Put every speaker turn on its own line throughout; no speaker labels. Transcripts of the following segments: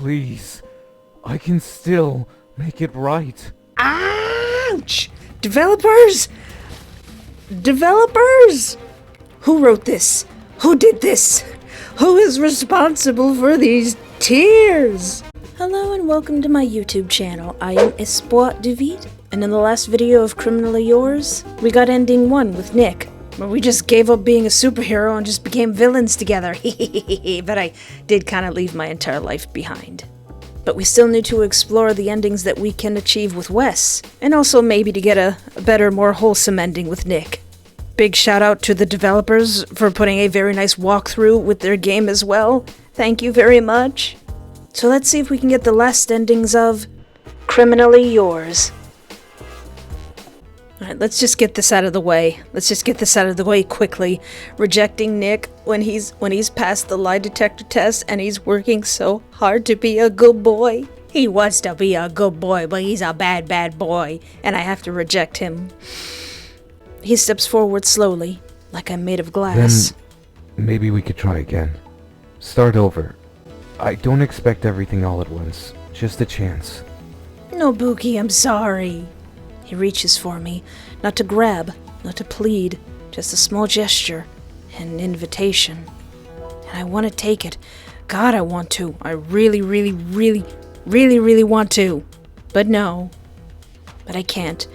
Please, I can still make it right.
Ouch! Developers! Developers! Who wrote this? Who did this? Who is responsible for these tears? Hello and welcome to my YouTube channel. I am Espoir David, and in the last video of Criminally Yours, we got ending 1 with Nick, where we just gave up being a superhero and just became villains together. But I did kind of leave my entire life behind. But we still need to explore the endings that we can achieve with Wes, and also maybe to get a better, more wholesome ending with Nick. Big shout out to the developers for putting a very nice walkthrough with their game as well. Thank you very much. So let's see if we can get the last endings of Criminally Yours. Alright, let's just get this out of the way. Let's just get this out of the way quickly. Rejecting Nick when he's passed the lie detector test and he's working so hard to be a good boy. He wants to be a good boy, but he's a bad, bad boy, and I have to reject him. He steps forward slowly, like I'm made of glass.
Then maybe we could try again. Start over. I don't expect everything all at once. Just a chance.
No, Buki, I'm sorry. He reaches for me, not to grab, not to plead, just a small gesture, an invitation. And I want to take it. God, I want to. I really, really, really, really, really want to. But no. But I can't.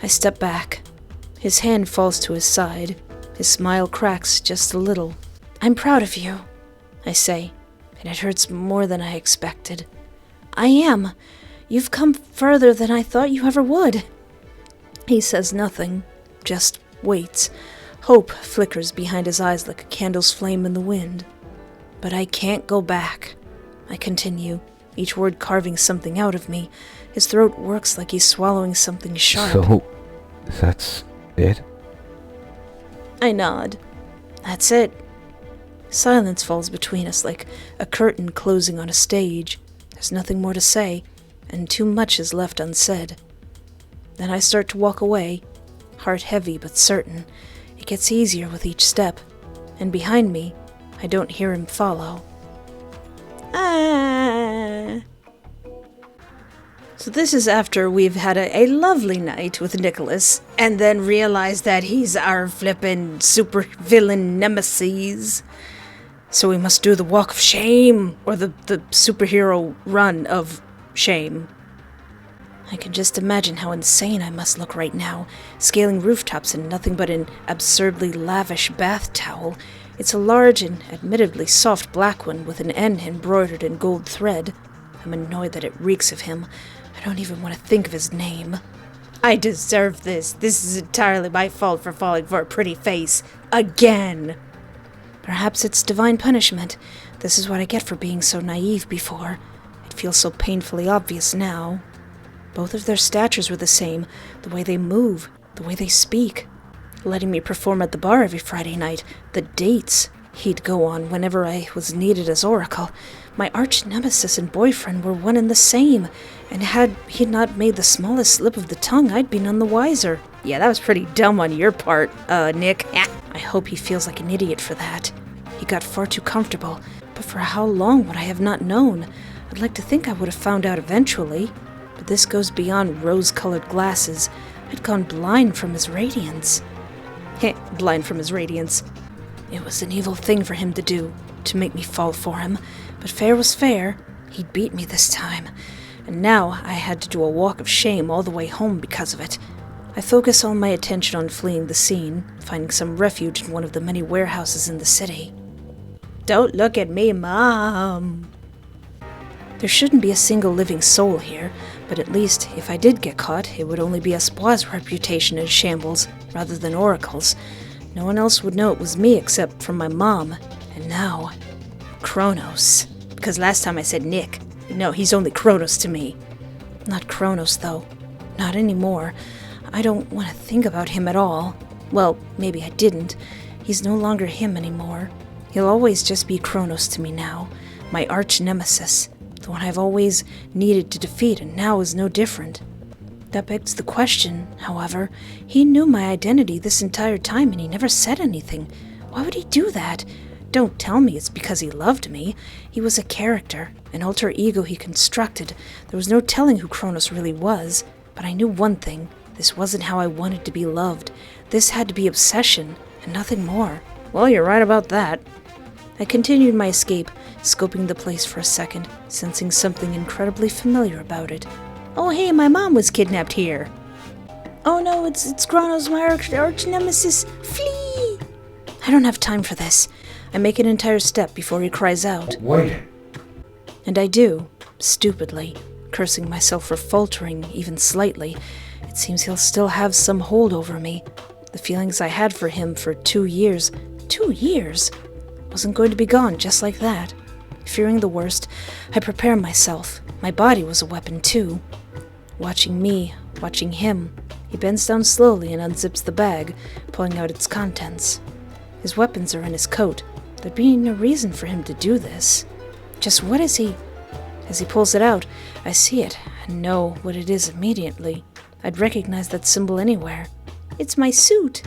I step back. His hand falls to his side. His smile cracks just a little. I'm proud of you, I say, and it hurts more than I expected. I am. You've come further than I thought you ever would. He says nothing, just waits. Hope flickers behind his eyes like a candle's flame in the wind. But I can't go back. I continue, each word carving something out of me. His throat works like he's swallowing something sharp.
So, that's it?
I nod. That's it. Silence falls between us like a curtain closing on a stage. There's nothing more to say, and too much is left unsaid. Then I start to walk away, heart heavy but certain. It gets easier with each step, and behind me, I don't hear him follow. Ah. So this is after we've had a lovely night with Nikolaos, and then realized that he's our flippin' supervillain nemesis. So we must do the walk of shame, or the superhero run of shame. I can just imagine how insane I must look right now, scaling rooftops in nothing but an absurdly lavish bath towel. It's a large and admittedly soft black one with an N embroidered in gold thread. I'm annoyed that it reeks of him. I don't even want to think of his name. I deserve this. This is entirely my fault for falling for a pretty face. Again! Perhaps it's divine punishment. This is what I get for being so naive before. It feels so painfully obvious now. Both of their statures were the same, the way they move, the way they speak. Letting me perform at the bar every Friday night, the dates he'd go on whenever I was needed as Oracle. My arch-nemesis and boyfriend were one and the same, and had he not made the smallest slip of the tongue, I'd be none the wiser. Yeah, that was pretty dumb on your part, Nick. I hope he feels like an idiot for that. He got far too comfortable, but for how long would I have not known? I'd like to think I would have found out eventually. But this goes beyond rose-colored glasses. I'd gone blind from his radiance. Blind from his radiance. It was an evil thing for him to do, to make me fall for him. But fair was fair. He'd beat me this time. And now I had to do a walk of shame all the way home because of it. I focus all my attention on fleeing the scene, finding some refuge in one of the many warehouses in the city. Don't look at me, Mom! There shouldn't be a single living soul here, but at least, if I did get caught, it would only be Espoir's reputation in shambles, rather than Oracle's. No one else would know it was me except for my mom. And now, Chronos. Because last time I said Nick. No, he's only Chronos to me. Not Chronos, though. Not anymore. I don't want to think about him at all. Well, maybe I didn't. He's no longer him anymore. He'll always just be Chronos to me now. My arch-nemesis. The one I've always needed to defeat, and now is no different. That begs the question, however. He knew my identity this entire time, and he never said anything. Why would he do that? Don't tell me it's because he loved me. He was a character, an alter ego he constructed. There was no telling who Chronos really was. But I knew one thing. This wasn't how I wanted to be loved. This had to be obsession, and nothing more. Well, you're right about that. I continued my escape, scoping the place for a second, sensing something incredibly familiar about it. Oh hey, my mom was kidnapped here. Oh no, it's Chronos, my arch nemesis. Flee! I don't have time for this. I make an entire step before he cries out.
Wait.
And I do, stupidly, cursing myself for faltering even slightly. It seems he'll still have some hold over me. The feelings I had for him for 2 years, 2 years, wasn't going to be gone just like that. Fearing the worst, I prepare myself. My body was a weapon too. Watching me, watching him, he bends down slowly and unzips the bag, pulling out its contents. His weapons are in his coat. There'd be no reason for him to do this. Just what is he? As he pulls it out, I see it and know what it is immediately. I'd recognize that symbol anywhere. It's my suit.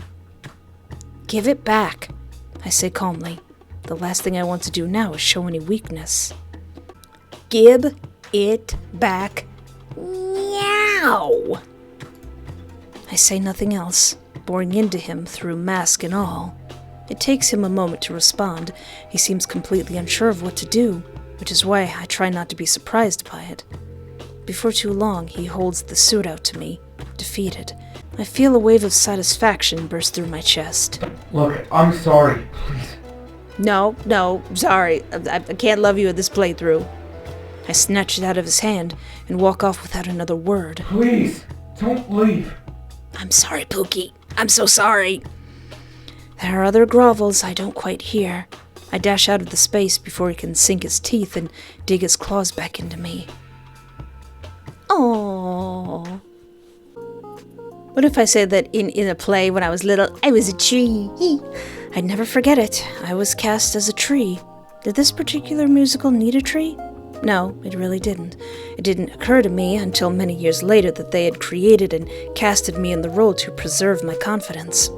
Give it back, I say calmly. The last thing I want to do now is show any weakness. Give it back now. I say nothing else, boring into him through mask and all. It takes him a moment to respond. He seems completely unsure of what to do, which is why I try not to be surprised by it. Before too long, he holds the suit out to me, defeated. I feel a wave of satisfaction burst through my chest.
Look, I'm sorry. Please.
No, sorry. I can't love you at this playthrough. I snatch it out of his hand and walk off without another word.
Please, don't leave.
I'm sorry, Pookie. I'm so sorry. There are other grovels I don't quite hear. I dash out of the space before he can sink his teeth and dig his claws back into me. Aww. What if I said that in a play when I was little, I was a tree? I'd never forget it. I was cast as a tree. Did this particular musical need a tree? No, it really didn't. It didn't occur to me until many years later that they had created and casted me in the role to preserve my confidence.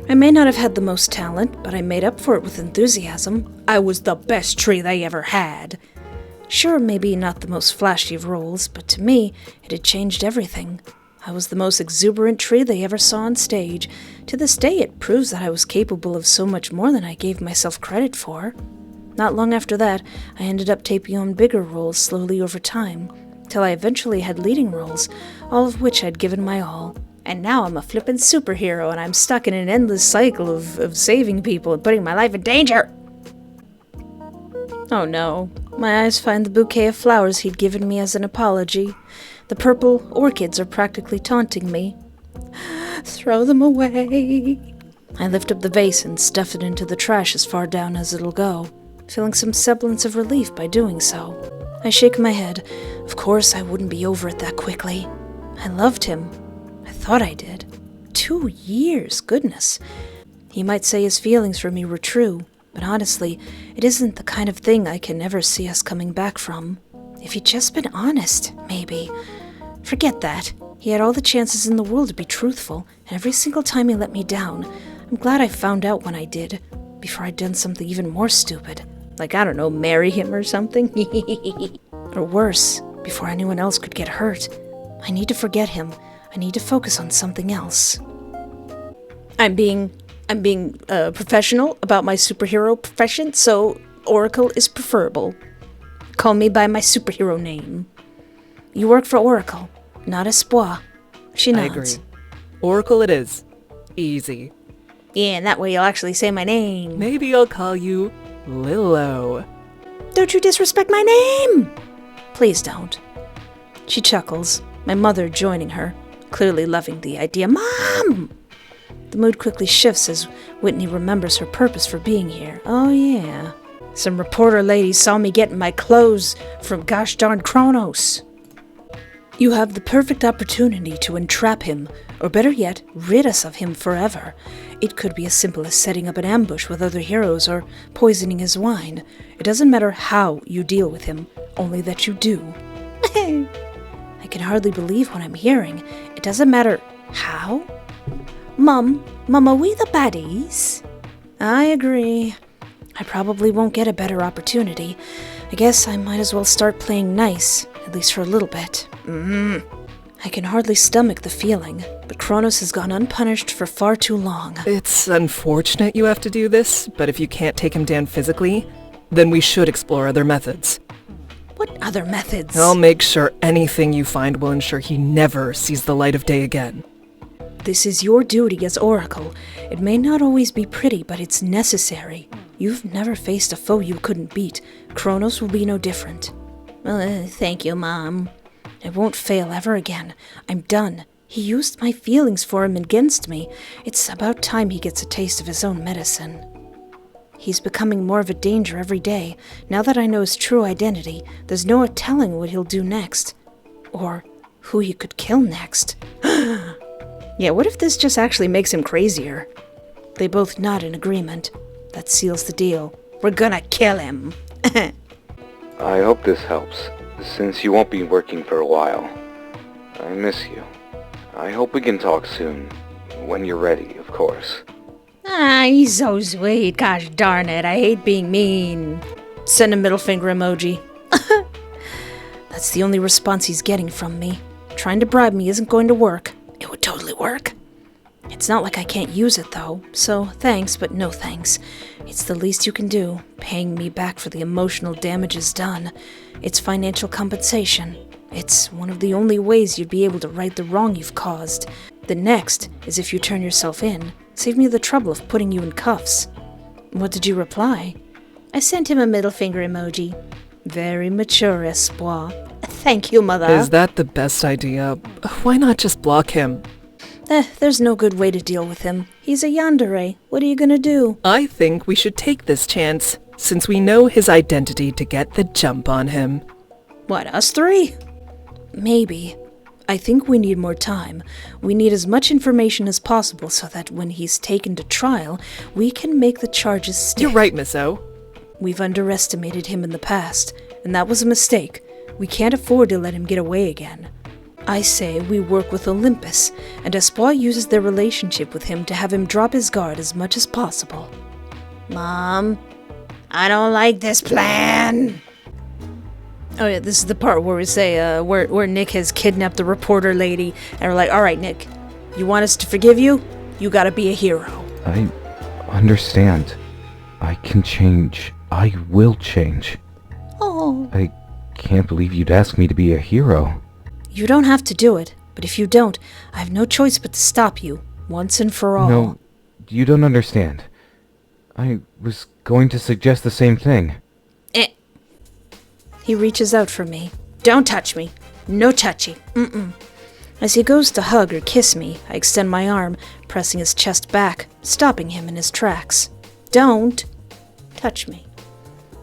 I may not have had the most talent, but I made up for it with enthusiasm. I was the best tree they ever had. Sure, maybe not the most flashy of roles, but to me, it had changed everything. I was the most exuberant tree they ever saw on stage. To this day, it proves that I was capable of so much more than I gave myself credit for. Not long after that, I ended up taking on bigger roles slowly over time, till I eventually had leading roles, all of which I'd given my all. And now I'm a flippin' superhero, and I'm stuck in an endless cycle of saving people and putting my life in danger! Oh no. My eyes find the bouquet of flowers he'd given me as an apology. The purple orchids are practically taunting me. Throw them away. I lift up the vase and stuff it into the trash as far down as it'll go, feeling some semblance of relief by doing so. I shake my head. Of course I wouldn't be over it that quickly. I loved him. I thought I did. 2 years, goodness. He might say his feelings for me were true, but honestly, it isn't the kind of thing I can ever see us coming back from. If he'd just been honest, maybe. Forget that. He had all the chances in the world to be truthful, and every single time he let me down. I'm glad I found out when I did, before I'd done something even more stupid. Like, I don't know, marry him or something? Or worse, before anyone else could get hurt. I need to forget him. I need to focus on something else. I'm being professional about my superhero profession, so Oracle is preferable. Call me by my superhero name. You work for Oracle, not Espoir. She nods.
I agree. Oracle it is. Easy.
Yeah, and that way you'll actually say my name.
Maybe I'll call you Lillo.
Don't you disrespect my name! Please don't. She chuckles, my mother joining her, clearly loving the idea. Mom! The mood quickly shifts as Whitney remembers her purpose for being here. Oh yeah. Some reporter ladies saw me getting my clothes from gosh darn Chronos. You have the perfect opportunity to entrap him, or better yet, rid us of him forever. It could be as simple as setting up an ambush with other heroes or poisoning his wine. It doesn't matter how you deal with him, only that you do. I can hardly believe what I'm hearing. It doesn't matter how? Mom, are we the baddies? I agree. I probably won't get a better opportunity. I guess I might as well start playing nice, at least for a little bit. I can hardly stomach the feeling, but Chronos has gone unpunished for far too long.
It's unfortunate you have to do this, but if you can't take him down physically, then we should explore other methods.
What other methods?
I'll make sure anything you find will ensure he never sees the light of day again.
This is your duty as Oracle. It may not always be pretty, but it's necessary. You've never faced a foe you couldn't beat. Chronos will be no different. Thank you, Mom. I won't fail ever again. I'm done. He used my feelings for him against me. It's about time he gets a taste of his own medicine. He's becoming more of a danger every day. Now that I know his true identity, there's no telling what he'll do next. Or who he could kill next. Yeah, what if this just actually makes him crazier? They both nod in agreement. That seals the deal. We're gonna kill him.
I hope this helps, since you won't be working for a while. I miss you. I hope we can talk soon. When you're ready, of course.
He's so sweet. Gosh darn it, I hate being mean. Send a middle finger emoji. That's the only response he's getting from me. Trying to bribe me isn't going to work. It would totally work. It's not like I can't use it, though, so thanks, but no thanks. It's the least you can do, paying me back for the emotional damages done. It's financial compensation. It's one of the only ways you'd be able to right the wrong you've caused. The next is if you turn yourself in. Save me the trouble of putting you in cuffs. What did you reply? I sent him a middle finger emoji. Very mature, Espoir. Thank you, Mother.
Is that the best idea? Why not just block him?
There's no good way to deal with him. He's a Yandere. What are you gonna do?
I think we should take this chance, since we know his identity, to get the jump on him.
What, us three? Maybe. I think we need more time. We need as much information as possible so that when he's taken to trial, we can make the charges stick.
You're right, Miss O.
We've underestimated him in the past, and that was a mistake. We can't afford to let him get away again. I say we work with Olympus, and Espoir uses their relationship with him to have him drop his guard as much as possible. Mom, I don't like this plan. Oh yeah, this is the part where we say, where Nick has kidnapped the reporter lady, and we're like, alright Nick, you want us to forgive you? You gotta be a hero.
I understand. I can change. I will change.
Oh.
I can't believe you'd ask me to be a hero.
You don't have to do it, but if you don't, I have no choice but to stop you, once and for all.
No, you don't understand. I was going to suggest the same thing.
He reaches out for me. Don't touch me. No touchy. As he goes to hug or kiss me, I extend my arm, pressing his chest back, stopping him in his tracks. Don't touch me.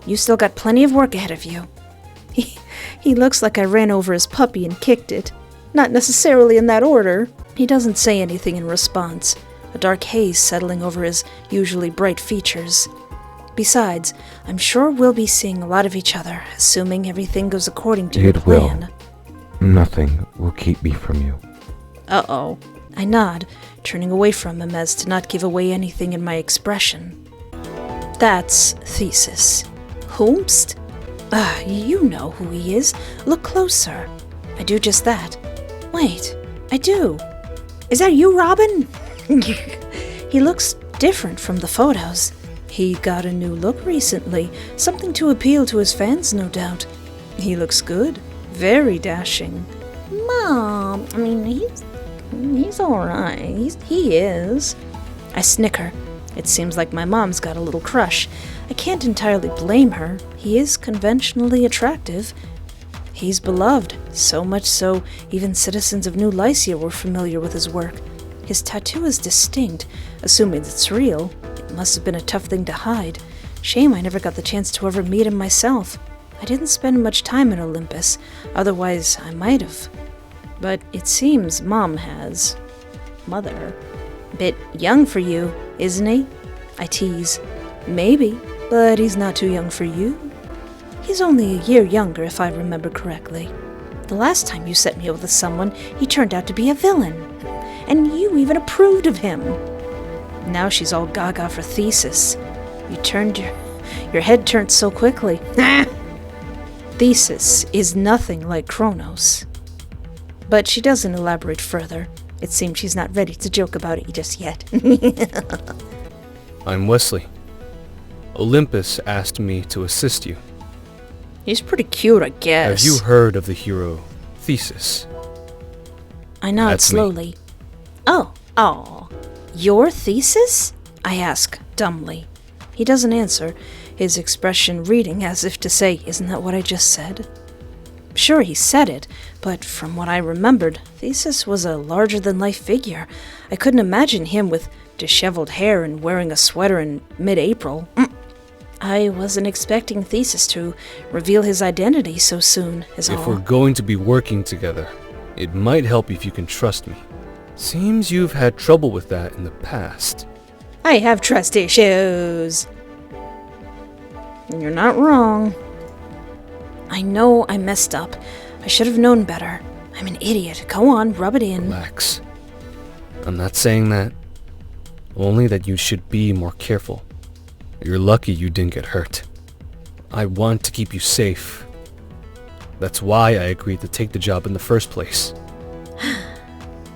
You still got plenty of work ahead of you. He looks like I ran over his puppy and kicked it. Not necessarily in that order. He doesn't say anything in response, a dark haze settling over his usually bright features. Besides, I'm sure we'll be seeing a lot of each other, assuming everything goes according to your plan.
Nothing will keep me from you.
Uh-oh. I nod, turning away from him as to not give away anything in my expression. That's Thesis. Whomst? You know who he is. Look closer. I do just that. Wait, I do. Is that you, Robin? He looks different from the photos. He got a new look recently, something to appeal to his fans, no doubt. He looks good, very dashing. Mom, I mean, he's alright. He is. I snicker. It seems like my mom's got a little crush. I can't entirely blame her. He is conventionally attractive. He's beloved, so much so even citizens of New Lycia were familiar with his work. His tattoo is distinct, assuming it's real. It must have been a tough thing to hide. Shame I never got the chance to ever meet him myself. I didn't spend much time in Olympus, otherwise I might have. But it seems Mom has. Mother. Bit young for you, isn't he? I tease. Maybe, but he's not too young for you. He's only a year younger, if I remember correctly. The last time you set me up with someone, he turned out to be a villain. And you even approved of him. Now she's all gaga for Thesis. You turned Your head turns so quickly. Thesis is nothing like Chronos. But she doesn't elaborate further. It seems she's not ready to joke about it just yet.
I'm Wesley. Olympus asked me to assist you.
He's pretty cute, I guess.
Have you heard of the hero Thesis?
I nod
That's
slowly.
me.
Oh, your Thesis? I ask, dumbly. He doesn't answer, his expression reading as if to say, isn't that what I just said? Sure, he said it, but from what I remembered, Thesis was a larger-than-life figure. I couldn't imagine him with disheveled hair and wearing a sweater in mid-April. I wasn't expecting Thesis to reveal his identity so soon, is all.
If we're going to be working together, it might help if you can trust me. Seems you've had trouble with that in the past.
I have trust issues. And you're not wrong. I know I messed up. I should have known better. I'm an idiot. Go on, rub it in.
Relax. I'm not saying that. Only that you should be more careful. You're lucky you didn't get hurt. I want to keep you safe. That's why I agreed to take the job in the first place.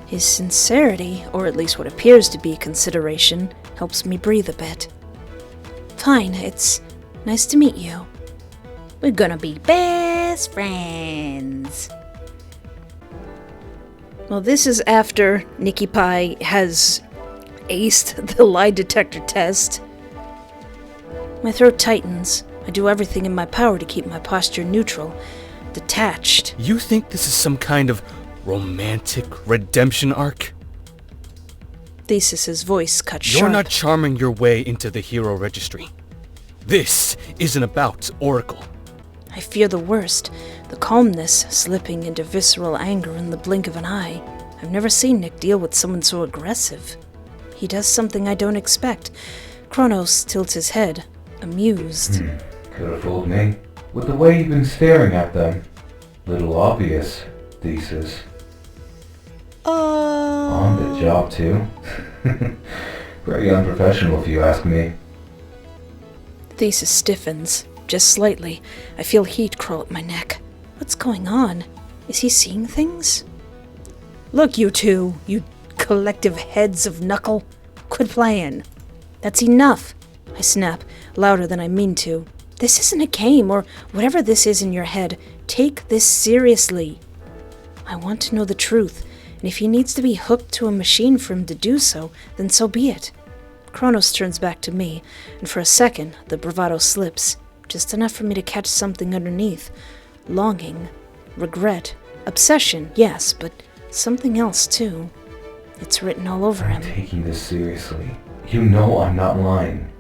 His sincerity, or at least what appears to be consideration, helps me breathe a bit. Fine, it's nice to meet you. We're gonna be best friends. Well, this is after Nikki Pie has aced the lie detector test. My throat tightens. I do everything in my power to keep my posture neutral, detached.
You think this is some kind of romantic redemption arc?
Thesis's voice cut sharp.
You're not charming your way into the hero registry. This isn't about Oracle.
I fear the worst, the calmness slipping into visceral anger in the blink of an eye. I've never seen Nick deal with someone so aggressive. He does something I don't expect. Chronos tilts his head, amused.
Could have fooled me. With the way you've been staring at them. Little obvious, Thesis. On the job, too. Very unprofessional, if you ask me.
Thesis stiffens, just slightly. I feel heat crawl up my neck. What's going on? Is he seeing things? Look, you two, you collective heads of knuckle. Quit playing. That's enough, I snap, louder than I mean to. This isn't a game, or whatever this is in your head. Take this seriously. I want to know the truth, and if he needs to be hooked to a machine for him to do so, then so be it. Chronos turns back to me, and for a second, the bravado slips, just enough for me to catch something underneath. Longing, regret, obsession, yes, but something else, too. It's written all over him.
I'm taking this seriously. You know I'm not lying.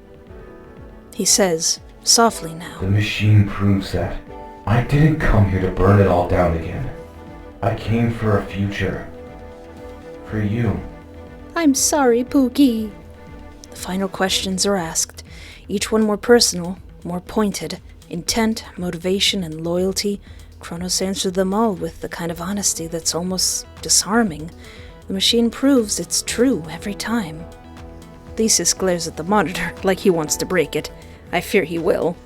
He says, softly now.
The machine proves that. I didn't come here to burn it all down again. I came for a future. For you.
I'm sorry, Pookie. The final questions are asked, each one more personal, more pointed. Intent, motivation, and loyalty. Chronos answered them all with the kind of honesty that's almost disarming. The machine proves it's true every time. Thesis glares at the monitor like he wants to break it. I fear he will.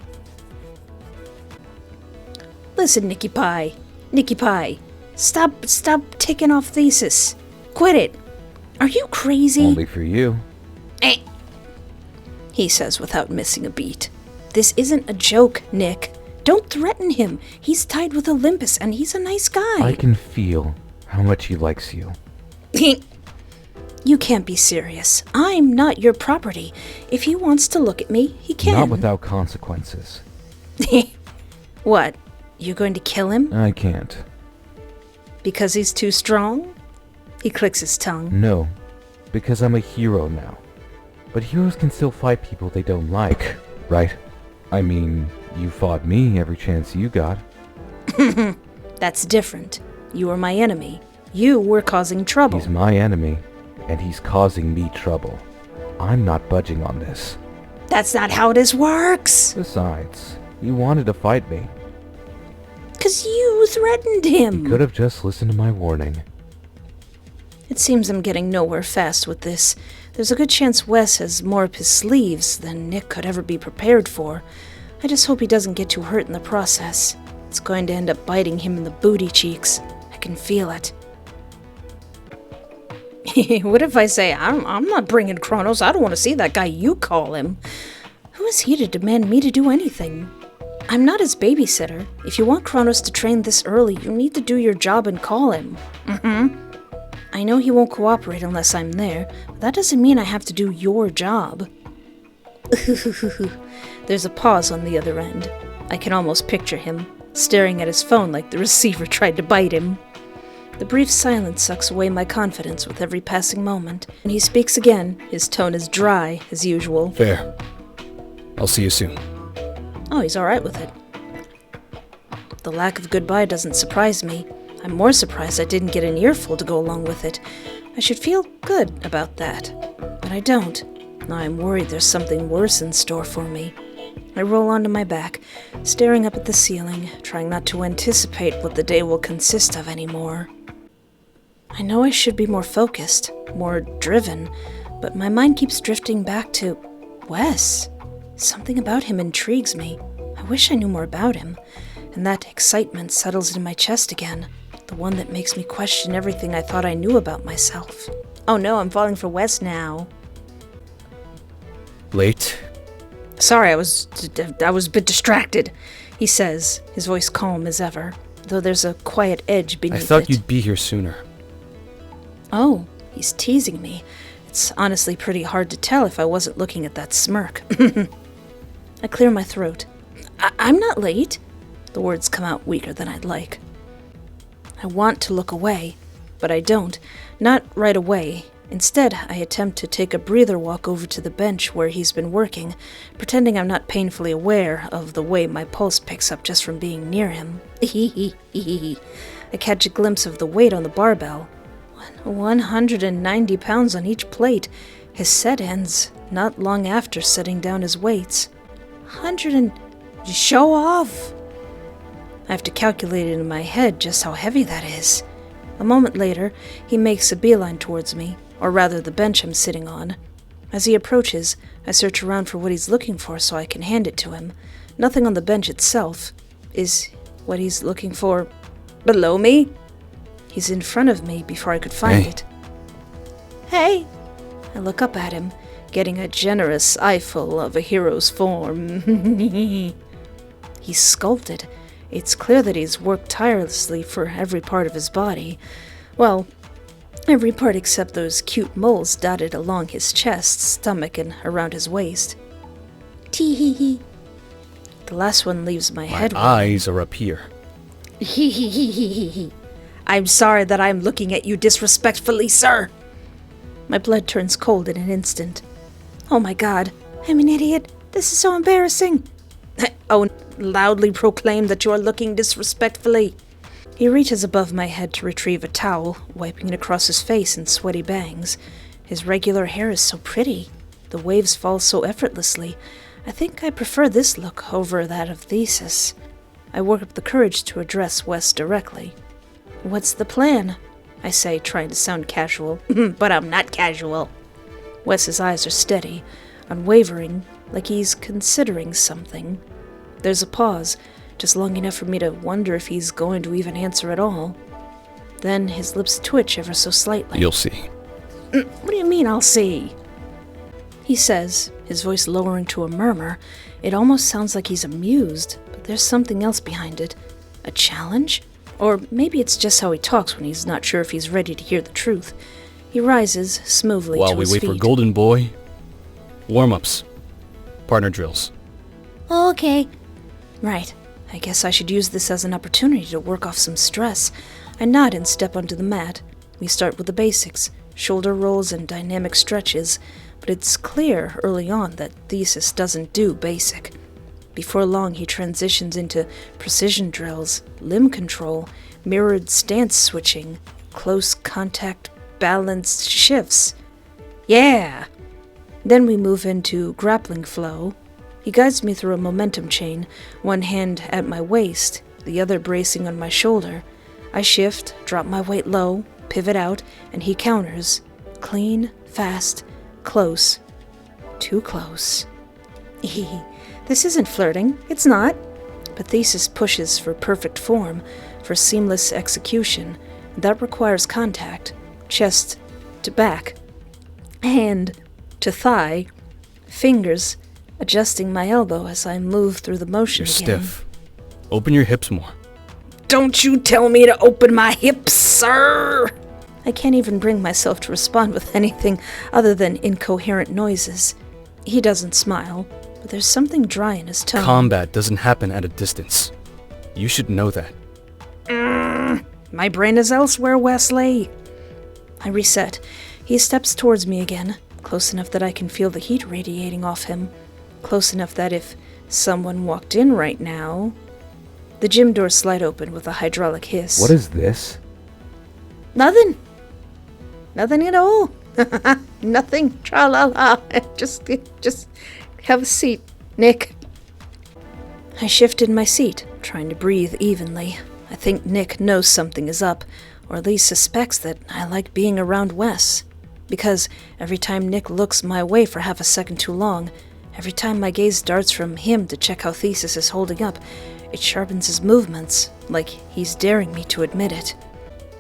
Listen, Nikki Pie. Nikki Pie. Stop ticking off Thesis. Quit it. Are you crazy?
Only for you.
Eh, he says without missing a beat. This isn't a joke, Nick. Don't threaten him. He's tied with Olympus, and he's a nice guy.
I can feel how much he likes you.
You can't be serious. I'm not your property. If he wants to look at me, he can.
Not without consequences.
What? You're going to kill him?
I can't.
Because he's too strong? He clicks his tongue.
No, because I'm a hero now. But heroes can still fight people they don't like, right? I mean, you fought me every chance you got.
That's different. You were my enemy. You were causing trouble.
He's my enemy, and he's causing me trouble. I'm not budging on this.
That's not how this works.
Besides, he wanted to fight me.
'Cause you threatened him.
He could have just listened to my warning.
It seems I'm getting nowhere fast with this. There's a good chance Wes has more up his sleeves than Nick could ever be prepared for. I just hope he doesn't get too hurt in the process. It's going to end up biting him in the booty cheeks. I can feel it. What if I say, I'm not bringing Chronos. I don't want to see that guy you call him. Who is he to demand me to do anything? I'm not his babysitter. If you want Chronos to train this early, you need to do your job and call him. I know he won't cooperate unless I'm there, but that doesn't mean I have to do your job. There's a pause on the other end. I can almost picture him, staring at his phone like the receiver tried to bite him. The brief silence sucks away my confidence with every passing moment. When he speaks again, his tone is dry, as usual.
Fair. I'll see you soon.
Oh, he's alright with it. The lack of goodbye doesn't surprise me. I'm more surprised I didn't get an earful to go along with it. I should feel good about that. But I don't. Now I'm worried there's something worse in store for me. I roll onto my back, staring up at the ceiling, trying not to anticipate what the day will consist of anymore. I know I should be more focused, more driven, but my mind keeps drifting back to Wes. Something about him intrigues me. I wish I knew more about him, and that excitement settles in my chest again, the one that makes me question everything I thought I knew about myself. Oh no, I'm falling for Wes now.
Late?
Sorry, I was a bit distracted, he says, his voice calm as ever, though there's a quiet edge beneath it.
I thought you'd be here sooner.
Oh, he's teasing me. It's honestly pretty hard to tell if I wasn't looking at that smirk. I clear my throat. I'm not late. The words come out weaker than I'd like. I want to look away, but I don't. Not right away. Instead, I attempt to take a breather walk over to the bench where he's been working, pretending I'm not painfully aware of the way my pulse picks up just from being near him. I catch a glimpse of the weight on the barbell. 190 pounds on each plate. His set ends not long after setting down his weights. Show off! I have to calculate it in my head just how heavy that is. A moment later, he makes a beeline towards me, or rather the bench I'm sitting on. As he approaches, I search around for what he's looking for so I can hand it to him. Nothing on the bench itself. Is what he's looking for below me? He's in front of me before I could find it. Hey! I look up at him, getting a generous eyeful of a hero's form. He's sculpted. It's clear that he's worked tirelessly for every part of his body. Well, every part except those cute moles dotted along his chest, stomach, and around his waist. Tee-hee-hee. The last one leaves my head.
My eyes are up here.
Hee-hee-hee-hee-hee. I'm sorry that I'm looking at you disrespectfully, sir. My blood turns cold in an instant. Oh my god, I'm an idiot. This is so embarrassing. Oh, loudly proclaim that you are looking disrespectfully. He reaches above my head to retrieve a towel, wiping it across his face in sweaty bangs. His regular hair is so pretty. The waves fall so effortlessly. I think I prefer this look over that of Thesis. I work up the courage to address Wes directly. What's the plan? I say, trying to sound casual. But I'm not casual. Wes's eyes are steady, unwavering, like he's considering something. There's a pause, just long enough for me to wonder if he's going to even answer at all. Then his lips twitch ever so slightly.
You'll see.
What do you mean, I'll see? He says, his voice lowering to a murmur. It almost sounds like he's amused, but there's something else behind it. A challenge? Or maybe it's just how he talks when he's not sure if he's ready to hear the truth. He rises smoothly
While
to his feet.
we wait for Golden Boy, warm-ups, partner drills.
Okay. Right. I guess I should use this as an opportunity to work off some stress. I nod and step onto the mat. We start with the basics, shoulder rolls and dynamic stretches, but it's clear early on that Thesis doesn't do basic. Before long, he transitions into precision drills, limb control, mirrored stance switching, close contact balanced shifts. Yeah! Then we move into grappling flow. He guides me through a momentum chain, one hand at my waist, the other bracing on my shoulder. I shift, drop my weight low, pivot out, and he counters. Clean, fast, close. Too close. This isn't flirting. It's not. But Thesis pushes for perfect form, for seamless execution. That requires contact. Chest to back. Hand to thigh. Fingers adjusting my elbow as I move through the motion
You're
again.
stiff. Open your hips more.
Don't you tell me to open my hips, sir! I can't even bring myself to respond with anything other than incoherent noises. He doesn't smile, but there's something dry in his tone.
Combat doesn't happen at a distance. You should know that.
My brain is elsewhere, Wesley. I reset. He steps towards me again, close enough that I can feel the heat radiating off him. Close enough that if someone walked in right now... The gym doors slide open with a hydraulic hiss.
What is this?
Nothing. Nothing at all. Nothing. Tra-la-la. Just have a seat, Nick. I shifted my seat, trying to breathe evenly. I think Nick knows something is up, or at least suspects that I like being around Wes. Because every time Nick looks my way for half a second too long, every time my gaze darts from him to check how Thesis is holding up, it sharpens his movements, like he's daring me to admit it.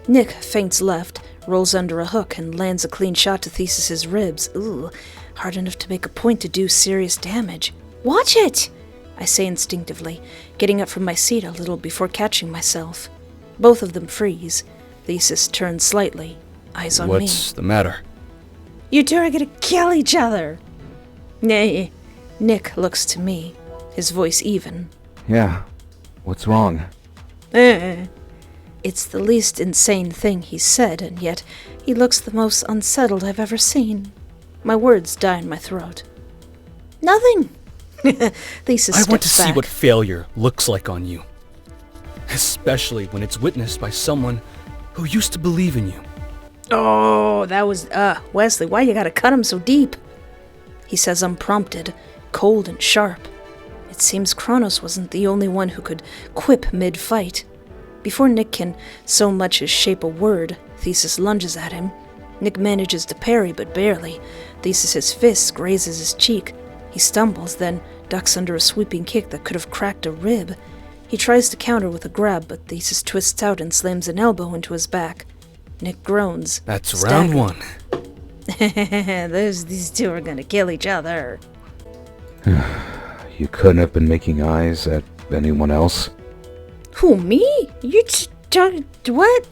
Nick feints left, rolls under a hook, and lands a clean shot to Thesis's ribs. Ooh, hard enough to make a point to do serious damage. Watch it! I say instinctively, getting up from my seat a little before catching myself. Both of them freeze. Thesis turns slightly, eyes on me.
What's the matter?
You two are gonna kill each other! Nay. Nick looks to me, his voice even.
Yeah. What's wrong?
It's the least insane thing he's said, and yet he looks the most unsettled I've ever seen. My words die in my throat. Nothing! Thesis steps
I want to see
back.
what failure looks like on you. Especially when it's witnessed by someone who used to believe in you.
Oh, that was, Wesley, why you gotta cut him so deep? He says unprompted, cold and sharp. It seems Chronos wasn't the only one who could quip mid-fight. Before Nick can so much as shape a word, Thesis lunges at him. Nick manages to parry, but barely. Thesis's fist grazes his cheek. He stumbles, then ducks under a sweeping kick that could have cracked a rib. He tries to counter with a grab, but Thesis twists out and slams an elbow into his back. Nick groans.
That's
staggered.
round one.
These two are gonna kill each other.
You couldn't have been making eyes at anyone else?
Who, me? You what?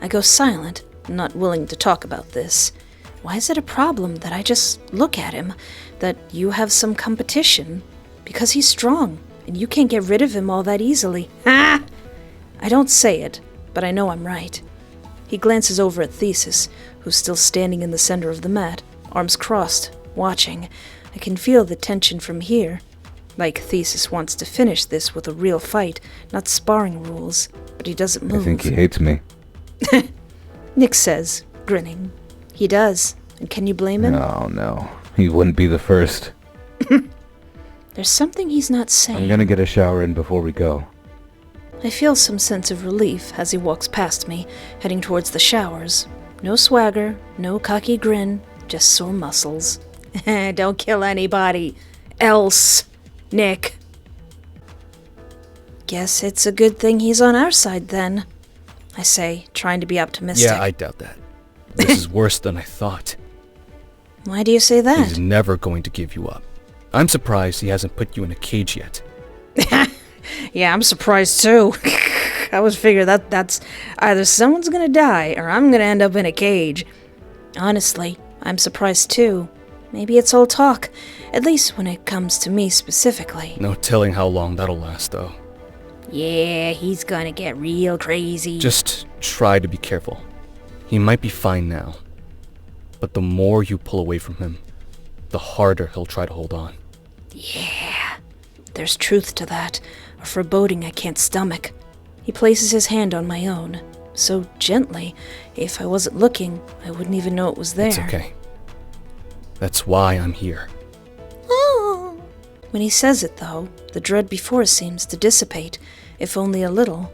I go silent, not willing to talk about this. Why is it a problem that I just look at him? That you have some competition? Because he's strong, and you can't get rid of him all that easily. Ha! I don't say it, but I know I'm right. He glances over at Thesis, who's still standing in the center of the mat, arms crossed, watching. I can feel the tension from here. Like Thesis wants to finish this with a real fight, not sparring rules, but he doesn't move.
I think he hates me.
Nick says, grinning. He does, and can you blame him?
No. He wouldn't be the first.
There's something he's not saying.
I'm gonna get a shower in before we go.
I feel some sense of relief as he walks past me, heading towards the showers. No swagger, no cocky grin, just sore muscles. Don't kill anybody else, Nick. Guess it's a good thing he's on our side then, I say, trying to be optimistic.
Yeah, I doubt that. This is worse than I thought.
Why do you say that?
He's never going to give you up. I'm surprised he hasn't put you in a cage yet.
Yeah, I'm surprised too. I was figuring that's either someone's gonna die or I'm gonna end up in a cage. Honestly, I'm surprised too. Maybe it's all talk, at least when it comes to me specifically.
No telling how long that'll last, though.
Yeah, he's gonna get real crazy.
Just try to be careful. He might be fine now, but the more you pull away from him, the harder he'll try to hold on.
Yeah, there's truth to that, a foreboding I can't stomach. He places his hand on my own, so gently, if I wasn't looking, I wouldn't even know it was there.
It's okay. That's why I'm here.
Oh. When he says it, though, the dread before seems to dissipate, if only a little.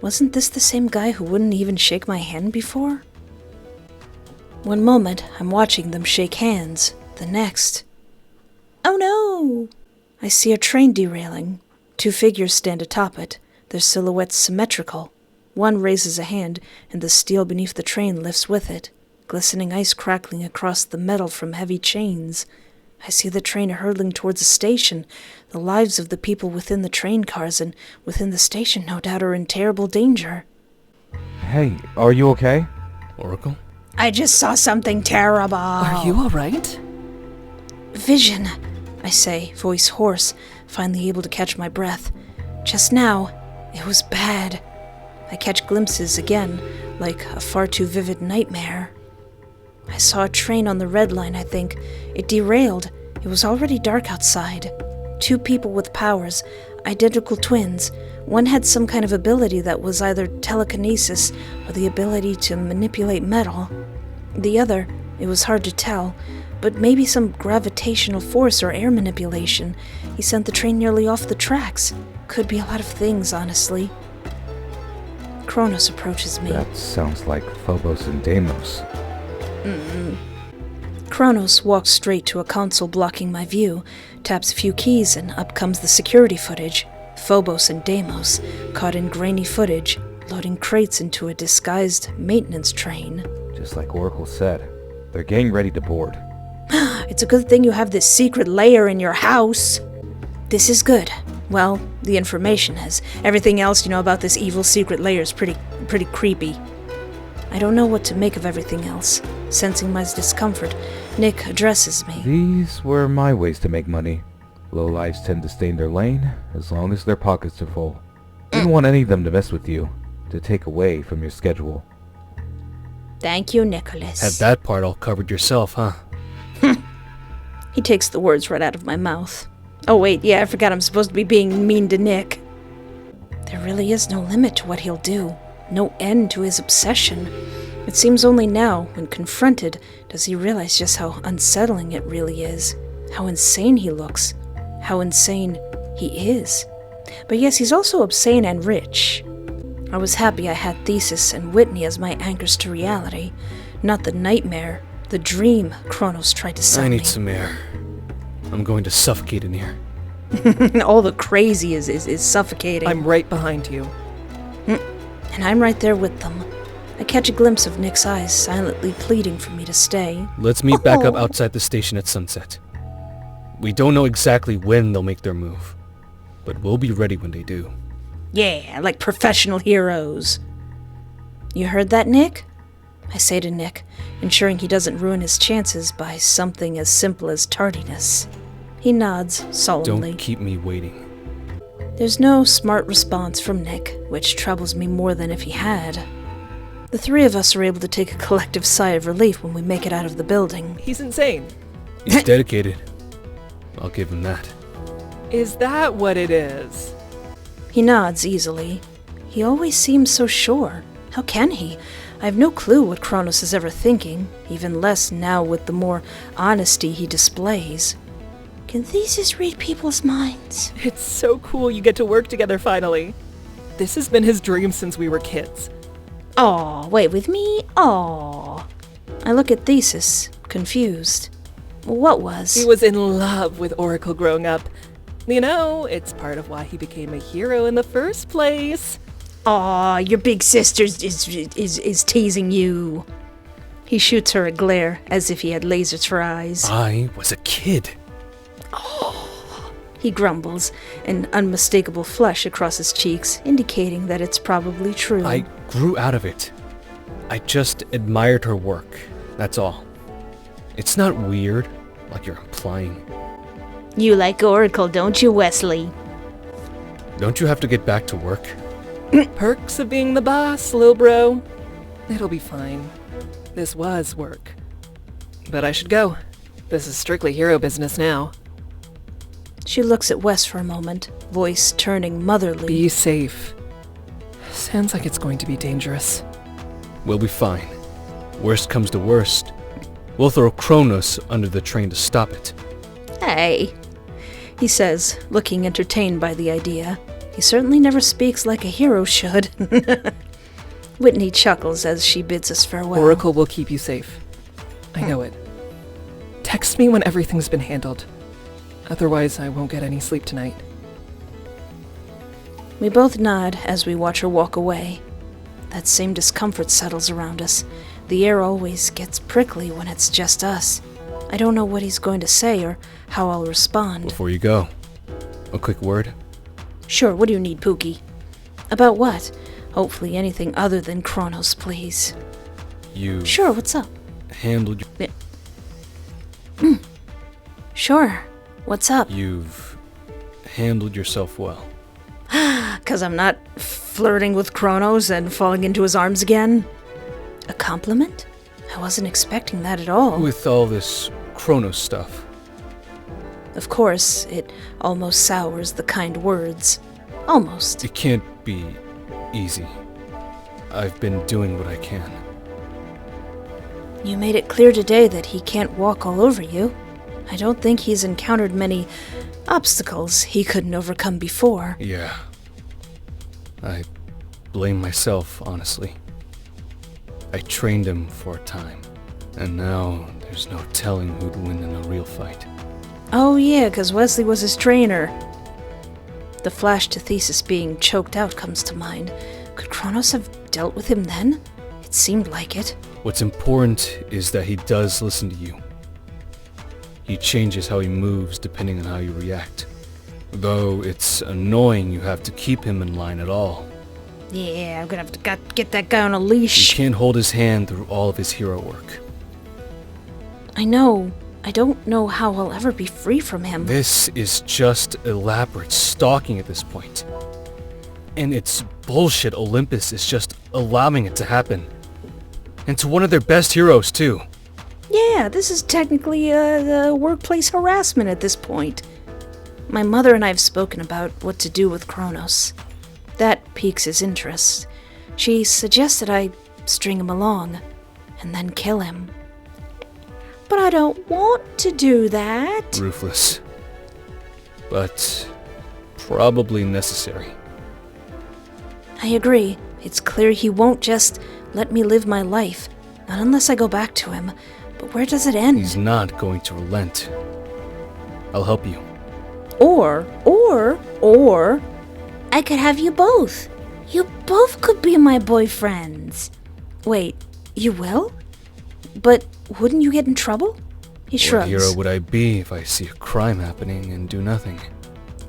Wasn't this the same guy who wouldn't even shake my hand before? One moment, I'm watching them shake hands. The next... Oh no! I see a train derailing. 2 figures stand atop it, their silhouettes symmetrical. One raises a hand, and the steel beneath the train lifts with it, glistening ice crackling across the metal from heavy chains. I see the train hurtling towards the station. The lives of the people within the train cars and within the station no doubt are in terrible danger.
Hey, are you okay?
Oracle?
I just saw something terrible.
Are you alright?
Vision, I say, voice hoarse, finally able to catch my breath. Just now, it was bad. I catch glimpses again, like a far too vivid nightmare. I saw a train on the red line, I think. It derailed. It was already dark outside. 2 people with powers, identical twins. One had some kind of ability that was either telekinesis or the ability to manipulate metal. The other, it was hard to tell, but maybe some gravitational force or air manipulation. He sent the train nearly off the tracks. Could be a lot of things, honestly. Chronos approaches me.
That sounds like Phobos and Deimos.
Chronos walks straight to a console blocking my view, taps a few keys, and up comes the security footage. Phobos and Deimos, caught in grainy footage, loading crates into a disguised maintenance train.
Just like Oracle said, they're getting ready to board.
It's a good thing you have this secret lair in your house. This is good. Well, the information is. Everything else you know about this evil secret lair is pretty creepy. I don't know what to make of everything else. Sensing my discomfort, Nick addresses me.
These were my ways to make money. Lowlives tend to stay in their lane as long as their pockets are full. Didn't want any of them to mess with you, to take away from your schedule.
Thank you, Nikolaos.
Had that part all covered yourself, huh?
He takes the words right out of my mouth. Oh wait, yeah, I forgot I'm supposed to be being mean to Nick. There really is no limit to what he'll do. No end to his obsession. It seems only now, when confronted, does he realize just how unsettling it really is. How insane he looks. How insane he is. But yes, he's also obscene and rich. I was happy I had Thesis and Whitney as my anchors to reality, not the nightmare, the dream Chronos tried to sell me.
I need some air. I'm going to suffocate in here.
All the crazy is suffocating.
I'm right behind you.
And I'm right there with them. I catch a glimpse of Nick's eyes silently pleading for me to stay.
Let's meet back up outside the station at sunset. We don't know exactly when they'll make their move, but we'll be ready when they do.
Yeah, like professional heroes. You heard that, Nick? I say to Nick, ensuring he doesn't ruin his chances by something as simple as tardiness. He nods solemnly.
Don't keep me waiting.
There's no smart response from Nick, which troubles me more than if he had. The 3 of us are able to take a collective sigh of relief when we make it out of the building.
He's insane.
He's dedicated. I'll give him that.
Is that what it is?
He nods easily. He always seems so sure. How can he? I have no clue what Chronos is ever thinking, even less now with the more honesty he displays. Can Thesis read people's minds?
It's so cool you get to work together finally. This has been his dream since we were kids.
Aw, wait, with me? Aw. I look at Thesis, confused. What was?
He was in love with Oracle growing up. You know, it's part of why he became a hero in the first place.
Aw, your big sister is teasing you. He shoots her a glare, as if he had lasers for eyes.
I was a kid.
He grumbles, an unmistakable flush across his cheeks, indicating that it's probably true.
I grew out of it. I just admired her work, that's all. It's not weird, like you're implying.
You like Oracle, don't you, Wesley?
Don't you have to get back to work?
Perks of being the boss, lil bro. It'll be fine. This was work. But I should go. This is strictly hero business now.
She looks at Wes for a moment, voice turning motherly.
Be safe. Sounds like it's going to be dangerous.
We'll be fine. Worst comes to worst, we'll throw Chronos under the train to stop it.
Hey, he says, looking entertained by the idea. He certainly never speaks like a hero should. Whitney chuckles as she bids us farewell.
Oracle will keep you safe. I know it. Text me when everything's been handled. Otherwise, I won't get any sleep tonight.
We both nod as we watch her walk away. That same discomfort settles around us. The air always gets prickly when it's just us. I don't know what he's going to say or how I'll respond.
Before you go, a quick word.
Sure, what do you need, Pookie? About what? Hopefully anything other than Chronos, please.
You
Sure, what's up?
handled
Sure, what's up?
You've handled yourself well.
'Cause I'm not flirting with Chronos and falling into his arms again? A compliment? I wasn't expecting that at all.
With all this Chronos stuff.
Of course, it almost sours the kind words. Almost.
It can't be easy. I've been doing what I can.
You made it clear today that he can't walk all over you. I don't think he's encountered many obstacles he couldn't overcome before.
Yeah. I blame myself, honestly. I trained him for a time, and now there's no telling who'd win in a real fight.
Oh yeah, 'cause Wesley was his trainer. The flash to Thesis being choked out comes to mind. Could Chronos have dealt with him then? It seemed like it.
What's important is that he does listen to you. He changes how he moves depending on how you react. Though it's annoying you have to keep him in line at all.
Yeah, I'm gonna have to get that guy on a
You
leash.
can't hold his hand through all of his hero work.
I know. I don't know how I'll ever be free from him.
This is just elaborate stalking at this point. And it's bullshit Olympus is just allowing it to happen. And to one of their best heroes, too.
Yeah, this is technically workplace harassment at this point. My mother and I have spoken about what to do with Chronos. That piques his interest. She suggested I string him along, and then kill him. But I don't want to do that.
Ruthless. But probably necessary.
I agree. It's clear he won't just let me live my life. Not unless I go back to him. But where does it end?
He's not going to relent. I'll help you.
Or, I could have you both. You both could be my boyfriends. Wait, you will? But wouldn't you get in trouble? He
What
shrugs.
hero would I be if I see a crime happening and do nothing?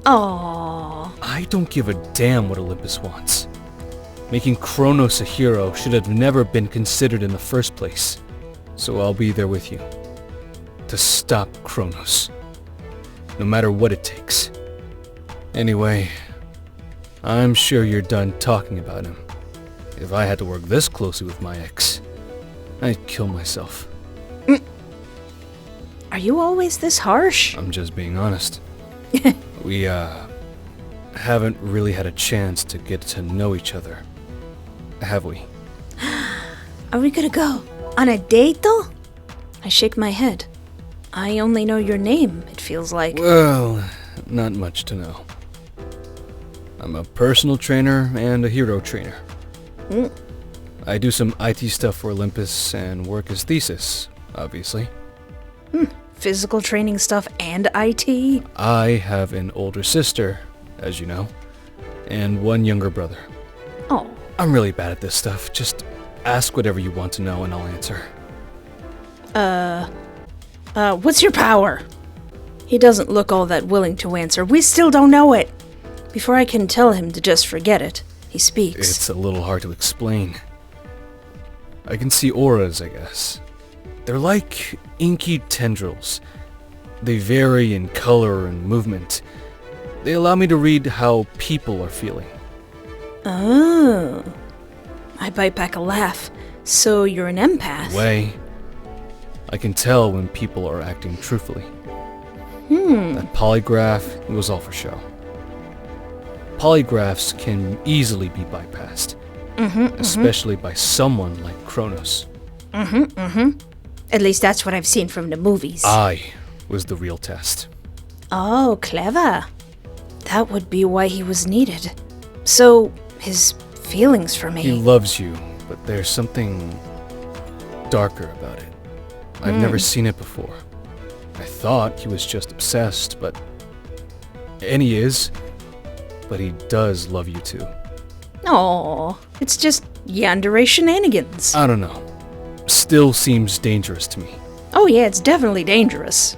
Aww.
I don't give a damn what Olympus wants. Making Chronos a hero should have never been considered in the first place. So I'll be there with you. To stop Chronos. No matter what it takes. Anyway, I'm sure you're done talking about him. If I had to work this closely with my ex, I'd kill myself.
Are you always this harsh?
I'm just being honest. We, haven't really had a chance to get to know each other. Have we?
Are we gonna go on a date though? I shake my head. I only know your name, it feels like.
Well, not much to know. I'm a personal trainer and a hero trainer. I do some IT stuff for Olympus and work as Thesis, obviously.
Physical training stuff and IT?
I have an older sister, as you know, and one younger brother.
Oh.
I'm really bad at this stuff. Just ask whatever you want to know and I'll answer.
What's your power? He doesn't look all that willing to answer. We still don't know it. Before I can tell him to just forget it, he speaks.
It's a little hard to explain. I can see auras, I guess. They're like inky tendrils. They vary in color and movement. They allow me to read how people are feeling.
Oh. I bite back a laugh. So you're an empath?
Way. I can tell when people are acting truthfully. That polygraph, it was all for show. Polygraphs can easily be bypassed. Especially by someone like Chronos.
At least that's what I've seen from the movies.
I was the real test.
Oh, clever. That would be why he was needed. So, his feelings for me...
He loves you, but there's something darker about it. I've never seen it before. I thought he was just obsessed, but... And he is. But he does love you too.
Aww, it's just Yandere shenanigans.
I don't know. Still seems dangerous to me.
Oh yeah, it's definitely dangerous.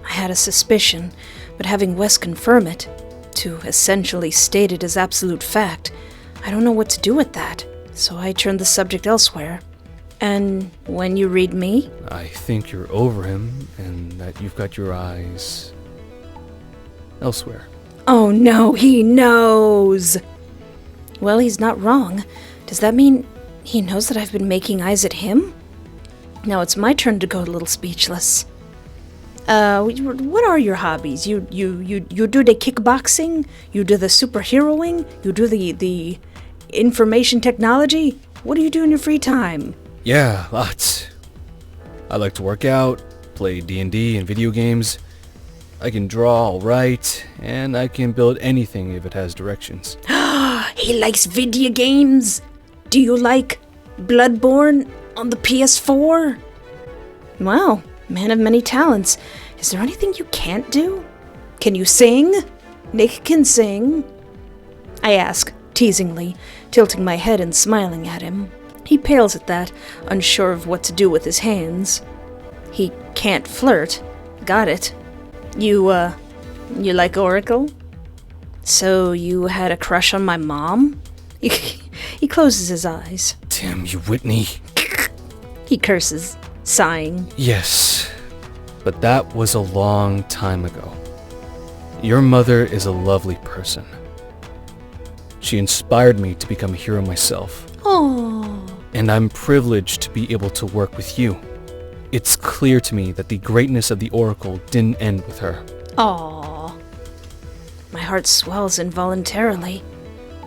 I had a suspicion, but having Wes confirm it, to essentially state it as absolute fact, I don't know what to do with that, so I turned the subject elsewhere. And when you read me?
I think you're over him, and that you've got your eyes... elsewhere.
Oh no, he knows! Well, he's not wrong. Does that mean he knows that I've been making eyes at him? Now it's my turn to go a little speechless. What are your hobbies? You do the kickboxing? You do the superheroing? You do the information technology? What do you do in your free time?
Yeah, lots. I like to work out, play D&D and video games. I can draw, write, and I can build anything if it has directions.
He likes video games. Do you like Bloodborne on the PS4? Wow, man of many talents. Is there anything you can't do? Can you sing? Nick can sing. I ask, teasingly, tilting my head and smiling at him. He pales at that, unsure of what to do with his hands. He can't flirt. Got it. You like Oracle? So you had a crush on my mom? He closes his eyes.
Damn you, Whitney.
He curses, sighing.
Yes, but that was a long time ago. Your mother is a lovely person. She inspired me to become a hero myself.
Oh.
And I'm privileged to be able to work with you. It's clear to me that the greatness of the Oracle didn't end with her.
Aw. My heart swells involuntarily.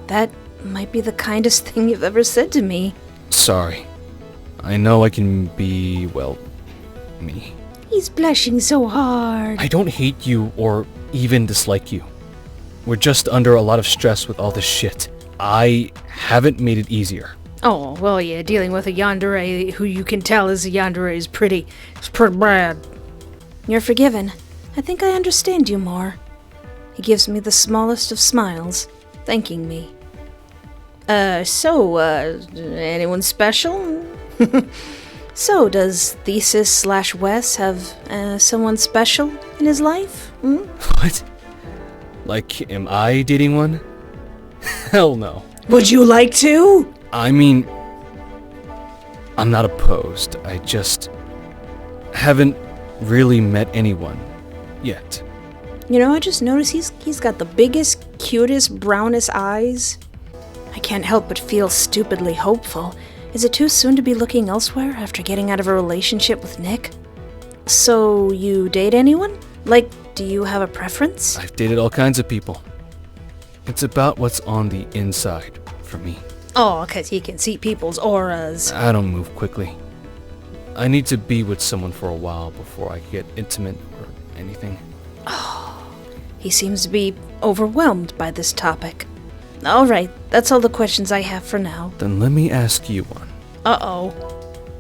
That might be the kindest thing you've ever said to me.
Sorry. I know I can be, well, me.
He's blushing so hard.
I don't hate you or even dislike you. We're just under a lot of stress with all this shit. I haven't made it easier.
Oh, well, yeah, dealing with a yandere who you can tell is a yandere is pretty bad. You're forgiven. I think I understand you more. He gives me the smallest of smiles, thanking me. Anyone special? So, does Thesis/Wes have, someone special in his life? Hmm?
What? Like, am I dating one? Hell no.
Would you like to?
I mean, I'm not opposed. I just haven't really met anyone yet.
You know, I just noticed he's got the biggest, cutest, brownest eyes. I can't help but feel stupidly hopeful. Is it too soon to be looking elsewhere after getting out of a relationship with Nick? So, you date anyone? Like, do you have a preference?
I've dated all kinds of people. It's about what's on the inside for me.
Oh, 'cause he can see people's auras.
I don't move quickly. I need to be with someone for a while before I get intimate or anything.
He seems to be overwhelmed by this topic. Alright, that's all the questions I have for now.
Then let me ask you one.
Uh-oh.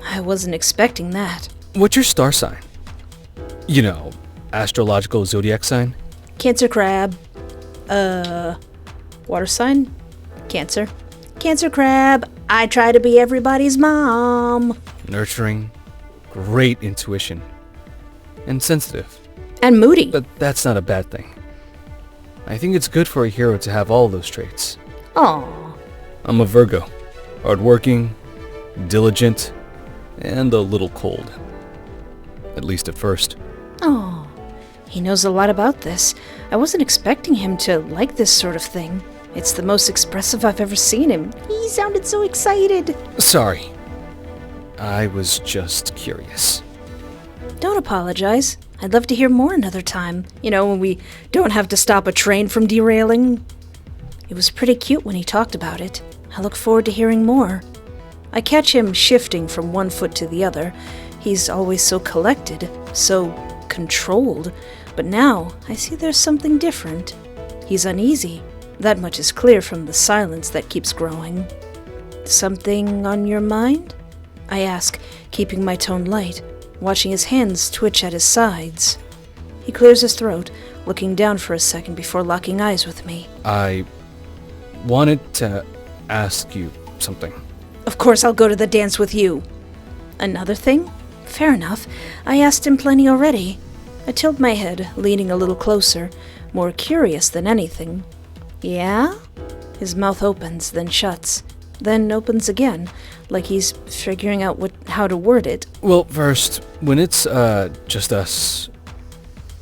I wasn't expecting that.
What's your star sign? You know, astrological zodiac sign?
Cancer crab. Water sign? Cancer. Cancer crab. I try to be everybody's mom.
Nurturing, great intuition, and sensitive.
And moody.
But that's not a bad thing. I think it's good for a hero to have all those traits.
Aw.
I'm a Virgo. Hardworking, diligent, and a little cold. At least at first.
Oh. He knows a lot about this. I wasn't expecting him to like this sort of thing. It's the most expressive I've ever seen him. He sounded so excited.
Sorry. I was just curious.
Don't apologize. I'd love to hear more another time. You know, when we don't have to stop a train from derailing. It was pretty cute when he talked about it. I look forward to hearing more. I catch him shifting from one foot to the other. He's always so collected, so controlled. But now, I see there's something different. He's uneasy. That much is clear from the silence that keeps growing. Something on your mind? I ask, keeping my tone light, watching his hands twitch at his sides. He clears his throat, looking down for a second before locking eyes with me.
I wanted to ask you something.
Of course I'll go to the dance with you. Another thing? Fair enough. I asked him plenty already. I tilt my head, leaning a little closer, more curious than anything. Yeah? His mouth opens, then shuts, then opens again, like he's figuring out how to word it.
Well, first, when it's just us,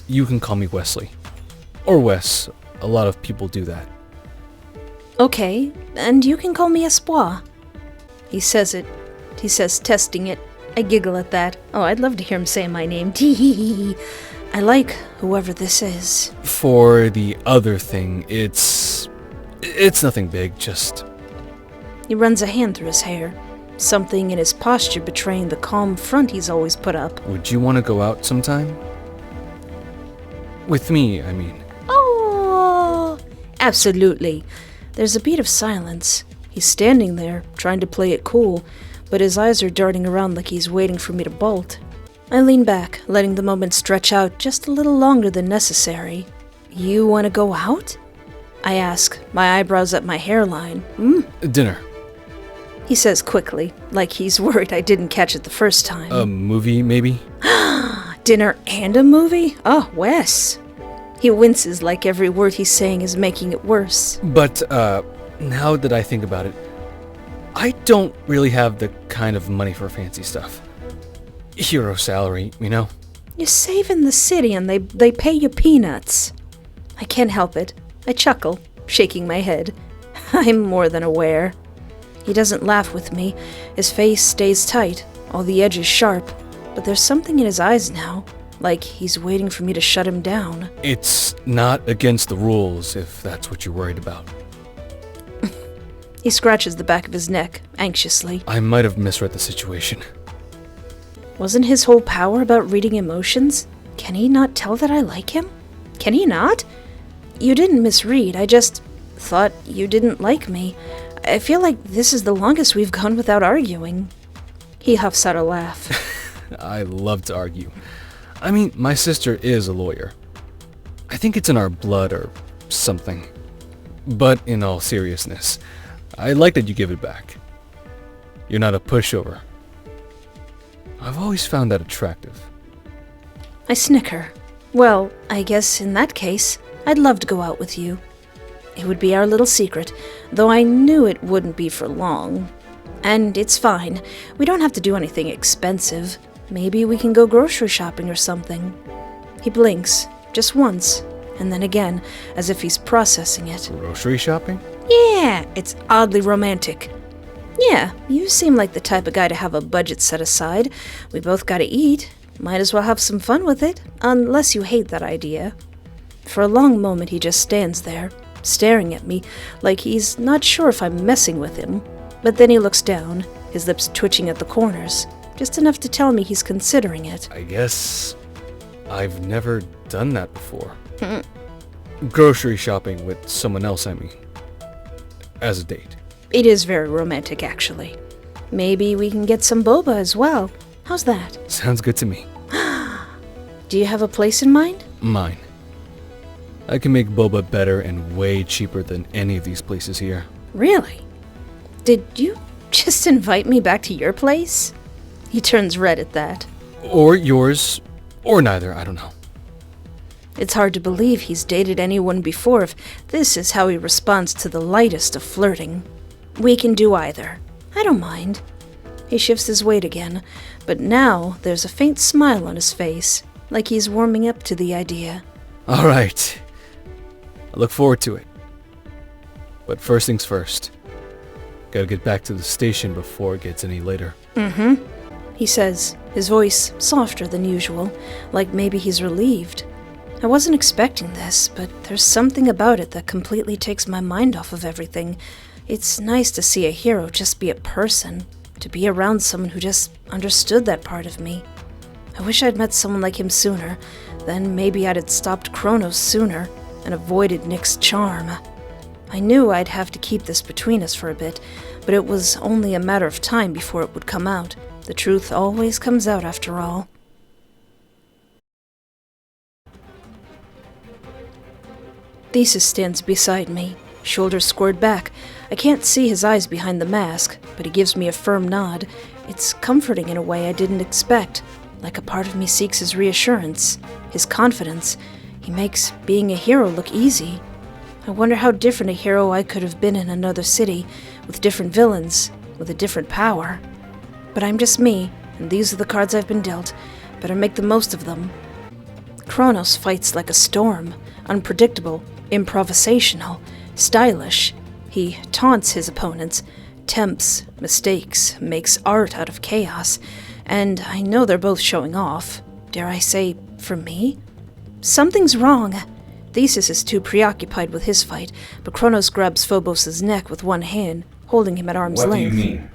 you can call me Wesley. Or Wes. A lot of people do that.
Okay, and you can call me Espoir. He says it. He says testing it. I giggle at that. Oh, I'd love to hear him say my name. Tee-hee-hee. I like whoever this is.
For the other thing, it's nothing big, just...
He runs a hand through his hair, something in his posture betraying the calm front he's always put up.
Would you want to go out sometime? With me, I mean.
Oh, absolutely. There's a beat of silence. He's standing there, trying to play it cool, but his eyes are darting around like he's waiting for me to bolt. I lean back, letting the moment stretch out just a little longer than necessary. You want to go out? I ask, my eyebrows at my hairline.
Dinner.
He says quickly, like he's worried I didn't catch it the first time.
A movie, maybe?
Dinner and a movie? Oh, Wes. He winces like every word he's saying is making it worse.
But, now that I think about it, I don't really have the kind of money for fancy stuff. Hero salary, you know?
You save in the city and they pay you peanuts. I can't help it. I chuckle, shaking my head. I'm more than aware. He doesn't laugh with me. His face stays tight, all the edges sharp, but there's something in his eyes now, like he's waiting for me to shut him down.
It's not against the rules, if that's what you're worried about.
He scratches the back of his neck, anxiously.
I might have misread the situation.
Wasn't his whole power about reading emotions? Can he not tell that I like him? Can he not? You didn't misread, I just thought you didn't like me. I feel like this is the longest we've gone without arguing. He huffs out a laugh.
I love to argue. I mean, my sister is a lawyer. I think it's in our blood or something. But in all seriousness, I like that you give it back. You're not a pushover. I've always found that attractive.
I snicker. Well, I guess in that case, I'd love to go out with you. It would be our little secret, though I knew it wouldn't be for long. And it's fine. We don't have to do anything expensive. Maybe we can go grocery shopping or something. He blinks, just once, and then again, as if he's processing it.
Grocery shopping?
Yeah, it's oddly romantic. Yeah, you seem like the type of guy to have a budget set aside. We both gotta eat. Might as well have some fun with it, unless you hate that idea. For a long moment he just stands there, staring at me, like he's not sure if I'm messing with him. But then he looks down, his lips twitching at the corners, just enough to tell me he's considering it.
I guess I've never done that before. Grocery shopping with someone else, I mean. As a date.
It is very romantic, actually. Maybe we can get some boba as well. How's that?
Sounds good to me.
Do you have a place in mind?
Mine. I can make boba better and way cheaper than any of these places here.
Really? Did you just invite me back to your place? He turns red at that.
Or yours, or neither, I don't know.
It's hard to believe he's dated anyone before if this is how he responds to the lightest of flirting. We can do either. I don't mind. He shifts his weight again, but now there's a faint smile on his face, like he's warming up to the idea.
All right. I look forward to it. But first things first. Gotta get back to the station before it gets any later.
He says, his voice softer than usual, like maybe he's relieved. I wasn't expecting this, but there's something about it that completely takes my mind off of everything. It's nice to see a hero just be a person, to be around someone who just understood that part of me. I wish I'd met someone like him sooner, then maybe I'd have stopped Chronos sooner. and avoided Nick's charm. I knew I'd have to keep this between us for a bit, but it was only a matter of time before it would come out. The truth always comes out after all. Thesis stands beside me, shoulders squared back. I can't see his eyes behind the mask, but he gives me a firm nod. It's comforting in a way I didn't expect, like a part of me seeks his reassurance, his confidence. He makes being a hero look easy. I wonder how different a hero I could have been in another city, with different villains, with a different power. But I'm just me, and these are the cards I've been dealt. Better make the most of them. Chronos fights like a storm, unpredictable, improvisational, stylish. He taunts his opponents, tempts, mistakes, makes art out of chaos, and I know they're both showing off. Dare I say, for me? Something's wrong. Thesis is too preoccupied with his fight, but Chronos grabs Phobos' neck with one hand, holding him at arm's length.
What do you mean?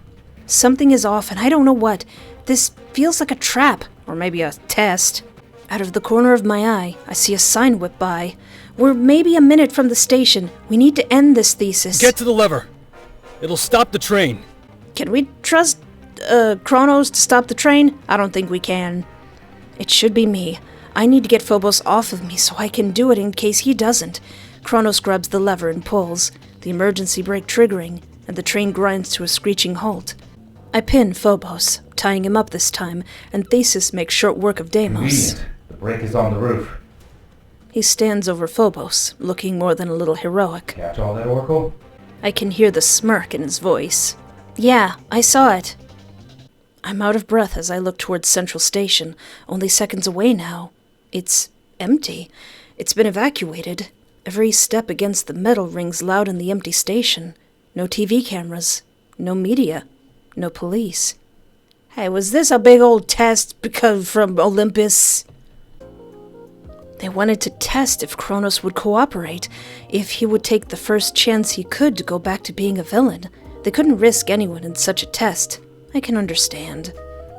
Something is off, and I don't know what. This feels like a trap, or maybe a test. Out of the corner of my eye, I see a sign whip by. We're maybe a minute from the station. We need to end this, Thesis.
Get to the lever. It'll stop the train.
Can we trust, Chronos to stop the train? I don't think we can. It should be me. I need to get Phobos off of me so I can do it in case he doesn't. Chronos grabs the lever and pulls, the emergency brake triggering, and the train grinds to a screeching halt. I pin Phobos, tying him up this time, and Thesis makes short work of Deimos.
Convenient. The brake is on the roof.
He stands over Phobos, looking more than a little heroic.
Catch all that, Oracle?
I can hear the smirk in his voice. Yeah, I saw it. I'm out of breath as I look towards Central Station, only seconds away now. It's empty. It's been evacuated. Every step against the metal rings loud in the empty station. No TV cameras. No media. No police. Hey, was this a big old test because from Olympus? They wanted to test if Chronos would cooperate, if he would take the first chance he could to go back to being a villain. They couldn't risk anyone in such a test. I can understand.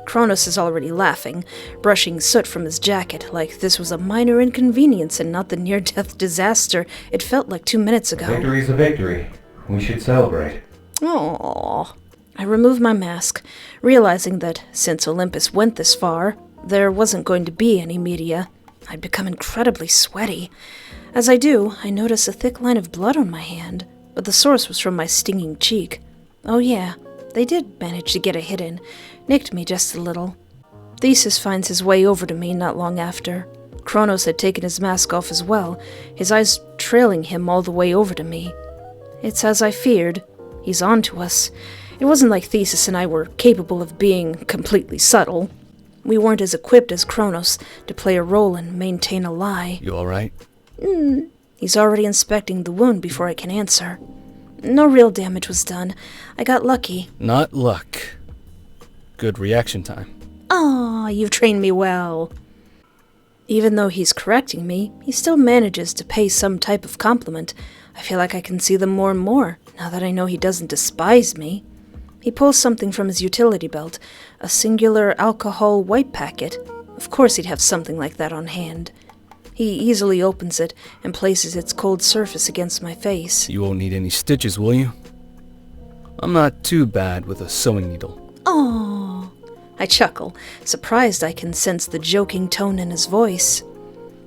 Chronos is already laughing, brushing soot from his jacket like this was a minor inconvenience and not the near-death disaster it felt like 2 minutes ago.
Victory's a victory. We should celebrate.
Aww. I remove my mask, realizing that since Olympus went this far, there wasn't going to be any media. I'd become incredibly sweaty. As I do, I notice a thick line of blood on my hand, but the source was from my stinging cheek. Oh yeah, they did manage to get a hit in, nicked me just a little. Thesis finds his way over to me not long after. Chronos had taken his mask off as well, his eyes trailing him all the way over to me. It's as I feared. He's on to us. It wasn't like Thesis and I were capable of being completely subtle. We weren't as equipped as Chronos to play a role and maintain a lie.
You alright?
He's already inspecting the wound before I can answer. No real damage was done. I got lucky.
Not luck. Good reaction time.
Aw, you've trained me well. Even though he's correcting me, he still manages to pay some type of compliment. I feel like I can see them more and more, now that I know he doesn't despise me. He pulls something from his utility belt, a singular alcohol wipe packet. Of course he'd have something like that on hand. He easily opens it and places its cold surface against my face.
You won't need any stitches, will you? I'm not too bad with a sewing needle.
Aww. I chuckle, surprised I can sense the joking tone in his voice.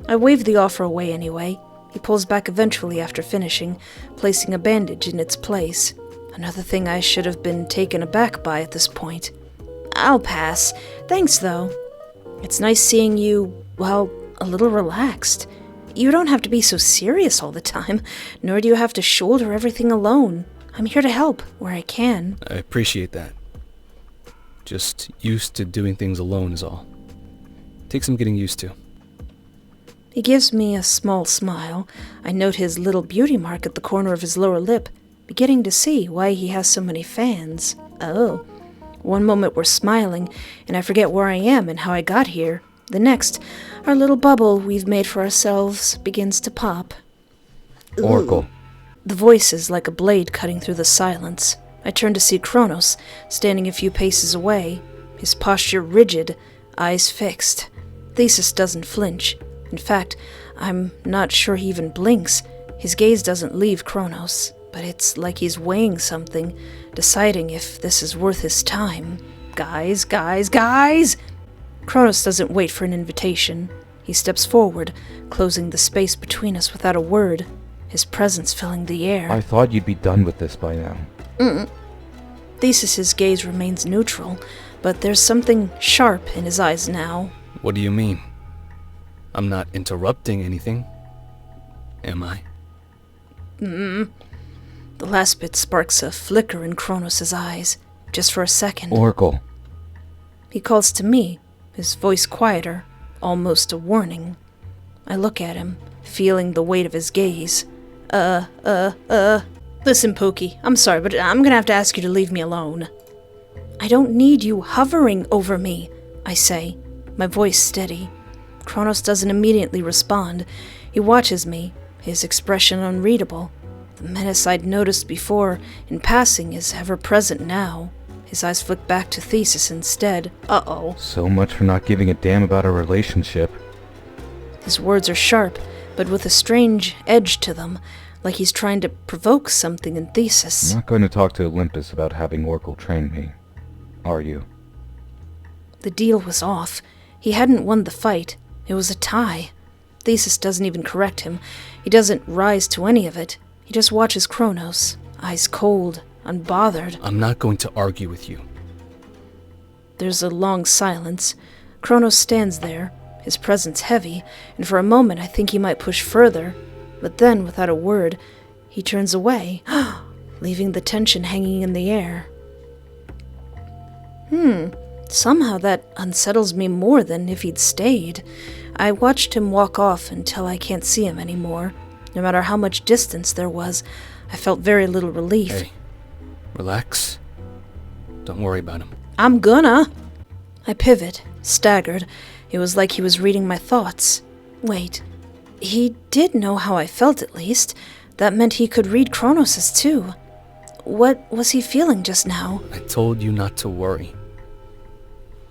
I wave the offer away anyway. He pulls back eventually after finishing, placing a bandage in its place. Another thing I should have been taken aback by at this point. I'll pass. Thanks, though. It's nice seeing you, well, a little relaxed. You don't have to be so serious all the time, nor do you have to shoulder everything alone. I'm here to help where I can.
I appreciate that. Just used to doing things alone is all. Takes some getting used to.
He gives me a small smile. I note his little beauty mark at the corner of his lower lip, beginning to see why he has so many fans. Oh. One moment we're smiling, and I forget where I am and how I got here. The next, our little bubble we've made for ourselves begins to pop.
Oracle.
The voice is like a blade cutting through the silence. I turn to see Chronos, standing a few paces away, his posture rigid, eyes fixed. Thesis doesn't flinch. In fact, I'm not sure he even blinks. His gaze doesn't leave Chronos, but it's like he's weighing something, deciding if this is worth his time. Guys! Chronos doesn't wait for an invitation. He steps forward, closing the space between us without a word, his presence filling the air.
I thought you'd be done with this by now.
Thesis's gaze remains neutral, but there's something sharp in his eyes now.
What do you mean? I'm not interrupting anything, am I?
The last bit sparks a flicker in Chronos' eyes, just for a second.
Oracle.
He calls to me, his voice quieter, almost a warning. I look at him, feeling the weight of his gaze. Listen, Pookie, I'm sorry, but I'm gonna have to ask you to leave me alone. I don't need you hovering over me, I say, my voice steady. Chronos doesn't immediately respond. He watches me, his expression unreadable. The menace I'd noticed before, in passing, is ever-present now. His eyes flick back to Thesis instead. Uh-oh.
So much for not giving a damn about our relationship.
His words are sharp, but with a strange edge to them, like he's trying to provoke something in Thesis.
I'm not going to talk to Olympus about having Oracle train me. Are you?
The deal was off. He hadn't won the fight. It was a tie. Thesis doesn't even correct him. He doesn't rise to any of it. He just watches Chronos, eyes cold, unbothered.
I'm not going to argue with you.
There's a long silence. Chronos stands there, his presence heavy, and for a moment I think he might push further. But then, without a word, he turns away, leaving the tension hanging in the air. Somehow that unsettles me more than if he'd stayed. I watched him walk off until I can't see him anymore. No matter how much distance there was, I felt very little relief.
Hey, relax. Don't worry about him.
I'm gonna. I pivot, staggered. It was like he was reading my thoughts. Wait, he did know how I felt at least. That meant he could read Chronos's too. What was he feeling just now?
I told you not to worry.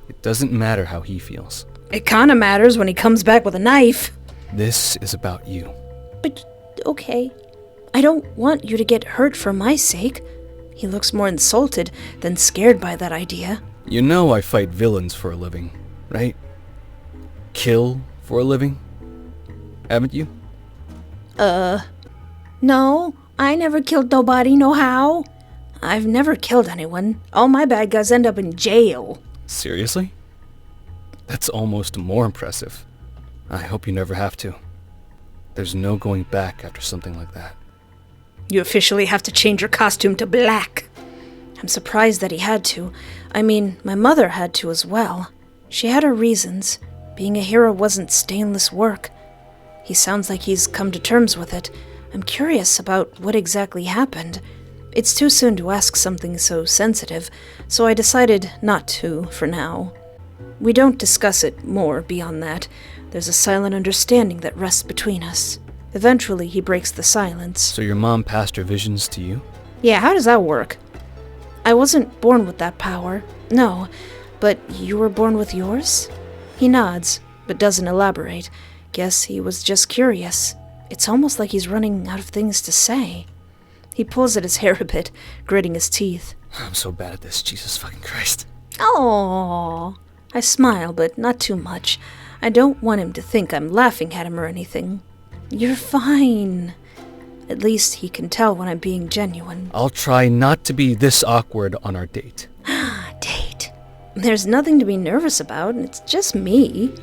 It doesn't matter how he feels.
It kinda matters when he comes back with a knife.
This is about you.
But, okay. I don't want you to get hurt for my sake. He looks more insulted than scared by that idea.
You know I fight villains for a living, right? Kill for a living? Haven't you?
No, I never killed nobody, no how. I've never killed anyone. All my bad guys end up in jail.
Seriously? That's almost more impressive. I hope you never have to. There's no going back after something like that.
You officially have to change your costume to black. I'm surprised that he had to. I mean, my mother had to as well. She had her reasons. Being a hero wasn't stainless work. He sounds like he's come to terms with it. I'm curious about what exactly happened. It's too soon to ask something so sensitive, so I decided not to for now. We don't discuss it more beyond that. There's a silent understanding that rests between us. Eventually, he breaks the silence.
So your mom passed her visions to you?
Yeah, how does that work? I wasn't born with that power. No, but you were born with yours? He nods, but doesn't elaborate. Guess he was just curious. It's almost like he's running out of things to say. He pulls at his hair a bit, gritting his teeth.
I'm so bad at this, Jesus fucking Christ.
Aww. I smile, but not too much. I don't want him to think I'm laughing at him or anything. You're fine. At least he can tell when I'm being genuine.
I'll try not to be this awkward on our date.
Date. There's nothing to be nervous about, it's just me.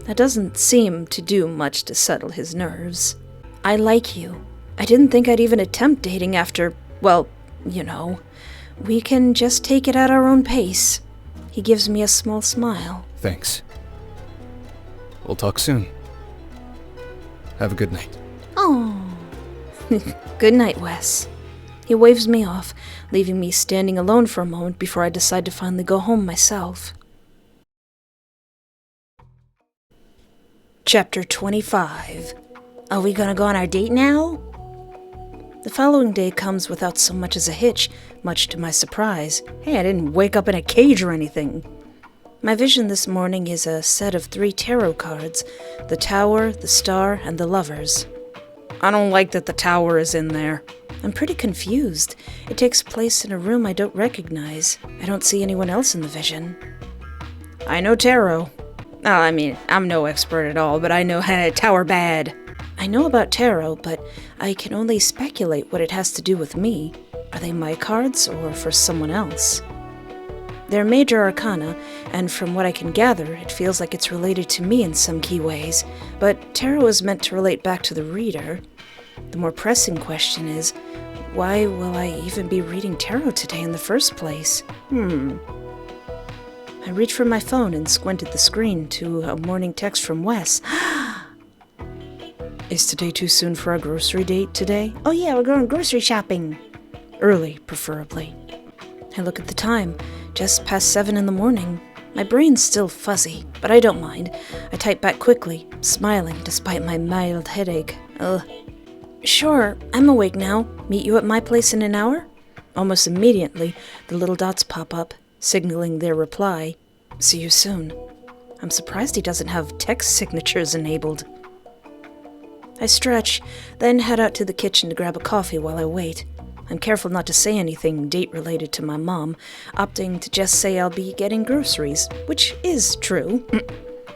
That doesn't seem to do much to settle his nerves. I like you. I didn't think I'd even attempt dating after, well, you know. We can just take it at our own pace. He gives me a small smile.
Thanks. We'll talk soon. Have a good night.
Oh. Good night, Wes. He waves me off, leaving me standing alone for a moment before I decide to finally go home myself. Chapter 25. Are we gonna go on our date now? The following day comes without so much as a hitch, much to my surprise. Hey, I didn't wake up in a cage or anything. My vision this morning is a set of 3 tarot cards, the Tower, the Star, and the Lovers. I don't like that the Tower is in there. I'm pretty confused. It takes place in a room I don't recognize. I don't see anyone else in the vision. I know tarot. Well, I mean, I'm no expert at all, but I know Tower bad. I know about tarot, but I can only speculate what it has to do with me. Are they my cards or for someone else? They're major arcana, and from what I can gather, it feels like it's related to me in some key ways, but tarot is meant to relate back to the reader. The more pressing question is, why will I even be reading tarot today in the first place? I reached for my phone and squinted the screen to a morning text from Wes. Is today too soon for our grocery date today? Oh yeah, we're going grocery shopping. Early, preferably. I look at the time, just past 7 in the morning. My brain's still fuzzy, but I don't mind. I type back quickly, smiling despite my mild headache. Ugh. Sure, I'm awake now. Meet you at my place in an hour? Almost immediately, the little dots pop up, signaling their reply. See you soon. I'm surprised he doesn't have text signatures enabled. I stretch, then head out to the kitchen to grab a coffee while I wait. I'm careful not to say anything date-related to my mom, opting to just say I'll be getting groceries, which is true.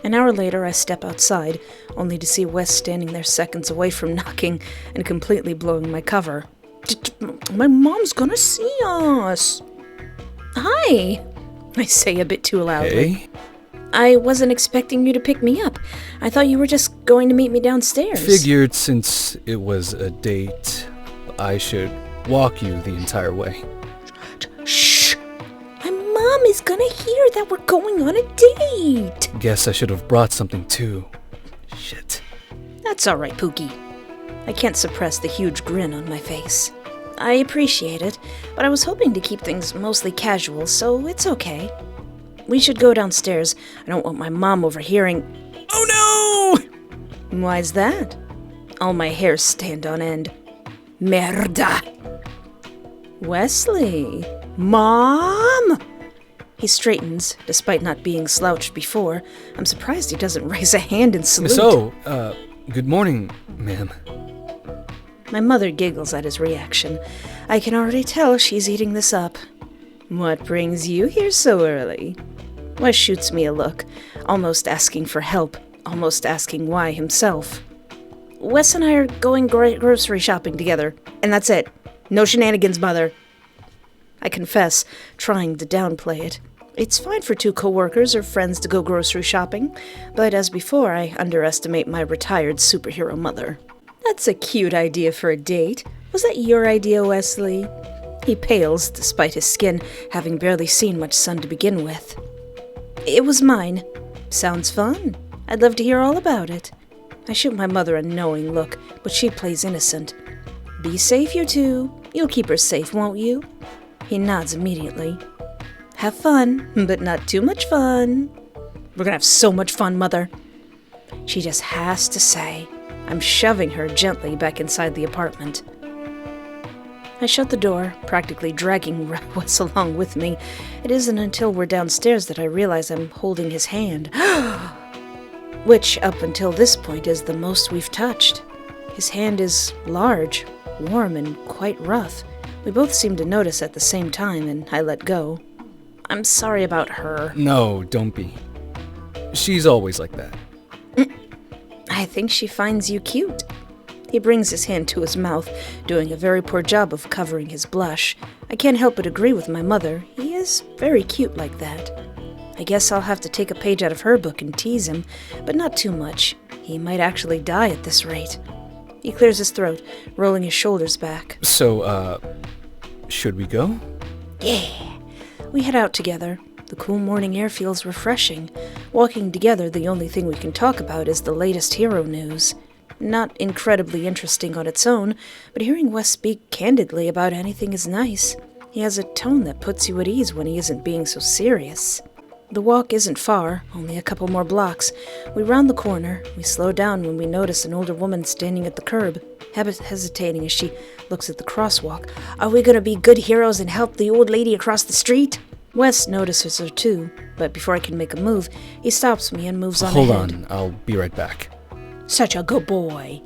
An hour later, I step outside, only to see Wes standing there seconds away from knocking and completely blowing my cover. My mom's gonna see us. Hi, I say a bit too loudly.
Hey?
I wasn't expecting you to pick me up. I thought you were just going to meet me downstairs.
Figured since it was a date, I should walk you the entire way.
Shh! My mom is gonna hear that we're going on a date.
Guess I should have brought something too. Shit.
That's all right, Pookie. I can't suppress the huge grin on my face. I appreciate it, but I was hoping to keep things mostly casual, so it's okay. We should go downstairs. I don't want my mom overhearing. Oh no! Why's that? All my hairs stand on end. Merda! Wesley! Mom! He straightens, despite not being slouched before. I'm surprised he doesn't raise a hand in salute.
So, good morning, ma'am.
My mother giggles at his reaction. I can already tell she's eating this up. What brings you here so early? Wes shoots me a look, almost asking for help, almost asking why himself. Wes and I are going grocery shopping together, and that's it. No shenanigans, Mother. I confess, trying to downplay it. It's fine for 2 coworkers or friends to go grocery shopping, but as before, I underestimate my retired superhero mother. That's a cute idea for a date. Was that your idea, Wesley? He pales, despite his skin having barely seen much sun to begin with. It was mine. Sounds fun. I'd love to hear all about it. I shoot my mother a knowing look, but she plays innocent. Be safe, you two. You'll keep her safe, won't you? He nods immediately. Have fun, but not too much fun. We're gonna have so much fun, Mother. She just has to say. I'm shoving her gently back inside the apartment. I shut the door, practically dragging Wes along with me. It isn't until we're downstairs that I realize I'm holding his hand. Which, up until this point, is the most we've touched. His hand is large, warm, and quite rough. We both seem to notice at the same time, and I let go. I'm sorry about her.
No, don't be. She's always like that.
I think she finds you cute. He brings his hand to his mouth, doing a very poor job of covering his blush. I can't help but agree with my mother. He is very cute like that. I guess I'll have to take a page out of her book and tease him, but not too much. He might actually die at this rate. He clears his throat, rolling his shoulders back.
So, should we go?
Yeah. We head out together. The cool morning air feels refreshing. Walking together, the only thing we can talk about is the latest hero news. Not incredibly interesting on its own, but hearing Wes speak candidly about anything is nice. He has a tone that puts you at ease when he isn't being so serious. The walk isn't far, only a couple more blocks. We round the corner. We slow down when we notice an older woman standing at the curb, hesitating as she looks at the crosswalk. Are we going to be good heroes and help the old lady across the street? Wes notices her too, but before I can make a move, he stops me and moves on
Hold
ahead.
on, I'll be right back.
Such a good boy,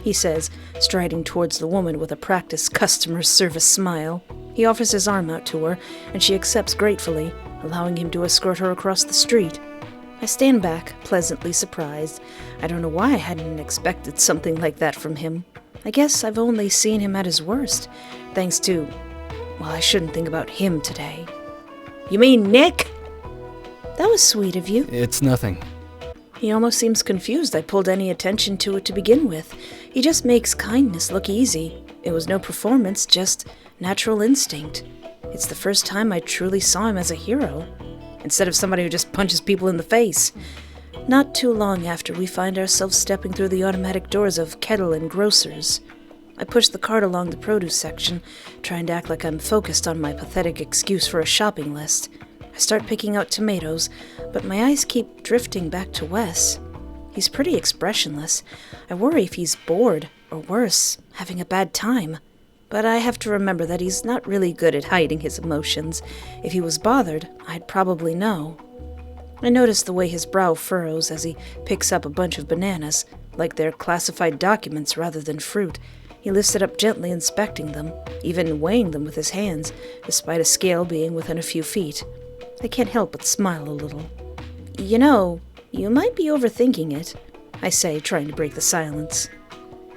he says, striding towards the woman with a practiced customer service smile. He offers his arm out to her, and she accepts gratefully, allowing him to escort her across the street. I stand back, pleasantly surprised. I don't know why I hadn't expected something like that from him. I guess I've only seen him at his worst, thanks to... well, I shouldn't think about him today. You mean Nick? That was sweet of you.
It's nothing.
He almost seems confused I pulled any attention to it to begin with. He just makes kindness look easy. It was no performance, just natural instinct. It's the first time I truly saw him as a hero, instead of somebody who just punches people in the face. Not too long after, we find ourselves stepping through the automatic doors of Kettle and Grocer's. I push the cart along the produce section, trying to act like I'm focused on my pathetic excuse for a shopping list. I start picking out tomatoes, but my eyes keep drifting back to Wes. He's pretty expressionless. I worry if he's bored, or worse, having a bad time. But I have to remember that he's not really good at hiding his emotions. If he was bothered, I'd probably know. I notice the way his brow furrows as he picks up a bunch of bananas, like they're classified documents rather than fruit. He lifts it up gently, inspecting them, even weighing them with his hands, despite a scale being within a few feet. I can't help but smile a little. You know, you might be overthinking it, I say, trying to break the silence.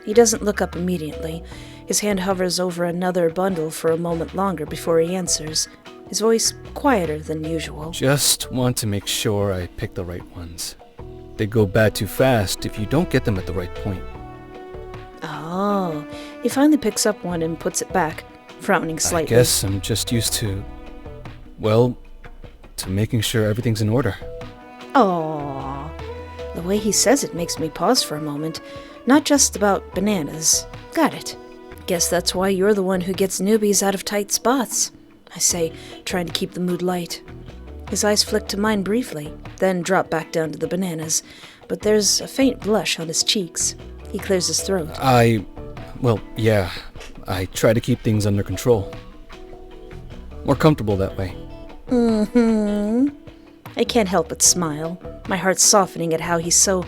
He doesn't look up immediately. His hand hovers over another bundle for a moment longer before he answers, his voice quieter than usual.
Just want to make sure I pick the right ones. They go bad too fast if you don't get them at the right point.
Oh, he finally picks up one and puts it back, frowning slightly.
I guess I'm just used to, well, to making sure everything's in order.
Aww. The way he says it makes me pause for a moment. Not just about bananas. Got it. Guess that's why you're the one who gets newbies out of tight spots, I say, trying to keep the mood light. His eyes flick to mine briefly, then drop back down to the bananas, but there's a faint blush on his cheeks. He clears his throat.
Yeah, I try to keep things under control. More comfortable that way.
Mm-hmm. I can't help but smile, my heart softening at how he's so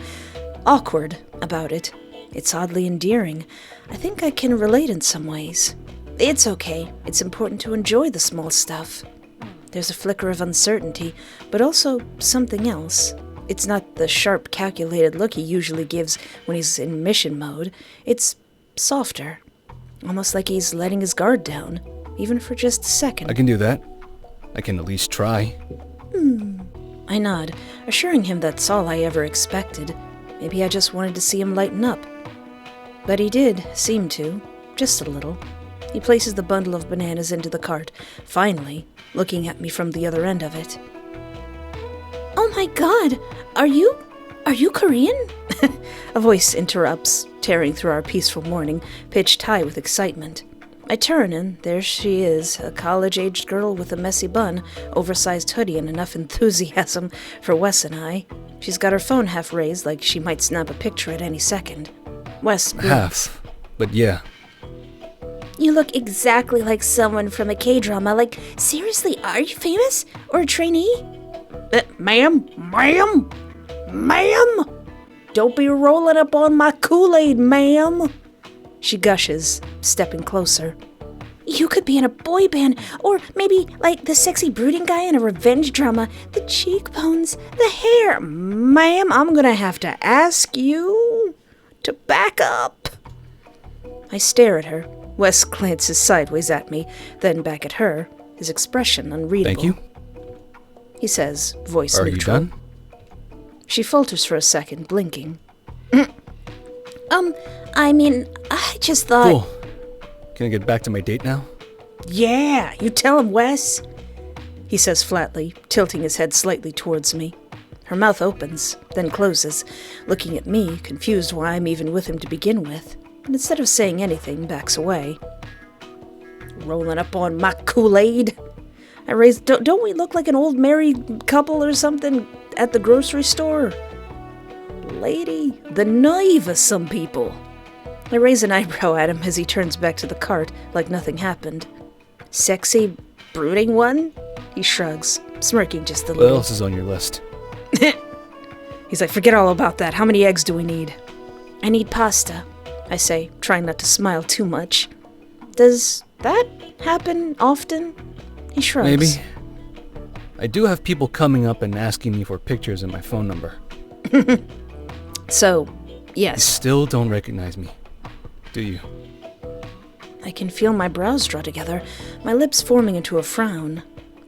awkward about it. It's oddly endearing. I think I can relate in some ways. It's okay. It's important to enjoy the small stuff. There's a flicker of uncertainty, but also something else. It's not the sharp, calculated look he usually gives when he's in mission mode. It's softer. Almost like he's letting his guard down, even for just a second.
I can do that. I can at least try.
I nod, assuring him that's all I ever expected. Maybe I just wanted to see him lighten up. But he did seem to, just a little. He places the bundle of bananas into the cart, finally, looking at me from the other end of it. Oh my god, are you Korean? A voice interrupts, tearing through our peaceful morning, pitched high with excitement. I turn, and there she is, a college-aged girl with a messy bun, oversized hoodie, and enough enthusiasm for Wes and I. She's got her phone half raised like she might snap a picture at any second. Wes grins.
Half, but yeah.
You look exactly like someone from a K-drama. Like, seriously, are you famous? Or a trainee? Ma'am? Don't be rolling up on my Kool-Aid, ma'am! She gushes, stepping closer. You could be in a boy band, or maybe like the sexy brooding guy in a revenge drama. The cheekbones, the hair. Ma'am, I'm gonna have to ask you to back up. I stare at her. Wes glances sideways at me, then back at her, his expression unreadable.
Thank you.
He says, voice
Are
neutral.
you done?
She falters for a second, blinking. I just thought...
Cool. Can I get back to my date now?
Yeah, you tell him, Wes. He says flatly, tilting his head slightly towards me. Her mouth opens, then closes, looking at me, confused why I'm even with him to begin with, and instead of saying anything, backs away. Rolling up on my Kool-Aid? I raised... Don't we look like an old married couple or something at the grocery store? Lady, the nerve of some people. I raise an eyebrow at him as he turns back to the cart like nothing happened. Sexy, brooding one? He shrugs, smirking just a
What
little.
else is on your list?
He's like, forget all about that. How many eggs do we need? I need pasta, I say, trying not to smile too much. Does that happen often? He shrugs.
Maybe. I do have people coming up and asking me for pictures and my phone number.
So,
You
yes.
still don't recognize me, do you?
I can feel my brows draw together, my lips forming into a frown.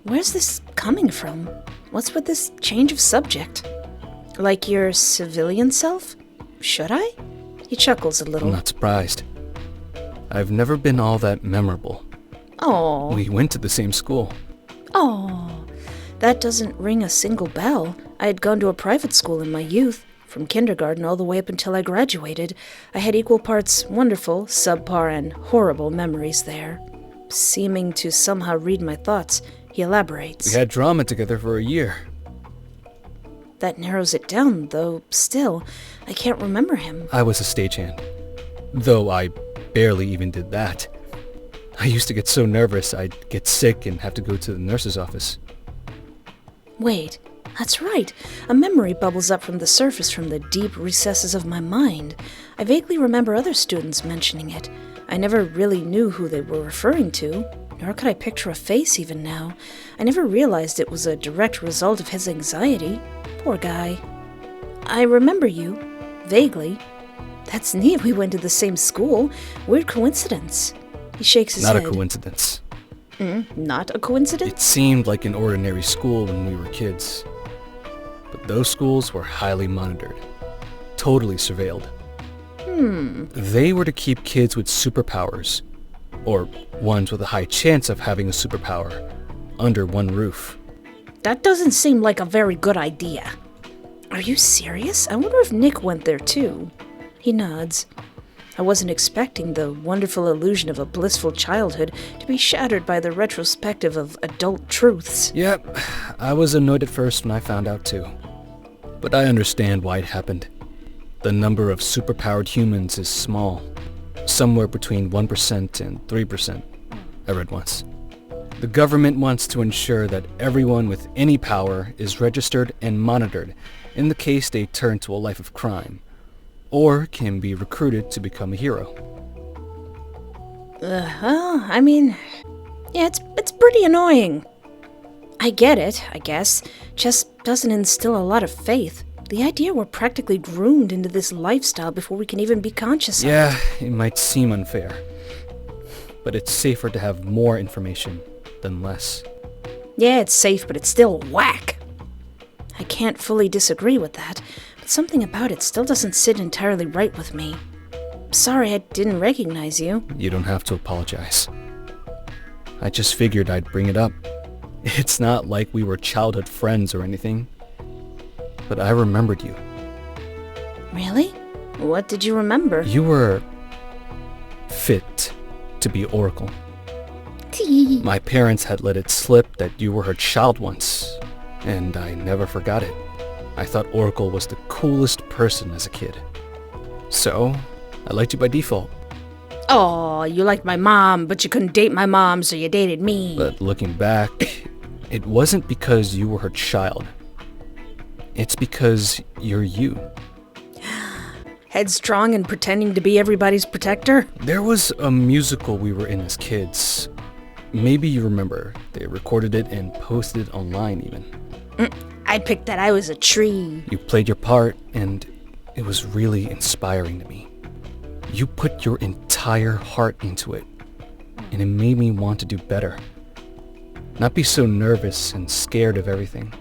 Where's this coming from? What's with this change of subject? Like your civilian self? Should I? He chuckles a
I'm
little.
not surprised. I've never been all that memorable.
Oh,
We went to the same school.
oh. That doesn't ring a single bell. I had gone to a private school in my youth. From kindergarten all the way up until I graduated, I had equal parts wonderful, subpar, and horrible memories there. Seeming to somehow read my thoughts, he elaborates.
We had drama together for a year.
That narrows it down, though still, I can't remember him.
I was a stagehand, though I barely even did that. I used to get so nervous I'd get sick and have to go to the nurse's office.
Wait, that's right. A memory bubbles up from the surface from the deep recesses of my mind. I vaguely remember other students mentioning it. I never really knew who they were referring to, nor could I picture a face even now. I never realized it was a direct result of his anxiety. Poor guy. I remember you, vaguely. That's neat, we went to the same school. Weird coincidence. He shakes his
Not
head.
a coincidence.
Not a coincidence?
It seemed like an ordinary school when we were kids. But those schools were highly monitored. Totally surveilled. They were to keep kids with superpowers, or ones with a high chance of having a superpower, under one roof.
That doesn't seem like a very good idea. Are you serious? I wonder if Nick went there too. He nods. I wasn't expecting the wonderful illusion of a blissful childhood to be shattered by the retrospective of adult truths.
Yep, I was annoyed at first when I found out too. But I understand why it happened. The number of superpowered humans is small. Somewhere between 1% and 3%, I read once. The government wants to ensure that everyone with any power is registered and monitored in the case they turn to a life of crime, or can be recruited to become a hero.
Well, I mean, yeah, it's pretty annoying. I get it, I guess. Just doesn't instill a lot of faith. The idea we're practically groomed into this lifestyle before we can even be conscious of it.
Yeah, it might seem unfair, but it's safer to have more information than less.
Yeah, it's safe, but it's still whack. I can't fully disagree with that, but something about it still doesn't sit entirely right with me. Sorry I didn't recognize you.
You don't have to apologize. I just figured I'd bring it up. It's not like we were childhood friends or anything, but I remembered you.
Really? What did you remember?
You were fit to be Oracle. My parents had let it slip that you were her child once, and I never forgot it. I thought Oracle was the coolest person as a kid. So, I liked you by default.
Oh, you liked my mom, but you couldn't date my mom, so you dated me.
But looking back, it wasn't because you were her child. It's because you're you.
Headstrong and pretending to be everybody's protector?
There was a musical we were in as kids. Maybe you remember. They recorded it and posted it online even.
I picked that I was a tree.
You played your part, and it was really inspiring to me. You put your entire heart into it, and it made me want to do better. Not be so nervous and scared of everything.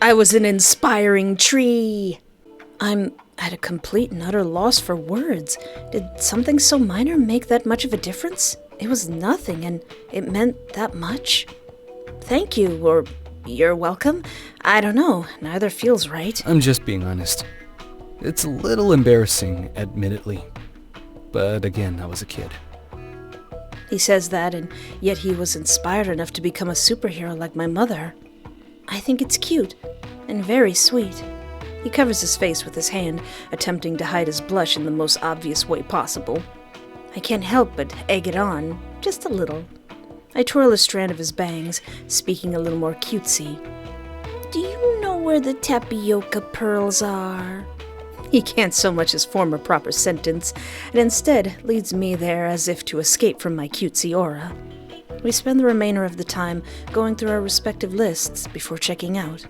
I was an inspiring tree. I'm at a complete and utter loss for words. Did something so minor make that much of a difference? It was nothing, and it meant that much. Thank you, or you're welcome. I don't know. Neither feels right.
I'm just being honest. It's a little embarrassing, admittedly. But again, I was a kid.
He says that, and yet he was inspired enough to become a superhero like my mother. I think it's cute and very sweet. He covers his face with his hand, attempting to hide his blush in the most obvious way possible. I can't help but egg it on, just a little. I twirl a strand of his bangs, speaking a little more cutesy. Do you know where the tapioca pearls are? He can't so much as form a proper sentence, and instead leads me there as if to escape from my cutesy aura. We spend the remainder of the time going through our respective lists before checking out.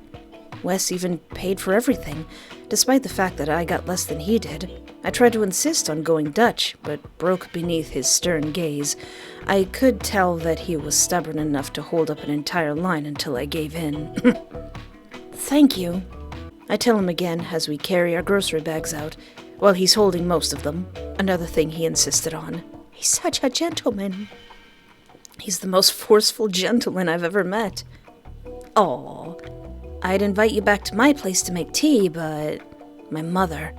Wes even paid for everything, despite the fact that I got less than he did. I tried to insist on going Dutch, but broke beneath his stern gaze. I could tell that he was stubborn enough to hold up an entire line until I gave in. Thank you, I tell him again as we carry our grocery bags out, while he's holding most of them, another thing he insisted on. He's such a gentleman. He's the most forceful gentleman I've ever met. Aw, I'd invite you back to my place to make tea, but my mother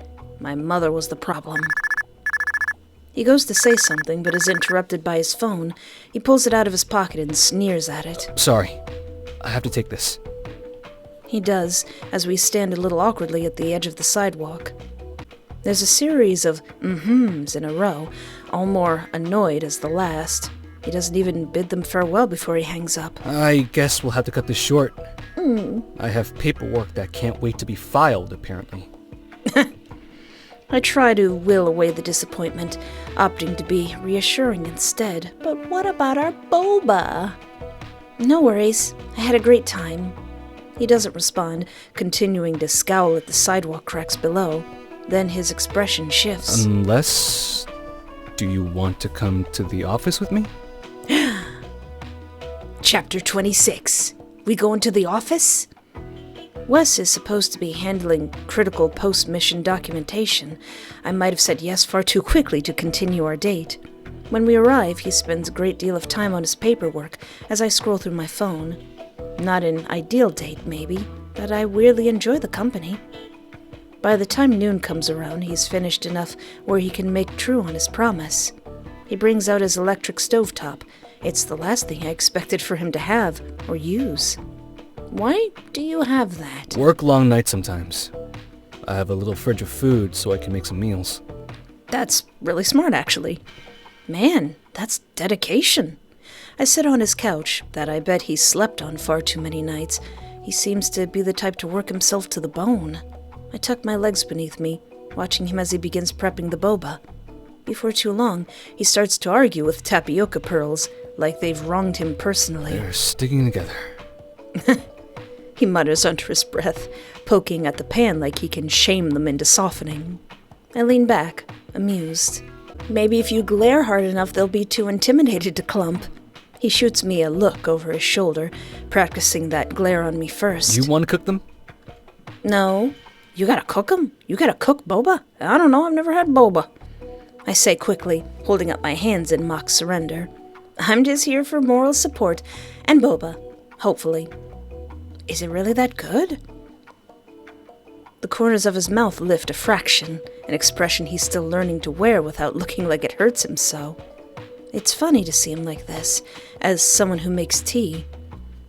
was the problem. He goes to say something, but is interrupted by his phone. He pulls it out of his pocket and sneers at it.
Sorry, I have to take this.
He does, as we stand a little awkwardly at the edge of the sidewalk. There's a series of mm-hms in a row, all more annoyed as the last. He doesn't even bid them farewell before he hangs up.
I guess we'll have to cut this short. I have paperwork that can't wait to be filed, apparently.
I try to will away the disappointment, opting to be reassuring instead. But what about our boba? No worries. I had a great time. He doesn't respond, continuing to scowl at the sidewalk cracks below. Then his expression shifts.
Unless... Do you want to come to the office with me?
Chapter 26. We going to the office? Wes is supposed to be handling critical post-mission documentation. I might have said yes far too quickly to continue our date. When we arrive, he spends a great deal of time on his paperwork as I scroll through my phone. Not an ideal date, maybe, but I weirdly enjoy the company. By the time noon comes around, he's finished enough where he can make true on his promise. He brings out his electric stovetop. It's the last thing I expected for him to have or use. Why do you have that?
Work long nights sometimes. I have a little fridge of food so I can make some meals.
That's really smart, actually. Man, that's dedication. I sit on his couch, that I bet he's slept on far too many nights. He seems to be the type to work himself to the bone. I tuck my legs beneath me, watching him as he begins prepping the boba. Before too long, he starts to argue with tapioca pearls, like they've wronged him personally.
They're sticking together.
He mutters under his breath, poking at the pan like he can shame them into softening. I lean back, amused. Maybe if you glare hard enough, they'll be too intimidated to clump. He shoots me a look over his shoulder, practicing that glare on me first.
You want to cook them?
No. You gotta cook 'em? You gotta cook boba? I don't know, I've never had boba. I say quickly, holding up my hands in mock surrender. I'm just here for moral support and boba, hopefully. Is it really that good? The corners of his mouth lift a fraction, an expression he's still learning to wear without looking like it hurts him so. It's funny to see him like this, as someone who makes tea.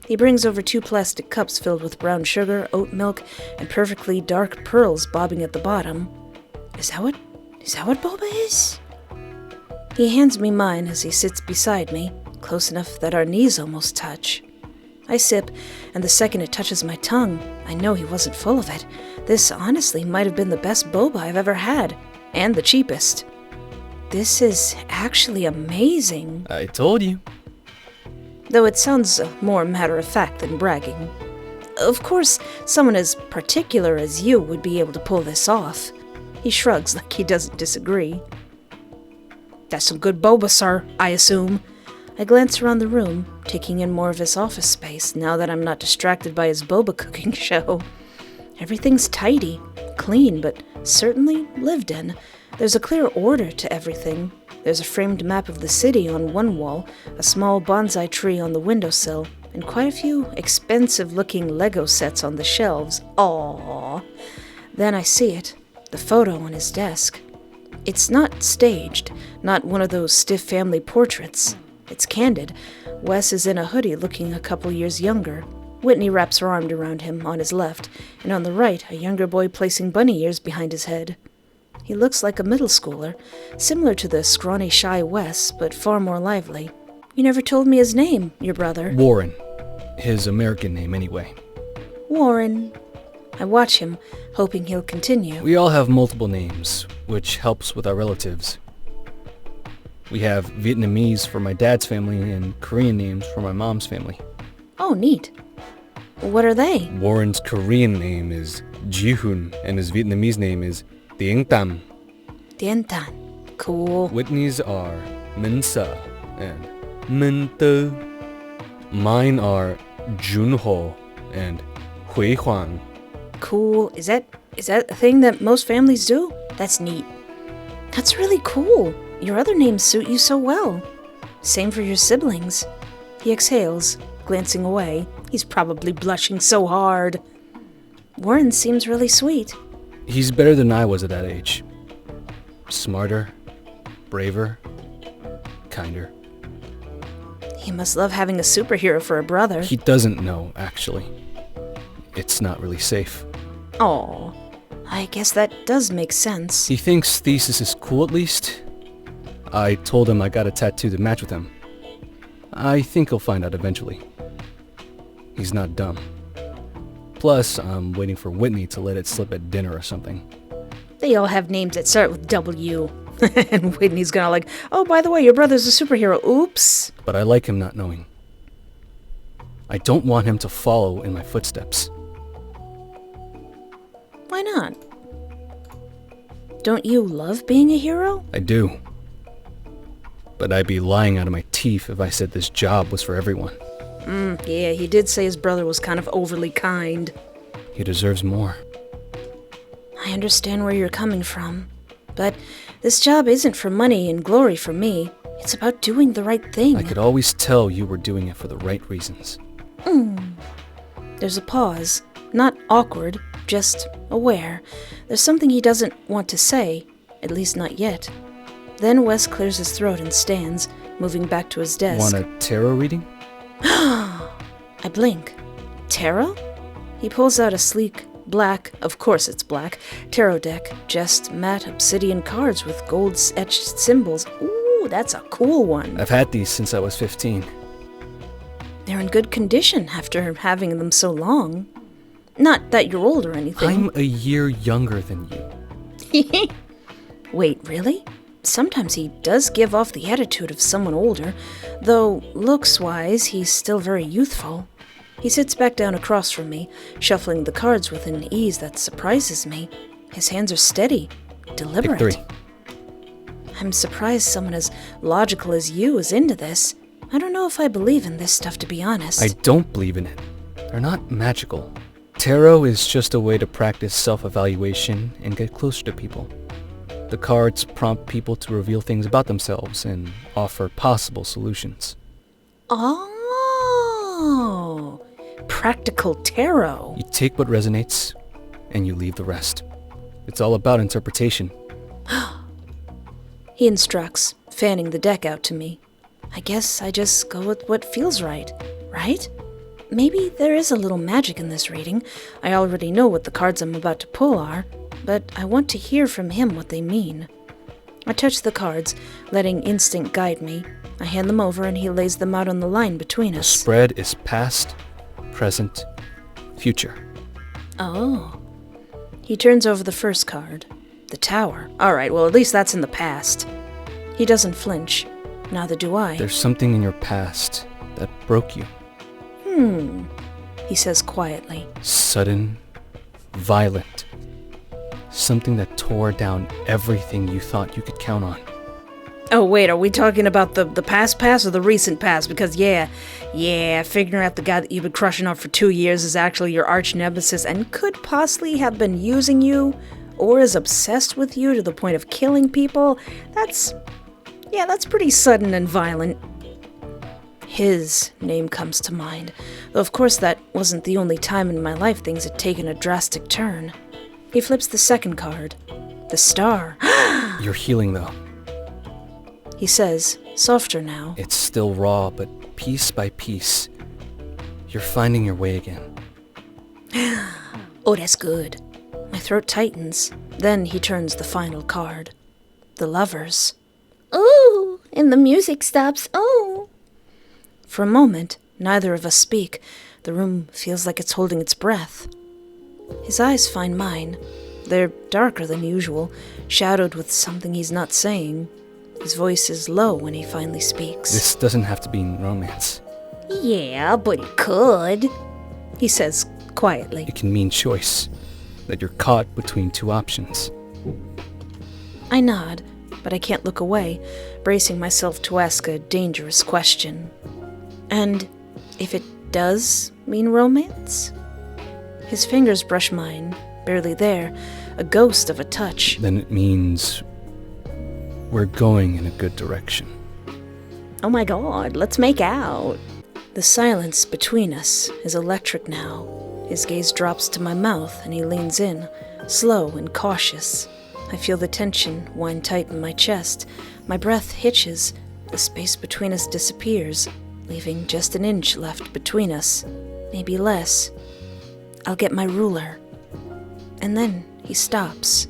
He brings over 2 plastic cups filled with brown sugar, oat milk, and perfectly dark pearls bobbing at the bottom. Is that what boba is? He hands me mine as he sits beside me, close enough that our knees almost touch. I sip, and the second it touches my tongue, I know he wasn't full of it. This honestly might have been the best boba I've ever had, and the cheapest. This is actually amazing.
I told you.
Though it sounds more matter-of-fact than bragging. Of course, someone as particular as you would be able to pull this off. He shrugs like he doesn't disagree. That's some good boba, sir, I assume. I glance around the room, taking in more of his office space now that I'm not distracted by his boba cooking show. Everything's tidy, clean, but certainly lived in. There's a clear order to everything. There's a framed map of the city on one wall, a small bonsai tree on the windowsill, and quite a few expensive-looking Lego sets on the shelves. Aww. Then I see it, the photo on his desk. It's not staged, not one of those stiff family portraits. It's candid. Wes is in a hoodie looking a couple years younger. Whitney wraps her arm around him on his left, and on the right, a younger boy placing bunny ears behind his head. He looks like a middle schooler, similar to the scrawny, shy Wes, but far more lively. You never told me his name, your brother.
Warren. His American name, anyway.
Warren. I watch him, hoping he'll continue.
We all have multiple names, which helps with our relatives. We have Vietnamese for my dad's family and Korean names for my mom's family.
Oh, neat. What are they?
Warren's Korean name is Jihun, and his Vietnamese name is Dien Tam.
Dien Tan. Cool.
Whitney's are Minh Sa and Minh Tu. Mine are Junho and Hui Huang.
Cool. Is that a thing that most families do? That's neat. That's really cool. Your other names suit you so well. Same for your siblings. He exhales, glancing away. He's probably blushing so hard. Warren seems really sweet.
He's better than I was at that age. Smarter, braver, kinder.
He must love having a superhero for a brother.
He doesn't know, actually. It's not really safe.
Aw, I guess that does make sense.
He thinks Thesis is cool at least. I told him I got a tattoo to match with him. I think he'll find out eventually. He's not dumb. Plus, I'm waiting for Whitney to let it slip at dinner or something.
They all have names that start with W. And Whitney's gonna like, oh, by the way, your brother's a superhero. Oops.
But I like him not knowing. I don't want him to follow in my footsteps.
Why not? Don't you love being a hero?
I do. But I'd be lying out of my teeth if I said this job was for everyone.
Yeah, he did say his brother was kind of overly kind.
He deserves more.
I understand where you're coming from. But this job isn't for money and glory for me. It's about doing the right thing.
I could always tell you were doing it for the right reasons.
There's a pause. Not awkward, just aware. There's something he doesn't want to say, at least not yet. Then Wes clears his throat and stands, moving back to his desk.
Want a tarot reading?
I blink. Tarot? He pulls out a sleek, black, of course it's black, tarot deck, just matte obsidian cards with gold-etched symbols. Ooh, that's a cool one.
I've had these since I was 15.
They're in good condition after having them so long. Not that you're old or anything.
I'm a year younger than you.
Wait, really? Sometimes he does give off the attitude of someone older, though looks-wise he's still very youthful. He sits back down across from me, shuffling the cards with an ease that surprises me. His hands are steady, deliberate.
Pick 3.
I'm surprised someone as logical as you is into this. I don't know if I believe in this stuff, to be honest.
I don't believe in it. They're not magical. Tarot is just a way to practice self-evaluation and get closer to people. The cards prompt people to reveal things about themselves and offer possible solutions.
Oh, practical tarot.
You take what resonates, and you leave the rest. It's all about interpretation.
He instructs, fanning the deck out to me. I guess I just go with what feels right, right? Maybe there is a little magic in this reading. I already know what the cards I'm about to pull are, but I want to hear from him what they mean. I touch the cards, letting instinct guide me. I hand them over and he lays them out on the line between us.
The spread is past, present, future.
Oh. He turns over the first card. The Tower. Alright, well at least that's in the past. He doesn't flinch. Neither do I.
There's something in your past that broke you.
He says quietly.
Sudden, violent. Something that tore down everything you thought you could count on.
Oh wait, are we talking about the past or the recent past? Because yeah, figuring out the guy that you've been crushing on for 2 years is actually your arch nemesis and could possibly have been using you or is obsessed with you to the point of killing people, that's pretty sudden and violent. His name comes to mind, though of course that wasn't the only time in my life things had taken a drastic turn. He flips the second card. The Star.
You're healing, though.
He says, softer now.
It's still raw, but piece by piece, you're finding your way again.
Oh, that's good. My throat tightens. Then he turns the final card. The Lovers. Ooh, and the music stops. Oh. For a moment, neither of us speak. The room feels like it's holding its breath. His eyes find mine. They're darker than usual, shadowed with something he's not saying. His voice is low when he finally speaks.
This doesn't have to be in romance.
Yeah, but it could, he says quietly.
It can mean choice. That you're caught between two options.
I nod, but I can't look away, bracing myself to ask a dangerous question. And if it does mean romance? His fingers brush mine, barely there, a ghost of a touch.
Then it means we're going in a good direction.
Oh my god, let's make out. The silence between us is electric now. His gaze drops to my mouth and he leans in, slow and cautious. I feel the tension wind tight in my chest. My breath hitches. The space between us disappears, leaving just an inch left between us. Maybe less. I'll get my ruler. And then he stops.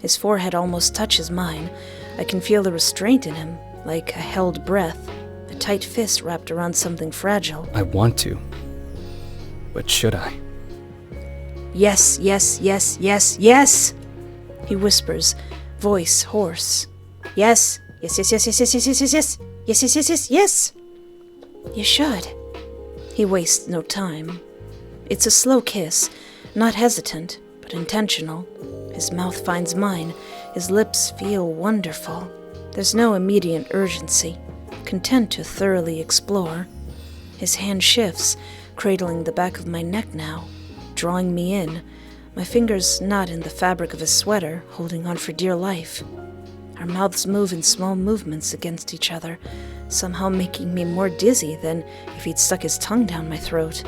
His forehead almost touches mine. I can feel the restraint in him, like a held breath, a tight fist wrapped around something fragile.
I want to. But should I?
Yes, yes, yes, yes, yes! He whispers, voice hoarse. Yes, yes, yes, yes, yes, yes, yes, yes, yes, yes, yes, yes, yes, yes, yes. You should. He wastes no time. It's a slow kiss, not hesitant, but intentional. His mouth finds mine. His lips feel wonderful. There's no immediate urgency, content to thoroughly explore. His hand shifts, cradling the back of my neck now, drawing me in, my fingers not in the fabric of his sweater, holding on for dear life. Our mouths move in small movements against each other, somehow making me more dizzy than if he'd stuck his tongue down my throat.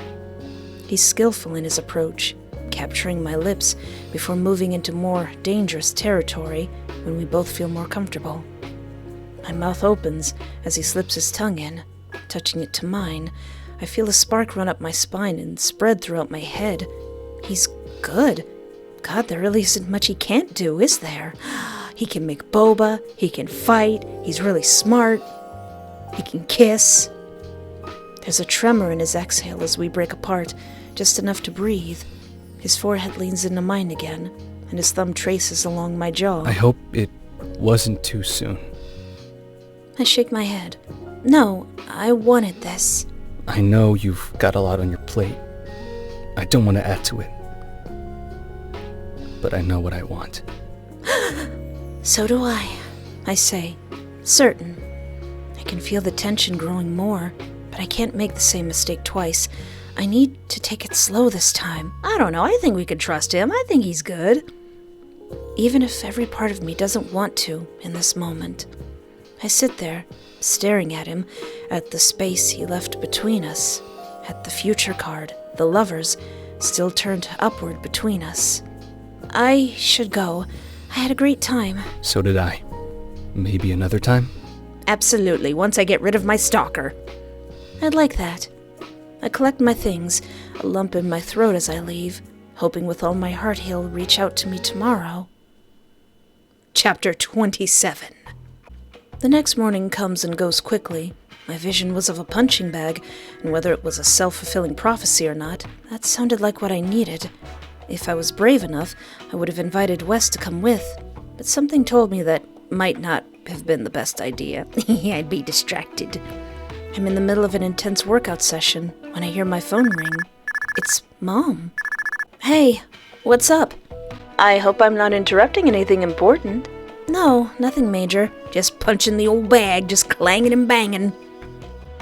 He's skillful in his approach, capturing my lips before moving into more dangerous territory when we both feel more comfortable. My mouth opens as he slips his tongue in, touching it to mine. I feel a spark run up my spine and spread throughout my head. He's good. God, there really isn't much he can't do, is there? He can make boba, he can fight, he's really smart, he can kiss. There's a tremor in his exhale as we break apart, just enough to breathe. His forehead leans into mine again, and his thumb traces along my jaw.
I hope it wasn't too soon.
I shake my head. No, I wanted this.
I know you've got a lot on your plate. I don't want to add to it. But I know what I want.
So do I say, certain. I can feel the tension growing more, but I can't make the same mistake twice. I need to take it slow this time. I don't know, I think we can trust him. I think he's good. Even if every part of me doesn't want to in this moment. I sit there, staring at him, at the space he left between us, at the future card, the lovers, still turned upward between us. I should go. I had a great time.
So did I. Maybe another time?
Absolutely, once I get rid of my stalker. I'd like that. I collect my things, a lump in my throat as I leave, hoping with all my heart he'll reach out to me tomorrow. Chapter 27. The next morning comes and goes quickly. My vision was of a punching bag, and whether it was a self-fulfilling prophecy or not, that sounded like what I needed. If I was brave enough, I would have invited Wes to come with, but something told me that might not have been the best idea. I'd be distracted. I'm in the middle of an intense workout session when I hear my phone ring. It's Mom. Hey, what's up? I hope I'm not interrupting anything important. No, nothing major. Just punching the old bag, just clanging and banging.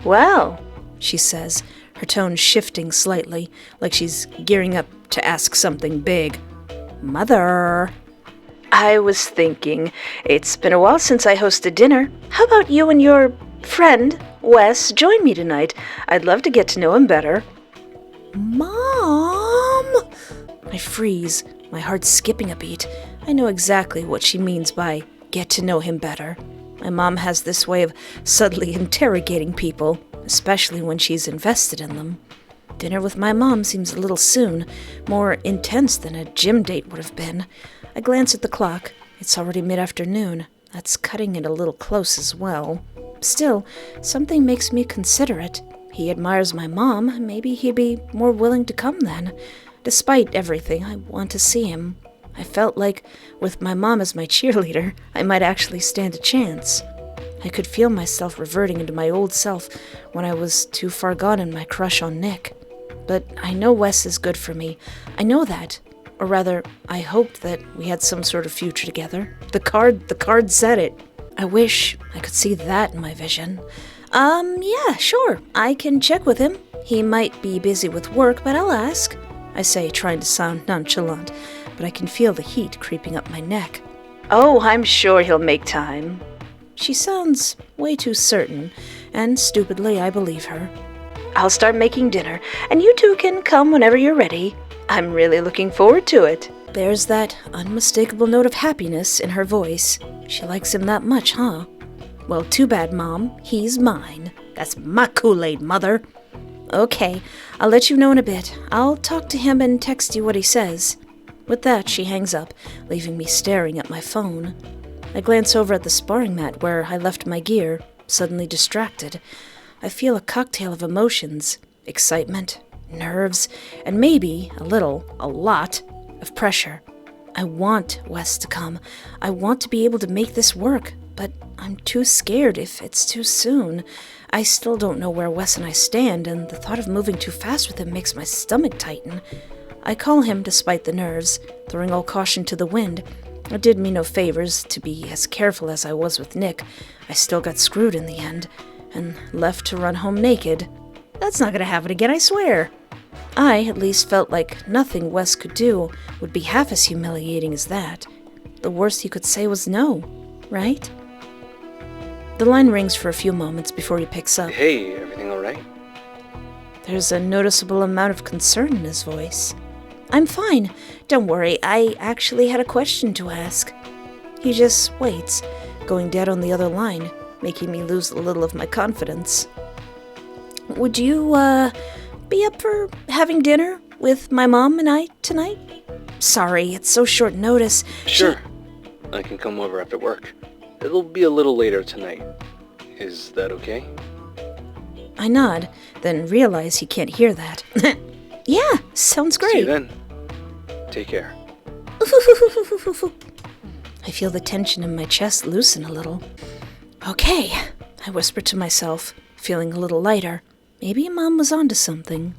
Well, she says, her tone shifting slightly, like she's gearing up to ask something big. Mother. I was thinking, it's been a while since I hosted dinner. How about you and your friend, Wes, join me tonight? I'd love to get to know him better. Mom! I freeze, my heart skipping a beat. I know exactly what she means by get to know him better. My mom has this way of subtly interrogating people, especially when she's invested in them. Dinner with my mom seems a little soon, more intense than a gym date would have been. I glance at the clock. It's already mid-afternoon. That's cutting it a little close as well. Still, something makes me consider it. he admires my mom, maybe he'd be more willing to come then. Despite everything, I want to see him. I felt like, with my mom as my cheerleader, I might actually stand a chance. I could feel myself reverting into my old self when I was too far gone in my crush on Nick. But I know Wes is good for me. I know that. Or rather, I hoped that we had some sort of future together. The card said it. I wish I could see that in my vision. Yeah, sure. I can check with him. He might be busy with work, but I'll ask. I say, trying to sound nonchalant, but I can feel the heat creeping up my neck. Oh, I'm sure he'll make time. She sounds way too certain, and stupidly I believe her. I'll start making dinner, and you two can come whenever you're ready. I'm really looking forward to it. There's that unmistakable note of happiness in her voice. She likes him that much, huh? Well, too bad, Mom. He's mine. That's my Kool-Aid, Mother. Okay, I'll let you know in a bit. I'll talk to him and text you what he says. With that, she hangs up, leaving me staring at my phone. I glance over at the sparring mat where I left my gear, suddenly distracted. I feel a cocktail of emotions, excitement, nerves, and maybe a lot, of pressure. I want Wes to come. I want to be able to make this work, but I'm too scared if it's too soon. I still don't know where Wes and I stand, and the thought of moving too fast with him makes my stomach tighten. I call him despite the nerves, throwing all caution to the wind. It did me no favors to be as careful as I was with Nick. I still got screwed in the end, and left to run home naked. That's not gonna happen again, I swear. I at least felt like nothing Wes could do would be half as humiliating as that. The worst he could say was no, right? The line rings for a few moments before he picks up.
Hey, everything alright?
There's a noticeable amount of concern in his voice. I'm fine. Don't worry, I actually had a question to ask. He just waits, going dead on the other line, making me lose a little of my confidence. Would you, be up for having dinner with my mom and I tonight? Sorry, it's so short notice.
Sure. I can come over after work. It'll be a little later tonight. Is that okay?
I nod, then realize he can't hear that. Yeah, sounds great.
See you then. Take care.
I feel the tension in my chest loosen a little. Okay, I whisper to myself, feeling a little lighter. Maybe Mom was onto something.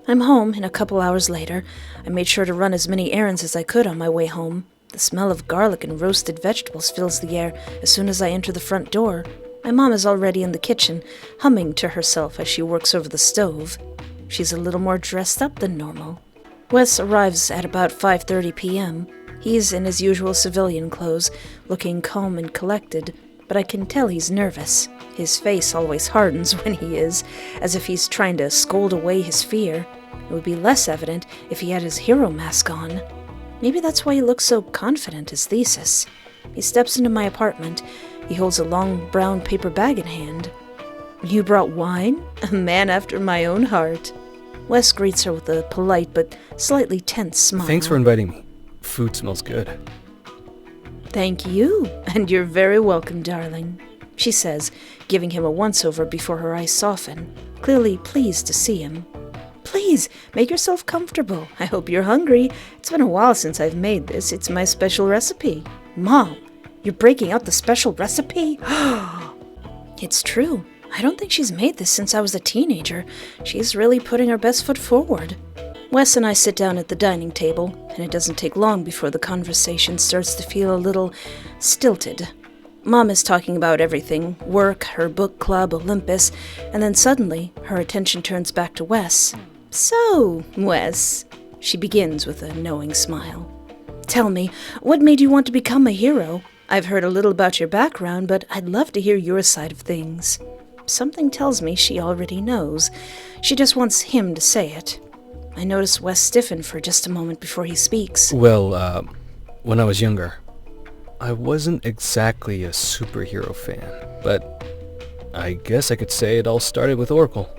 I'm home, and a couple hours later, I made sure to run as many errands as I could on my way home. The smell of garlic and roasted vegetables fills the air as soon as I enter the front door. My mom is already in the kitchen, humming to herself as she works over the stove. She's a little more dressed up than normal. Wes arrives at about 5:30 p.m. He's in his usual civilian clothes, looking calm and collected, but I can tell he's nervous. His face always hardens when he is, as if he's trying to scold away his fear. It would be less evident if he had his hero mask on. Maybe that's why he looks so confident as Thesis. He steps into my apartment. He holds a long brown paper bag in hand. You brought wine? A man after my own heart. Wes greets her with a polite but slightly tense smile.
Thanks for inviting me. Food smells good.
Thank you, and you're very welcome, darling, she says, giving him a once-over before her eyes soften, clearly pleased to see him. Please, make yourself comfortable. I hope you're hungry. It's been a while since I've made this. It's my special recipe. Mom, you're breaking out the special recipe? It's true. I don't think she's made this since I was a teenager. She's really putting her best foot forward. Wes and I sit down at the dining table, and it doesn't take long before the conversation starts to feel a little stilted. Mom is talking about everything, work, her book club, Olympus, and then suddenly her attention turns back to Wes. So, Wes, she begins with a knowing smile. Tell me, what made you want to become a hero? I've heard a little about your background, but I'd love to hear your side of things. Something tells me she already knows. She just wants him to say it. I notice Wes stiffen for just a moment before he speaks.
Well, when I was younger, I wasn't exactly a superhero fan, but I guess I could say it all started with Oracle.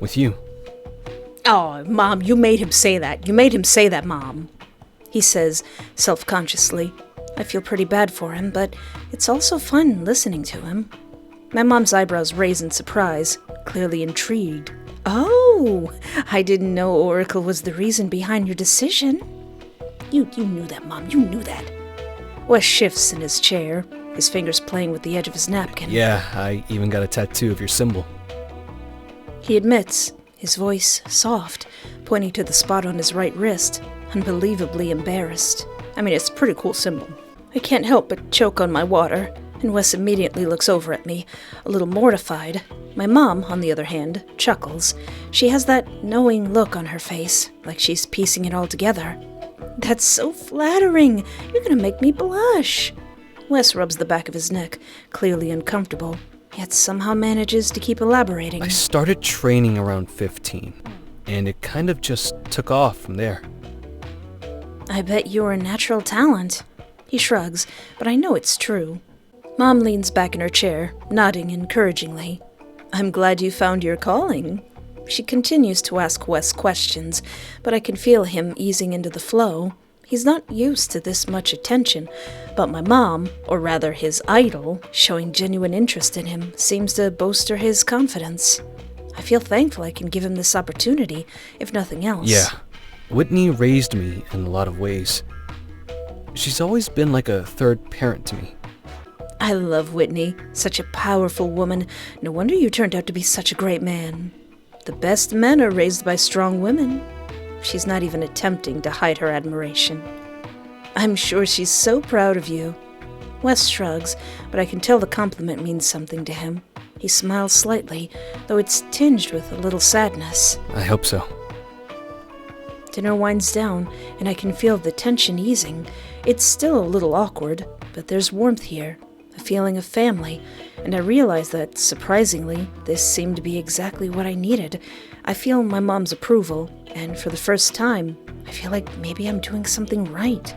With you.
Oh, Mom, you made him say that. You made him say that, Mom. He says, self-consciously. I feel pretty bad for him, but it's also fun listening to him. My mom's eyebrows raise in surprise. clearly intrigued. Oh, I didn't know Oracle was the reason behind your decision. You knew that, Mom, you knew that. Wes shifts in his chair, his fingers playing with the edge of his napkin.
Yeah, I even got a tattoo of your symbol.
He admits, his voice soft, pointing to the spot on his right wrist, unbelievably embarrassed. I mean, it's a pretty cool symbol. I can't help but choke on my water, and Wes immediately looks over at me, a little mortified. My mom, on the other hand, chuckles. She has that knowing look on her face, like she's piecing it all together. That's so flattering. You're gonna make me blush. Wes rubs the back of his neck, clearly uncomfortable, yet somehow manages to keep elaborating.
I started training around 15, and it kind of just took off from there.
I bet you're a natural talent. He shrugs, but I know it's true. Mom leans back in her chair, nodding encouragingly. I'm glad you found your calling. She continues to ask Wes questions, but I can feel him easing into the flow. He's not used to this much attention, but my mom, or rather his idol, showing genuine interest in him, seems to bolster his confidence. I feel thankful I can give him this opportunity, if nothing else.
Yeah, Whitney raised me in a lot of ways. She's always been like a third parent to me.
I love Whitney. Such a powerful woman. No wonder you turned out to be such a great man. The best men are raised by strong women. She's not even attempting to hide her admiration. I'm sure she's so proud of you. Wes shrugs, but I can tell the compliment means something to him. He smiles slightly, though it's tinged with a little sadness.
I hope so.
Dinner winds down, and I can feel the tension easing. It's still a little awkward, but there's warmth here, a feeling of family, and I realize that, surprisingly, this seemed to be exactly what I needed. I feel my mom's approval, and for the first time, I feel like maybe I'm doing something right.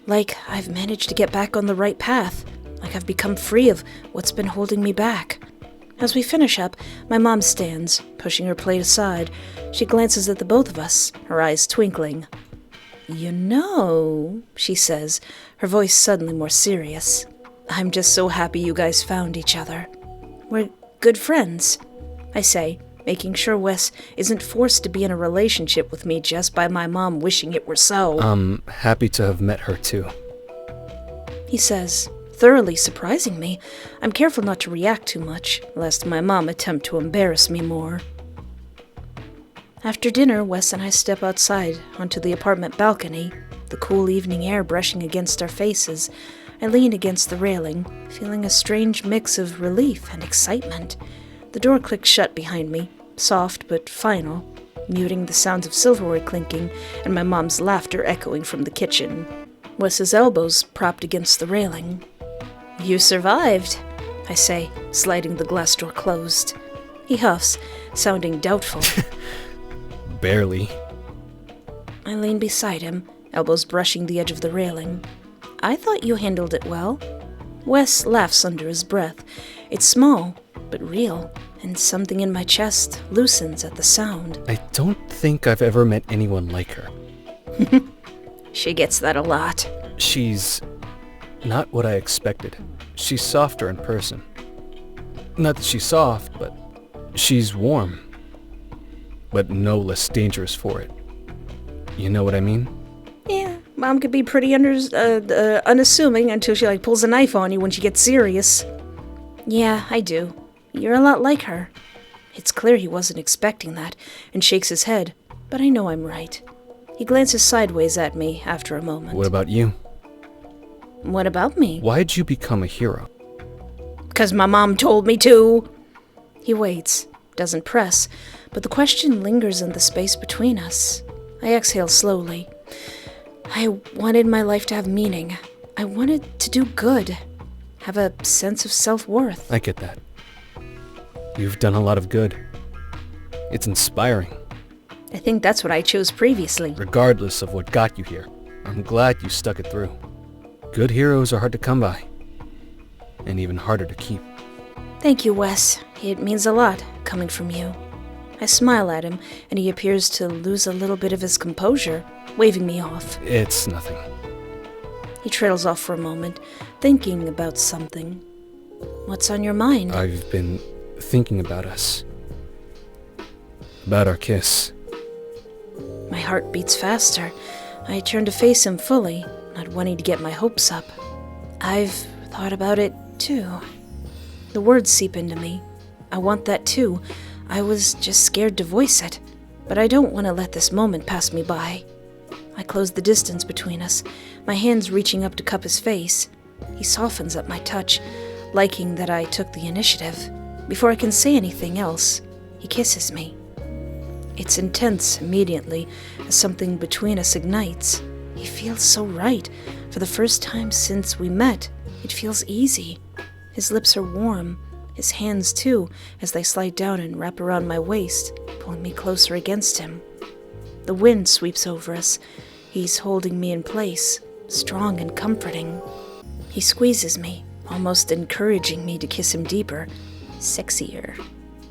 Like I've managed to get back on the right path, like I've become free of what's been holding me back. As we finish up, my mom stands, pushing her plate aside. She glances at the both of us, her eyes twinkling. You know, she says, her voice suddenly more serious. I'm just so happy you guys found each other. We're good friends, I say, making sure Wes isn't forced to be in a relationship with me just by my mom wishing it were so.
I'm happy to have met her too.
He says, thoroughly surprising me. I'm careful not to react too much, lest my mom attempt to embarrass me more. After dinner, Wes and I step outside onto the apartment balcony, the cool evening air brushing against our faces. I lean against the railing, feeling a strange mix of relief and excitement. The door clicks shut behind me, soft but final, muting the sounds of silverware clinking and my mom's laughter echoing from the kitchen. Wes's elbows propped against the railing. You survived, I say, sliding the glass door closed. He huffs, sounding doubtful.
Barely.
I lean beside him, elbows brushing the edge of the railing. I thought you handled it well. Wes laughs under his breath. It's small, but real, and something in my chest loosens at the sound.
I don't think I've ever met anyone like her.
She gets that a lot.
She's not what I expected. She's softer in person. Not that she's soft, but she's warm. But no less dangerous for it. You know what I mean?
Yeah, Mom could be pretty unassuming until she pulls a knife on you when she gets serious. Yeah, I do. You're a lot like her. It's clear he wasn't expecting that, and shakes his head, but I know I'm right. He glances sideways at me after a moment.
What about you?
What about me?
Why'd you become a hero?
'Cause my mom told me to. He waits, doesn't press, but the question lingers in the space between us. I exhale slowly. I wanted my life to have meaning. I wanted to do good. Have a sense of self-worth.
I get that. You've done a lot of good. It's inspiring.
I think that's what I chose previously.
Regardless of what got you here, I'm glad you stuck it through. Good heroes are hard to come by. And even harder to keep.
Thank you, Wes. It means a lot, coming from you. I smile at him, and he appears to lose a little bit of his composure, waving me off.
It's nothing.
He trails off for a moment, thinking about something. What's on your mind?
I've been thinking about us. about our kiss.
My heart beats faster. I turn to face him fully, not wanting to get my hopes up. I've thought about it, too. The words seep into me. I want that, too. I was just scared to voice it, but I don't want to let this moment pass me by. I close the distance between us, my hands reaching up to cup his face. He softens at my touch, liking that I took the initiative. Before I can say anything else, he kisses me. It's intense immediately, as something between us ignites. He feels so right. For the first time since we met, it feels easy. His lips are warm, his hands too, as they slide down and wrap around my waist, pulling me closer against him. The wind sweeps over us. He's holding me in place, strong and comforting. He squeezes me, almost encouraging me to kiss him deeper, sexier.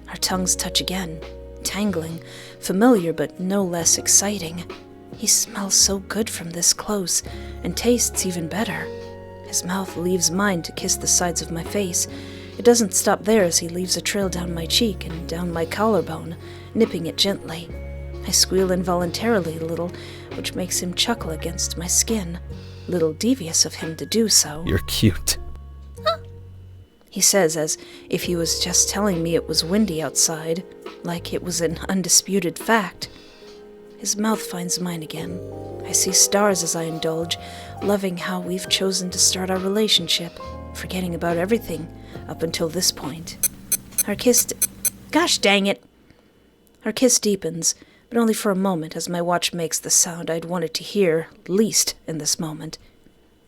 Our tongues touch again, tangling, familiar but no less exciting. He smells so good from this close, and tastes even better. His mouth leaves mine to kiss the sides of my face. It doesn't stop there as he leaves a trail down my cheek and down my collarbone, nipping it gently. I squeal involuntarily a little, which makes him chuckle against my skin. Little devious of him to do so.
You're cute.
He says as if he was just telling me it was windy outside, like it was an undisputed fact. His mouth finds mine again. I see stars as I indulge, loving how we've chosen to start our relationship, forgetting about everything up until this point. Our kiss... Gosh dang it! Our kiss deepens, but only for a moment as my watch makes the sound I'd wanted to hear least in this moment.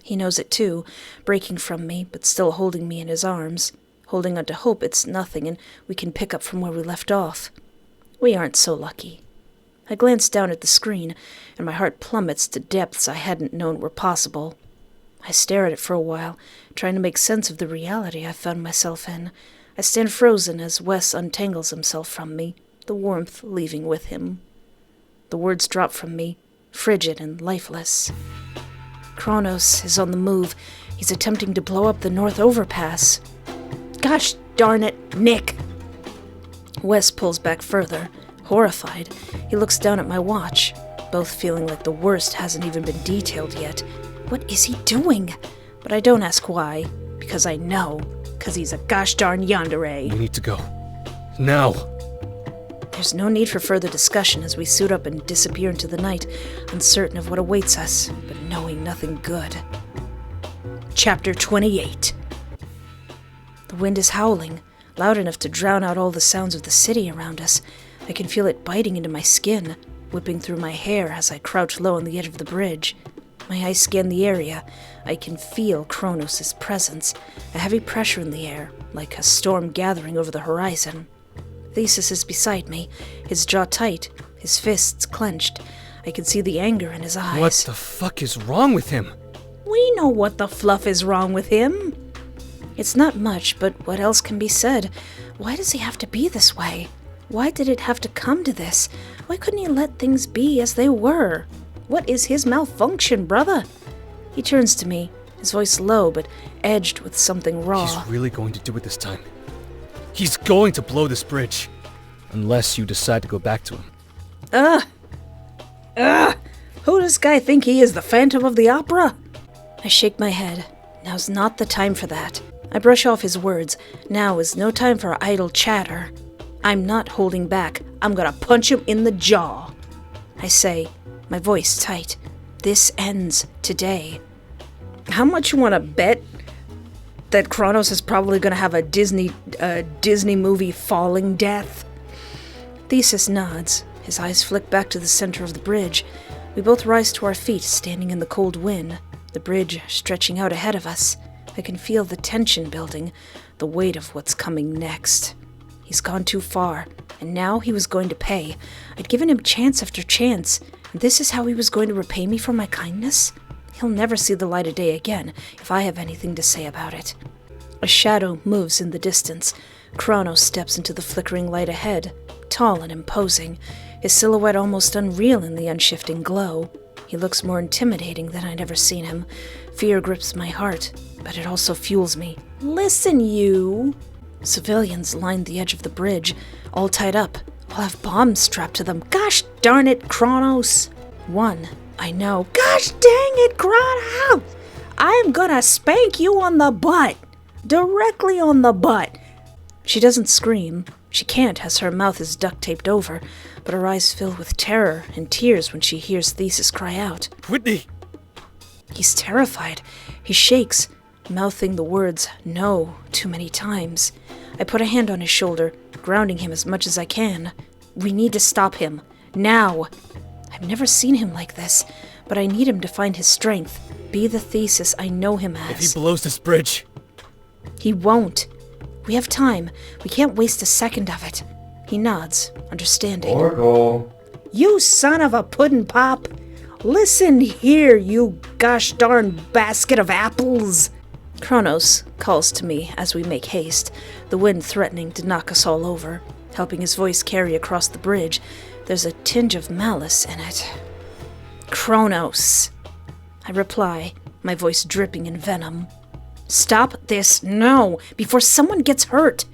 He knows it too, breaking from me, but still holding me in his arms, holding on to hope it's nothing and we can pick up from where we left off. We aren't so lucky. I glance down at the screen, and my heart plummets to depths I hadn't known were possible. I stare at it for a while, trying to make sense of the reality I found myself in. I stand frozen as Wes untangles himself from me, the warmth leaving with him. The words drop from me, frigid and lifeless. Chronos is on the move. He's attempting to blow up the North Overpass. Gosh darn it, Nick! Wes pulls back further, horrified. He looks down at my watch, both feeling like the worst hasn't even been detailed yet. What is he doing? But I don't ask why, because I know, because he's a gosh darn yandere.
We need to go. Now!
There's no need for further discussion as we suit up and disappear into the night, uncertain of what awaits us, but knowing nothing good. Chapter 28. The wind is howling, loud enough to drown out all the sounds of the city around us. I can feel it biting into my skin, whipping through my hair as I crouch low on the edge of the bridge. My eyes scan the area. I can feel Chronos' presence, a heavy pressure in the air, like a storm gathering over the horizon. Thesis is beside me, his jaw tight, his fists clenched. I can see the anger in his eyes.
What the fuck is wrong with him?
We know what the fluff is wrong with him. It's not much, but what else can be said? Why does he have to be this way? Why did it have to come to this? Why couldn't he let things be as they were? What is his malfunction, brother? He turns to me, his voice low but edged with something raw.
He's really going to do it this time. He's going to blow this bridge. Unless you decide to go back to him.
Who does this guy think he is, the Phantom of the Opera? I shake my head. Now's not the time for that. I brush off his words. Now is no time for idle chatter. I'm not holding back. I'm gonna punch him in the jaw. I say, my voice tight. This ends today. How much you wanna bet that Chronos is probably gonna have a Disney movie falling death? Thesis nods. His eyes flick back to the center of the bridge. We both rise to our feet, standing in the cold wind, the bridge stretching out ahead of us. I can feel the tension building, the weight of what's coming next. He's gone too far, and now he was going to pay. I'd given him chance after chance, and this is how he was going to repay me for my kindness? He'll never see the light of day again, if I have anything to say about it. A shadow moves in the distance. Chronos steps into the flickering light ahead, tall and imposing, his silhouette almost unreal in the unshifting glow. He looks more intimidating than I'd ever seen him. Fear grips my heart, but it also fuels me. Listen, you! Civilians line the edge of the bridge, all tied up, I'll have bombs strapped to them. Gosh darn it, Chronos. 1, I know. Gosh dang it, Chronos! I'm gonna spank you on the butt. Directly on the butt. She doesn't scream. She can't, as her mouth is duct-taped over, but her eyes fill with terror and tears when she hears Thesis cry out.
Whitney!
He's terrified. He shakes, mouthing the words no too many times. I put a hand on his shoulder, grounding him as much as I can. We need to stop him. Now. I've never seen him like this, but I need him to find his strength. Be the Thesis I know him as.
If he blows this bridge...
He won't. We have time. We can't waste a second of it. He nods, understanding.
Oracle.
You son of a puddin' pop! Listen here, you gosh darn basket of apples! Chronos calls to me as we make haste, the wind threatening to knock us all over. Helping his voice carry across the bridge, there's a tinge of malice in it. Chronos! I reply, my voice dripping in venom. Stop this now, before someone gets hurt!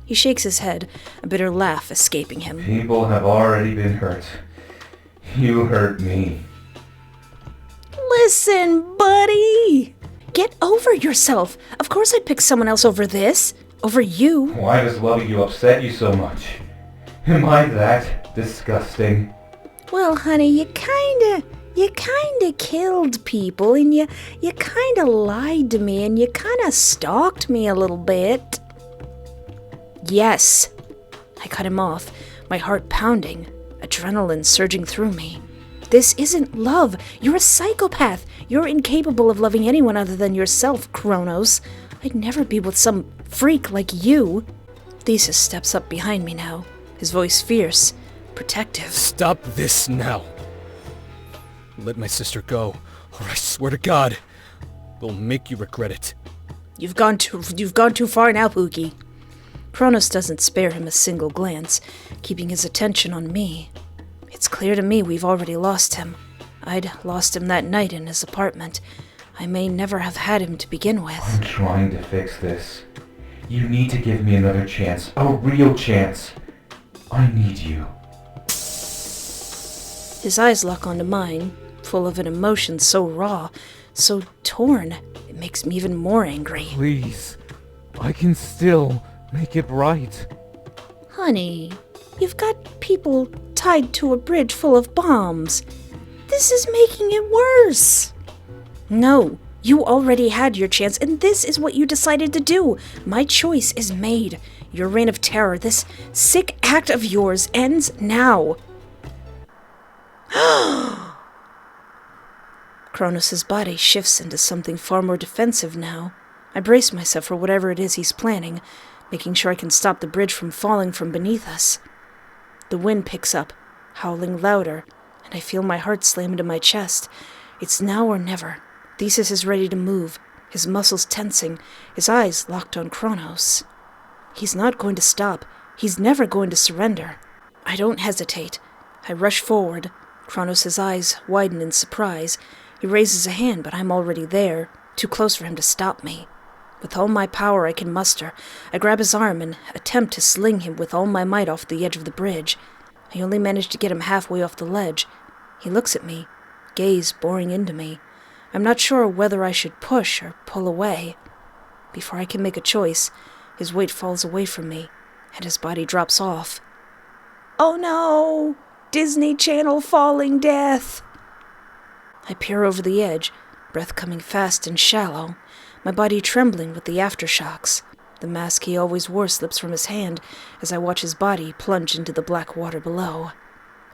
He shakes his head, a bitter laugh escaping him.
People have already been hurt. You hurt me.
Listen, buddy! Get over yourself. Of course I'd pick someone else over this. Over you.
Why does loving you upset you so much? Am I that disgusting?
Well, honey, you kinda killed people, and you kinda lied to me, and you kinda stalked me a little bit. Yes. I cut him off, my heart pounding, adrenaline surging through me. This isn't love. You're a psychopath. You're incapable of loving anyone other than yourself, Chronos. I'd never be with some freak like you. Thesis steps up behind me now, his voice fierce, protective.
Stop this now. Let my sister go, or I swear to God, we'll make you regret it.
You've gone too far now, Pookie. Chronos doesn't spare him a single glance, keeping his attention on me. It's clear to me we've already lost him. I'd lost him that night in his apartment. I may never have had him to begin with.
I'm trying to fix this. You need to give me another chance. A real chance. I need you.
His eyes lock onto mine, full of an emotion so raw, so torn, it makes me even more angry.
Please. I can still make it right.
Honey, you've got people tied to a bridge full of bombs. This is making it worse. No, you already had your chance, and this is what you decided to do. My choice is made. Your reign of terror, this sick act of yours, ends now. Chronos' body shifts into something far more defensive now. I brace myself for whatever it is he's planning, making sure I can stop the bridge from falling from beneath us. The wind picks up, howling louder, and I feel my heart slam into my chest. It's now or never. Thesis is ready to move, his muscles tensing, his eyes locked on Chronos. He's not going to stop. He's never going to surrender. I don't hesitate. I rush forward. Chronos' eyes widen in surprise. He raises a hand, but I'm already there, too close for him to stop me. With all my power I can muster, I grab his arm and attempt to sling him with all my might off the edge of the bridge. I only manage to get him halfway off the ledge. He looks at me, gaze boring into me. I'm not sure whether I should push or pull away. Before I can make a choice, his weight falls away from me, and his body drops off. Oh no! Disney Channel falling death! I peer over the edge, breath coming fast and shallow, my body trembling with the aftershocks. The mask he always wore slips from his hand as I watch his body plunge into the black water below.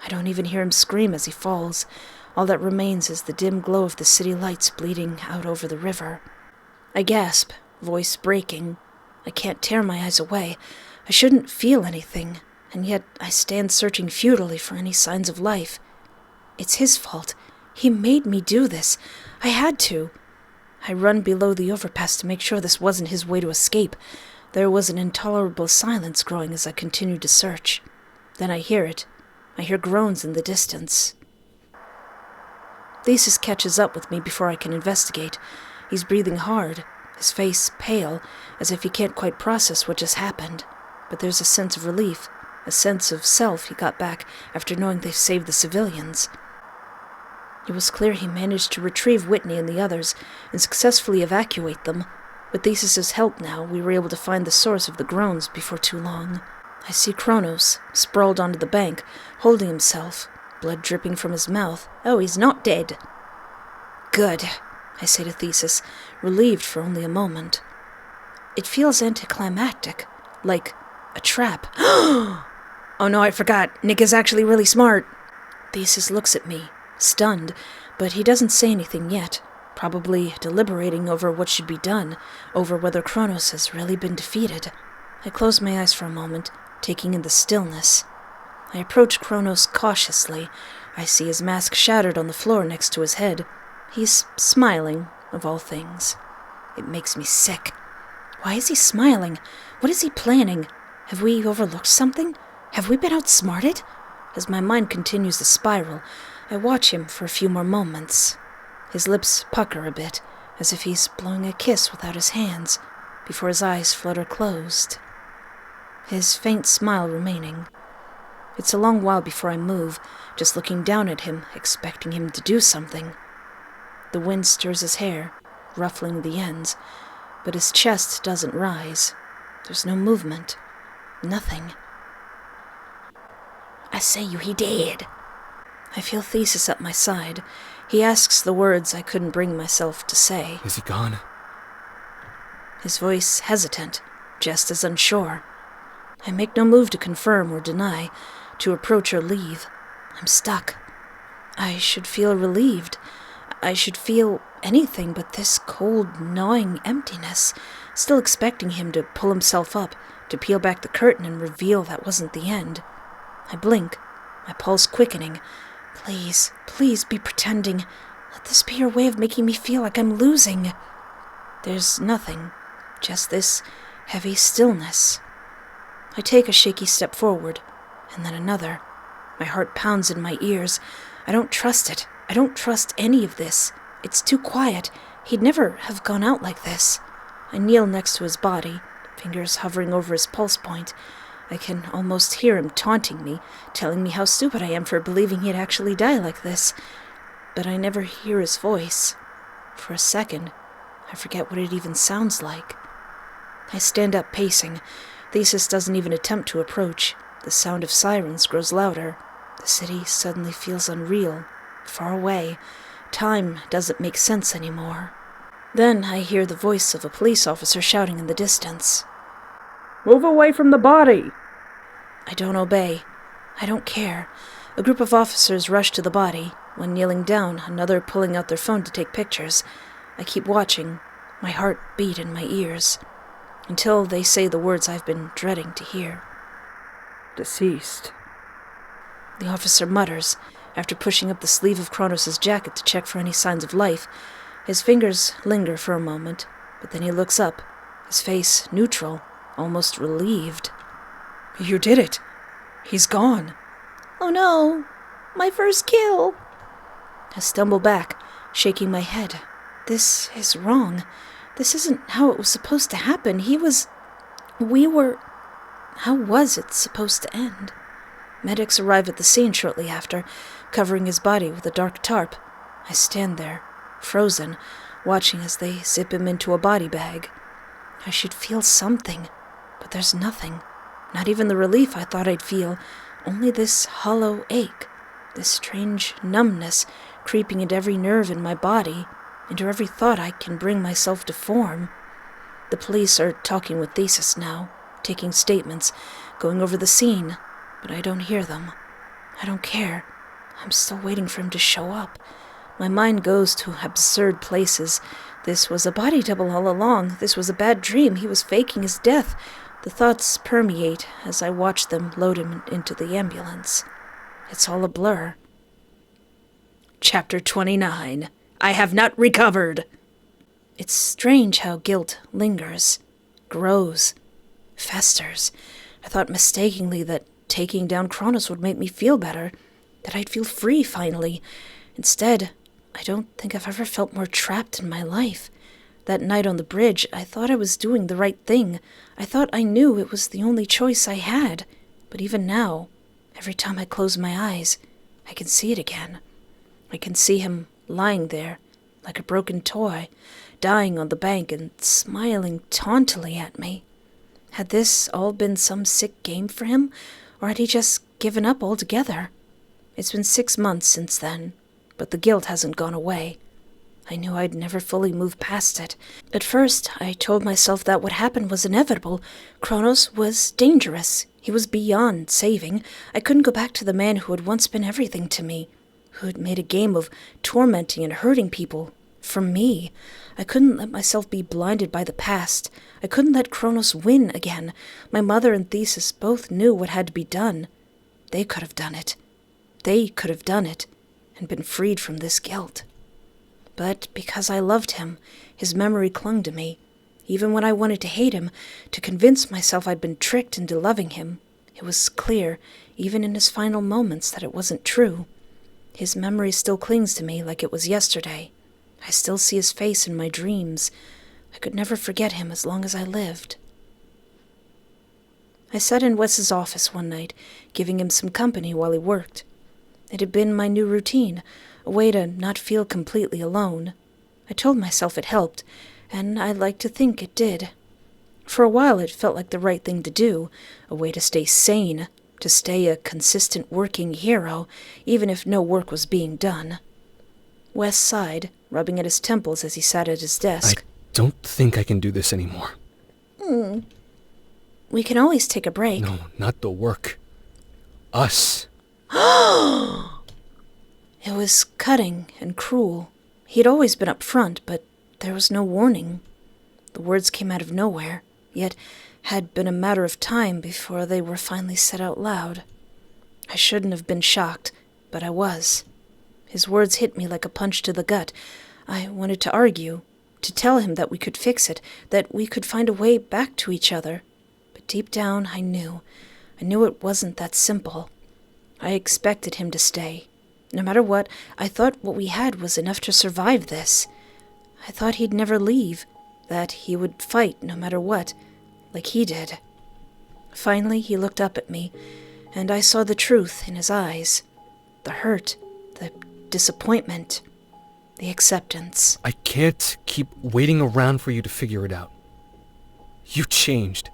I don't even hear him scream as he falls. All that remains is the dim glow of the city lights bleeding out over the river. I gasp, voice breaking. I can't tear my eyes away. I shouldn't feel anything, and yet I stand searching futilely for any signs of life. It's his fault. He made me do this. I had to. I run below the overpass to make sure this wasn't his way to escape. There was an intolerable silence growing as I continued to search. Then I hear it. I hear groans in the distance. Thesis catches up with me before I can investigate. He's breathing hard, his face pale, as if he can't quite process what just happened. But there's a sense of relief. a sense of self he got back after knowing they saved the civilians. It was clear he managed to retrieve Whitney and the others and successfully evacuate them. With Thesis's help now, we were able to find the source of the groans before too long. I see Chronos, sprawled onto the bank, holding himself, blood dripping from his mouth. Oh, he's not dead. Good, I say to Thesis, relieved for only a moment. It feels anticlimactic, like a trap. Oh no, I forgot. Nick is actually really smart. Thesis looks at me, stunned, but he doesn't say anything yet, probably deliberating over what should be done, over whether Chronos has really been defeated. I close my eyes for a moment, taking in the stillness. I approach Chronos cautiously. I see his mask shattered on the floor next to his head. He's smiling, of all things. It makes me sick. Why is he smiling? What is he planning? Have we overlooked something? Have we been outsmarted? As my mind continues to spiral, I watch him for a few more moments. His lips pucker a bit, as if he's blowing a kiss without his hands, before his eyes flutter closed. His faint smile remaining. It's a long while before I move, just looking down at him, expecting him to do something. The wind stirs his hair, ruffling the ends, but his chest doesn't rise. There's no movement. Nothing. I say he dead. I feel Thesis at my side. He asks the words I couldn't bring myself to say.
Is he gone?
His voice hesitant, just as unsure. I make no move to confirm or deny, to approach or leave. I'm stuck. I should feel relieved. I should feel anything but this cold, gnawing emptiness, still expecting him to pull himself up, to peel back the curtain and reveal that wasn't the end. I blink, my pulse quickening. Please, please be pretending. Let this be your way of making me feel like I'm losing. There's nothing, just this heavy stillness. I take a shaky step forward, and then another. My heart pounds in my ears. I don't trust it. I don't trust any of this. It's too quiet. He'd never have gone out like this. I kneel next to his body, fingers hovering over his pulse point. I can almost hear him taunting me, telling me how stupid I am for believing he'd actually die like this. But I never hear his voice. For a second, I forget what it even sounds like. I stand up pacing. Thesis doesn't even attempt to approach. The sound of sirens grows louder. The city suddenly feels unreal, far away. Time doesn't make sense anymore. Then I hear the voice of a police officer shouting in the distance.
Move away from the body!
I don't obey. I don't care. A group of officers rush to the body. One kneeling down, another pulling out their phone to take pictures. I keep watching, my heart beat in my ears, until they say the words I've been dreading to hear.
Deceased.
The officer mutters, after pushing up the sleeve of Chronos' jacket to check for any signs of life. His fingers linger for a moment, but then he looks up, his face neutral, almost relieved.
You did it. He's gone.
Oh no, my first kill. I stumble back, shaking my head. This is wrong. This isn't how it was supposed to happen. How was it supposed to end? Medics arrive at the scene shortly after, covering his body with a dark tarp. I stand there, frozen, watching as they zip him into a body bag. I should feel something, but there's nothing. Not even the relief I thought I'd feel, only this hollow ache, this strange numbness creeping into every nerve in my body, into every thought I can bring myself to form. The police are talking with Thesis now, taking statements, going over the scene, but I don't hear them. I don't care. I'm still waiting for him to show up. My mind goes to absurd places. This was a body double all along. This was a bad dream. He was faking his death. The thoughts permeate as I watch them load him into the ambulance. It's all a blur. Chapter 29. I have not recovered. It's strange how guilt lingers, grows, festers. I thought mistakenly that taking down Chronos would make me feel better, that I'd feel free finally. Instead, I don't think I've ever felt more trapped in my life. That night on the bridge, I thought I was doing the right thing. I thought I knew it was the only choice I had. But even now, every time I close my eyes, I can see it again. I can see him lying there, like a broken toy, dying on the bank and smiling tauntily at me. Had this all been some sick game for him, or had he just given up altogether? It's been 6 months since then, but the guilt hasn't gone away. I knew I'd never fully move past it. At first, I told myself that what happened was inevitable. Chronos was dangerous. He was beyond saving. I couldn't go back to the man who had once been everything to me, who had made a game of tormenting and hurting people. For me, I couldn't let myself be blinded by the past. I couldn't let Chronos win again. My mother and Thesis both knew what had to be done. They could have done it. They could have done it and been freed from this guilt. But because I loved him, his memory clung to me. Even when I wanted to hate him, to convince myself I'd been tricked into loving him, it was clear, even in his final moments, that it wasn't true. His memory still clings to me like it was yesterday. I still see his face in my dreams. I could never forget him as long as I lived. I sat in Wes's office one night, giving him some company while he worked. It had been my new routine, a way to not feel completely alone. I told myself it helped, and I like to think it did. For a while it felt like the right thing to do, a way to stay sane, to stay a consistent working hero, even if no work was being done. Wes sighed, rubbing at his temples as he sat at his desk.
I don't think I can do this anymore.
We can always take a break.
No, not the work. Us.
It was cutting and cruel. He'd always been up front, but there was no warning. The words came out of nowhere, yet had been a matter of time before they were finally said out loud. I shouldn't have been shocked, but I was. His words hit me like a punch to the gut. I wanted to argue, to tell him that we could fix it, that we could find a way back to each other. But deep down, I knew it wasn't that simple. I expected him to stay. No matter what, I thought what we had was enough to survive this. I thought he'd never leave, that he would fight no matter what, like he did. Finally, he looked up at me, and I saw the truth in his eyes. The hurt, the disappointment, the acceptance.
I can't keep waiting around for you to figure it out. You changed.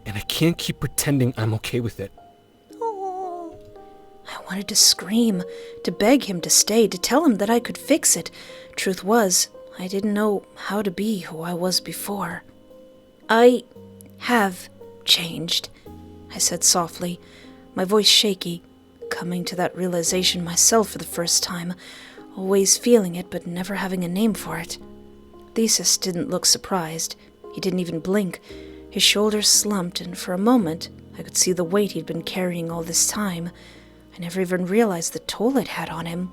And I can't keep pretending I'm okay with it.
I wanted to scream, to beg him to stay, to tell him that I could fix it. Truth was, I didn't know how to be who I was before. I have changed, I said softly, my voice shaky, coming to that realization myself for the first time, always feeling it but never having a name for it. Thesis didn't look surprised. He didn't even blink. His shoulders slumped, and for a moment I could see the weight he'd been carrying all this time. I never even realized the toll it had on him.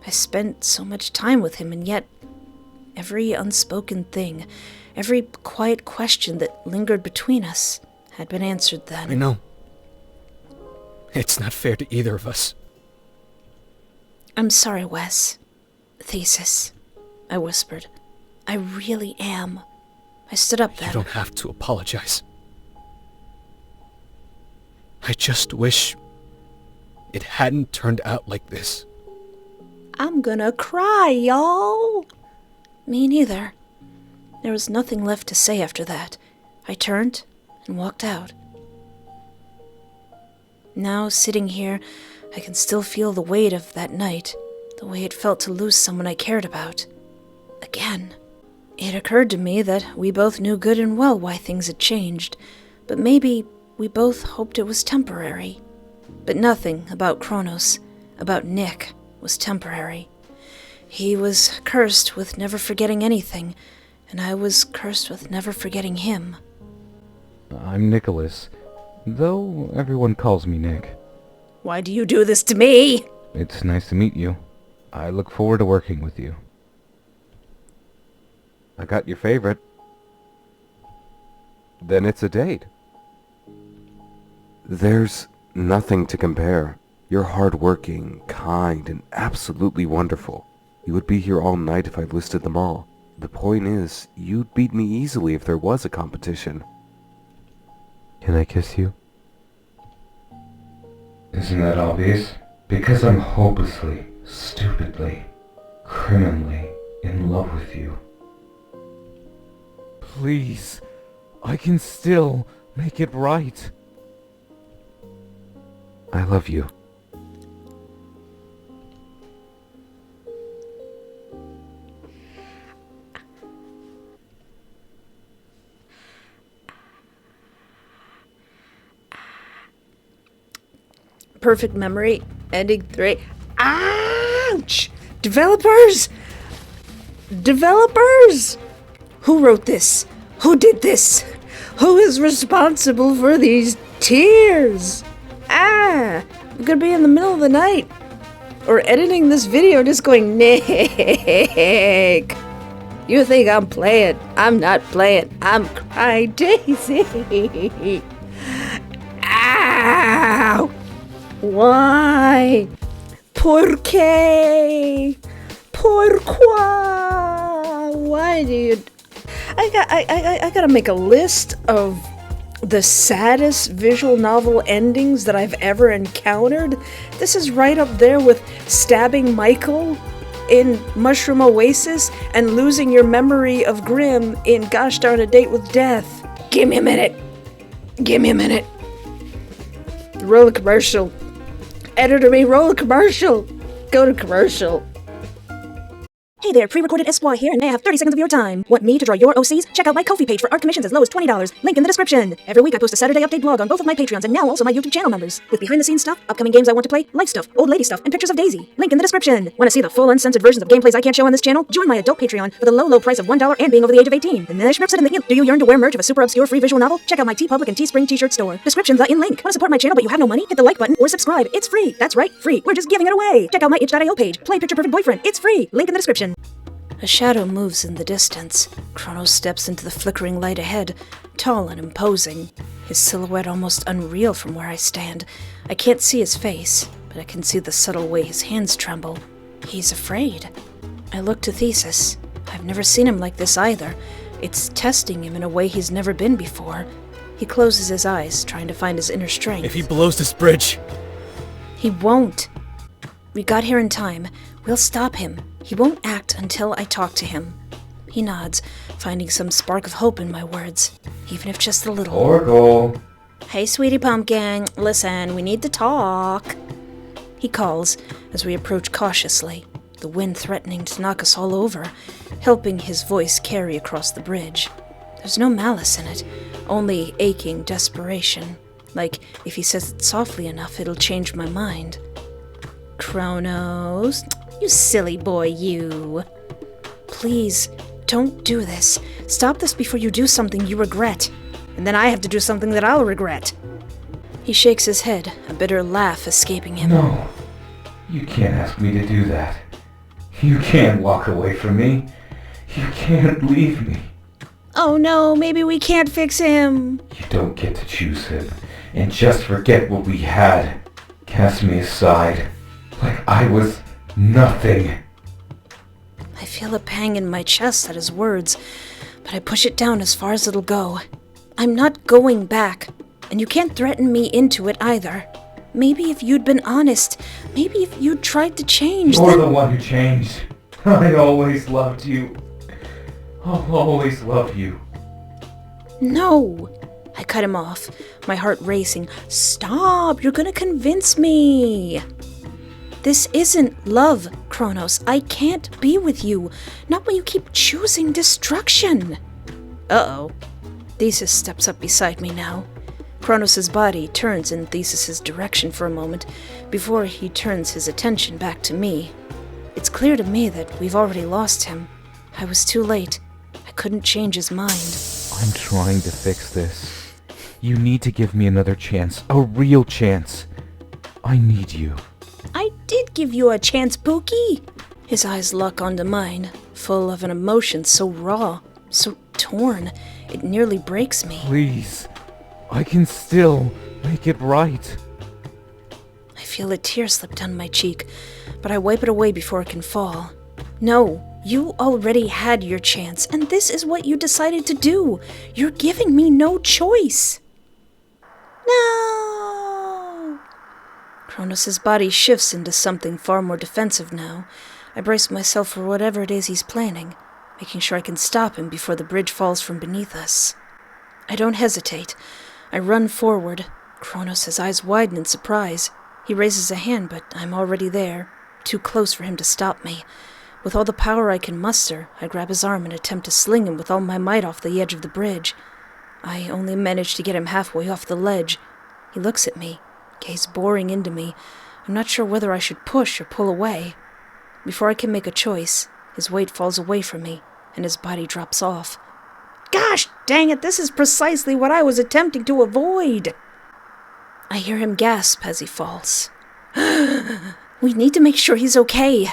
I spent so much time with him, and yet every unspoken thing, every quiet question that lingered between us had been answered then.
I know. It's not fair to either of us.
I'm sorry, Wes. Thesis, I whispered. I really am. I stood up then.
You don't have to apologize. I just wish it hadn't turned out like this.
I'm gonna cry, y'all. Me neither. There was nothing left to say after that. I turned and walked out. Now, sitting here, I can still feel the weight of that night, the way it felt to lose someone I cared about. Again. It occurred to me that we both knew good and well why things had changed, but maybe we both hoped it was temporary. But nothing about Chronos, about Nick, was temporary. He was cursed with never forgetting anything, and I was cursed with never forgetting him.
I'm Nicholas, though everyone calls me Nick.
Why do you do this to me?
It's nice to meet you. I look forward to working with you. I got your favorite. Then it's a date.
There's nothing to compare. You're hardworking, kind, and absolutely wonderful. You would be here all night if I listed them all. The point is, you'd beat me easily if there was a competition.
Can I kiss you? Isn't that obvious? Because I'm hopelessly, stupidly, criminally in love with you. Please, I can still make it right.
I love you.
Perfect memory. Ending 3. Ouch! Developers! Developers! Who wrote this? Who did this? Who is responsible for these tears? I'm gonna be in the middle of the night. Or editing this video just going, Nick! You think I'm playing? I'm not playing. I'm crying, Daisy! Ow! Why? Por qué? Pourquoi? Why do you... I gotta make a list of the saddest visual novel endings that I've ever encountered. This is right up there with stabbing Michael in Mushroom Oasis and losing your memory of Grimm in Gosh Darn a Date with Death. Give me a minute. Give me a minute. Roll a commercial. Editor me, roll a commercial. Go to commercial. Hey there, pre-recorded Espoir here, and I have 30 seconds of your time. Want me to draw your OCs? Check out my Ko-fi page for art commissions as low as $20. Link in the description. Every week I post a Saturday update blog on both of my Patreons and now also my YouTube channel members. With behind-the-scenes stuff, upcoming games I want to play, life stuff, old lady stuff, and pictures of Daisy. Link in the description. Want to see the full uncensored versions of gameplays I can't show on this channel? Join my adult Patreon for the low price of $1 and being over the age of 18. And then do you yearn to wear merch of a super obscure free visual novel? Check out my TeePublic and Teespring t-shirt store. Descriptions are in link. Want to support my channel but you have no money? Hit the like button or subscribe. It's free. That's right, free. We're just giving it away. Check out my itch.io page. Play Picture Perfect Boyfriend. It's free. Link in the description. A shadow moves in the distance. Chronos steps into the flickering light ahead, tall and imposing, his silhouette almost unreal from where I stand. I can't see his face, but I can see the subtle way his hands tremble. He's afraid. I look to Thesis. I've never seen him like this either. It's testing him in a way he's never been before. He closes his eyes, trying to find his inner strength.
If he blows this bridge...
He won't. We got here in time. We'll stop him. He won't act until I talk to him. He nods, finding some spark of hope in my words, even if just a little.
Oracle!
Hey, sweetie pumpkin. Listen, we need to talk. He calls as we approach cautiously, the wind threatening to knock us all over, helping his voice carry across the bridge. There's no malice in it, only aching desperation. Like, if he says it softly enough, it'll change my mind. Chronos, you silly boy, you. Please, don't do this. Stop this before you do something you regret. And then I have to do something that I'll regret. He shakes his head, a bitter laugh escaping him.
No, you can't ask me to do that. You can't walk away from me. You can't leave me.
Oh no, maybe we can't fix him.
You don't get to choose him and just forget what we had. Cast me aside like I was nothing.
I feel a pang in my chest at his words, but I push it down as far as it'll go. I'm not going back, and you can't threaten me into it either. Maybe if you'd been honest, maybe if you'd tried to change,
You're
then...
the one who changed. I always loved you. I'll always love you.
No! I cut him off, my heart racing. Stop! You're gonna convince me! This isn't love, Chronos. I can't be with you. Not when you keep choosing destruction. Uh-oh. Thesis steps up beside me now. Chronos' body turns in Thesis' direction for a moment before he turns his attention back to me. It's clear to me that we've already lost him. I was too late. I couldn't change his mind.
I'm trying to fix this. You need to give me another chance. A real chance. I need you.
I did give you a chance, Pookie! His eyes lock onto mine, full of an emotion so raw, so torn, it nearly breaks me.
Please. I can still make it right.
I feel a tear slip down my cheek, but I wipe it away before it can fall. No, you already had your chance, and this is what you decided to do. You're giving me no choice. No! Chronos' body shifts into something far more defensive now. I brace myself for whatever it is he's planning, making sure I can stop him before the bridge falls from beneath us. I don't hesitate. I run forward. Chronos' has eyes widen in surprise. He raises a hand, but I'm already there, too close for him to stop me. With all the power I can muster, I grab his arm and attempt to sling him with all my might off the edge of the bridge. I only manage to get him halfway off the ledge. He looks at me, gaze boring into me. I'm not sure whether I should push or pull away. Before I can make a choice, his weight falls away from me, and his body drops off. Gosh dang it, this is precisely what I was attempting to avoid! I hear him gasp as he falls. We need to make sure he's okay.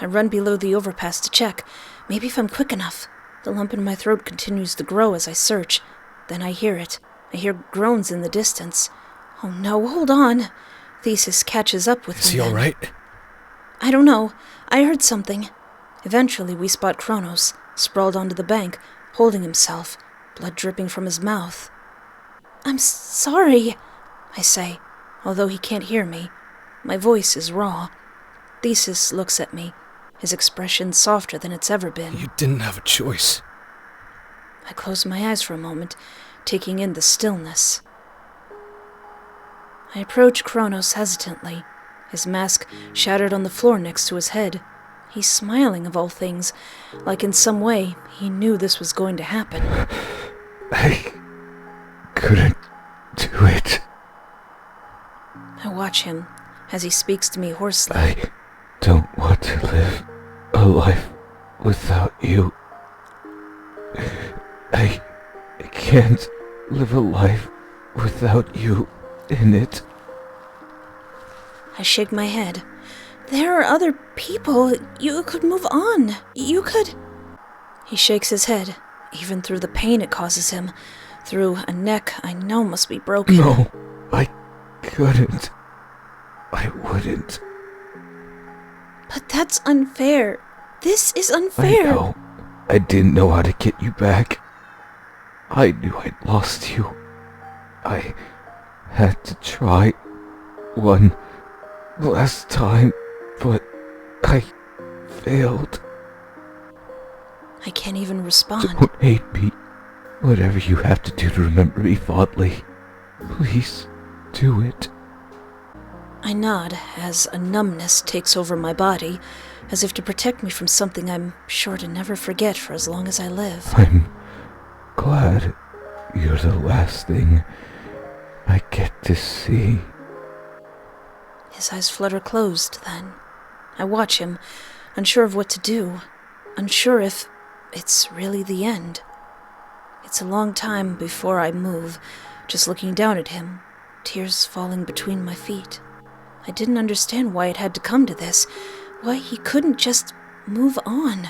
I run below the overpass to check. Maybe if I'm quick enough. The lump in my throat continues to grow as I search. Then I hear it. I hear groans in the distance. Oh no, hold on. Thesis catches up with me.
Is he all right?
I don't know. I heard something. Eventually we spot Chronos, sprawled onto the bank, holding himself, blood dripping from his mouth. I'm sorry, I say, although he can't hear me. My voice is raw. Thesis looks at me, his expression softer than it's ever been.
You didn't have a choice.
I close my eyes for a moment, taking in the stillness. I approach Chronos hesitantly, his mask shattered on the floor next to his head. He's smiling of all things, like in some way he knew this was going to happen.
I couldn't do it.
I watch him as he speaks to me hoarsely.
I don't want to live a life without you. I can't live a life without you in it.
I shake my head. There are other people. You could move on. You could... He shakes his head, even through the pain it causes him, through a neck I know must be broken.
No, I couldn't. I wouldn't.
But that's unfair. This is unfair.
I know. I didn't know how to get you back. I knew I'd lost you. I had to try one last time, but I failed.
I can't even respond.
Don't hate me. Whatever you have to do to remember me fondly, please do it.
I nod as a numbness takes over my body, as if to protect me from something I'm sure to never forget for as long as I live.
I'm glad you're the last thing I get to see.
His eyes flutter closed then. I watch him, unsure of what to do, unsure if it's really the end. It's a long time before I move, just looking down at him, tears falling between my feet. I didn't understand why it had to come to this, why he couldn't just move on.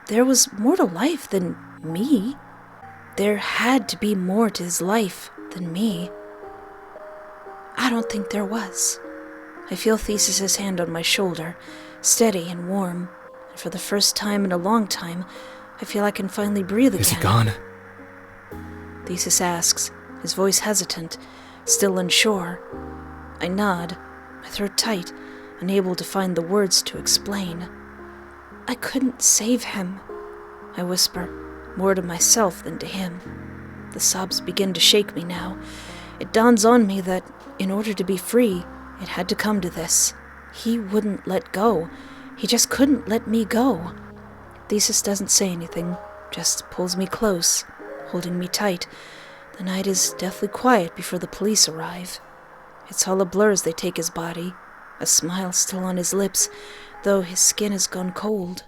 There was more to life than me. There had to be more to his life than me. I don't think there was. I feel Thesis' hand on my shoulder, steady and warm, and for the first time in a long time, I feel I can finally breathe again.
Is he gone?
Thesis asks, his voice hesitant, still unsure. I nod, my throat tight, unable to find the words to explain. I couldn't save him, I whisper, more to myself than to him. The sobs begin to shake me now. It dawns on me that, in order to be free, it had to come to this. He wouldn't let go. He just couldn't let me go. Thesis doesn't say anything, just pulls me close, holding me tight. The night is deathly quiet before the police arrive. It's all a blur as they take his body, a smile still on his lips, though his skin has gone cold.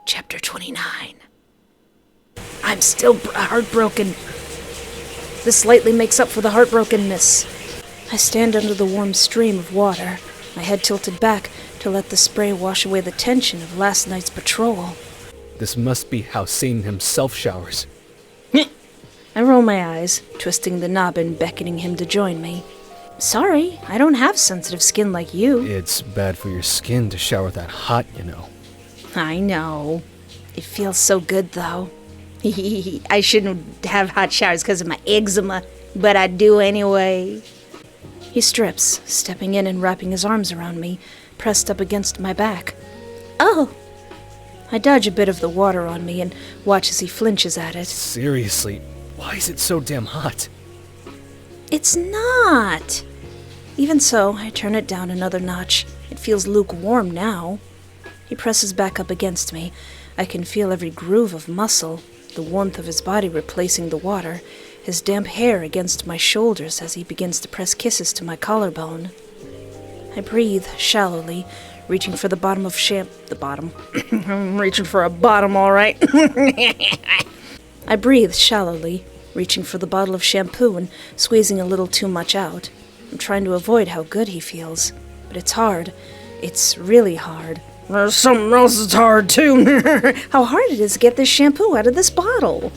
Chapter 29. I'm still heartbroken. This slightly makes up for the heartbrokenness. I stand under the warm stream of water, my head tilted back to let the spray wash away the tension of last night's patrol.
This must be how Satan himself showers.
I roll my eyes, twisting the knob and beckoning him to join me. Sorry, I don't have sensitive skin like you.
It's bad for your skin to shower that hot, you know.
I know. It feels so good, though. I shouldn't have hot showers because of my eczema, but I do anyway. He strips, stepping in and wrapping his arms around me, pressed up against my back. Oh! I dodge a bit of the water on me and watch as he flinches at it.
Seriously, why is it so damn hot?
It's not! Even so, I turn it down another notch. It feels lukewarm now. He presses back up against me. I can feel every groove of muscle, the warmth of his body replacing the water, his damp hair against my shoulders as he begins to press kisses to my collarbone. I breathe shallowly, reaching for the bottom of the bottom. I'm reaching for a bottom, all right. I breathe shallowly, reaching for the bottle of shampoo and squeezing a little too much out. I'm trying to avoid how good he feels, but it's hard. It's really hard. There's something else that's hard, too. How hard it is to get this shampoo out of this bottle.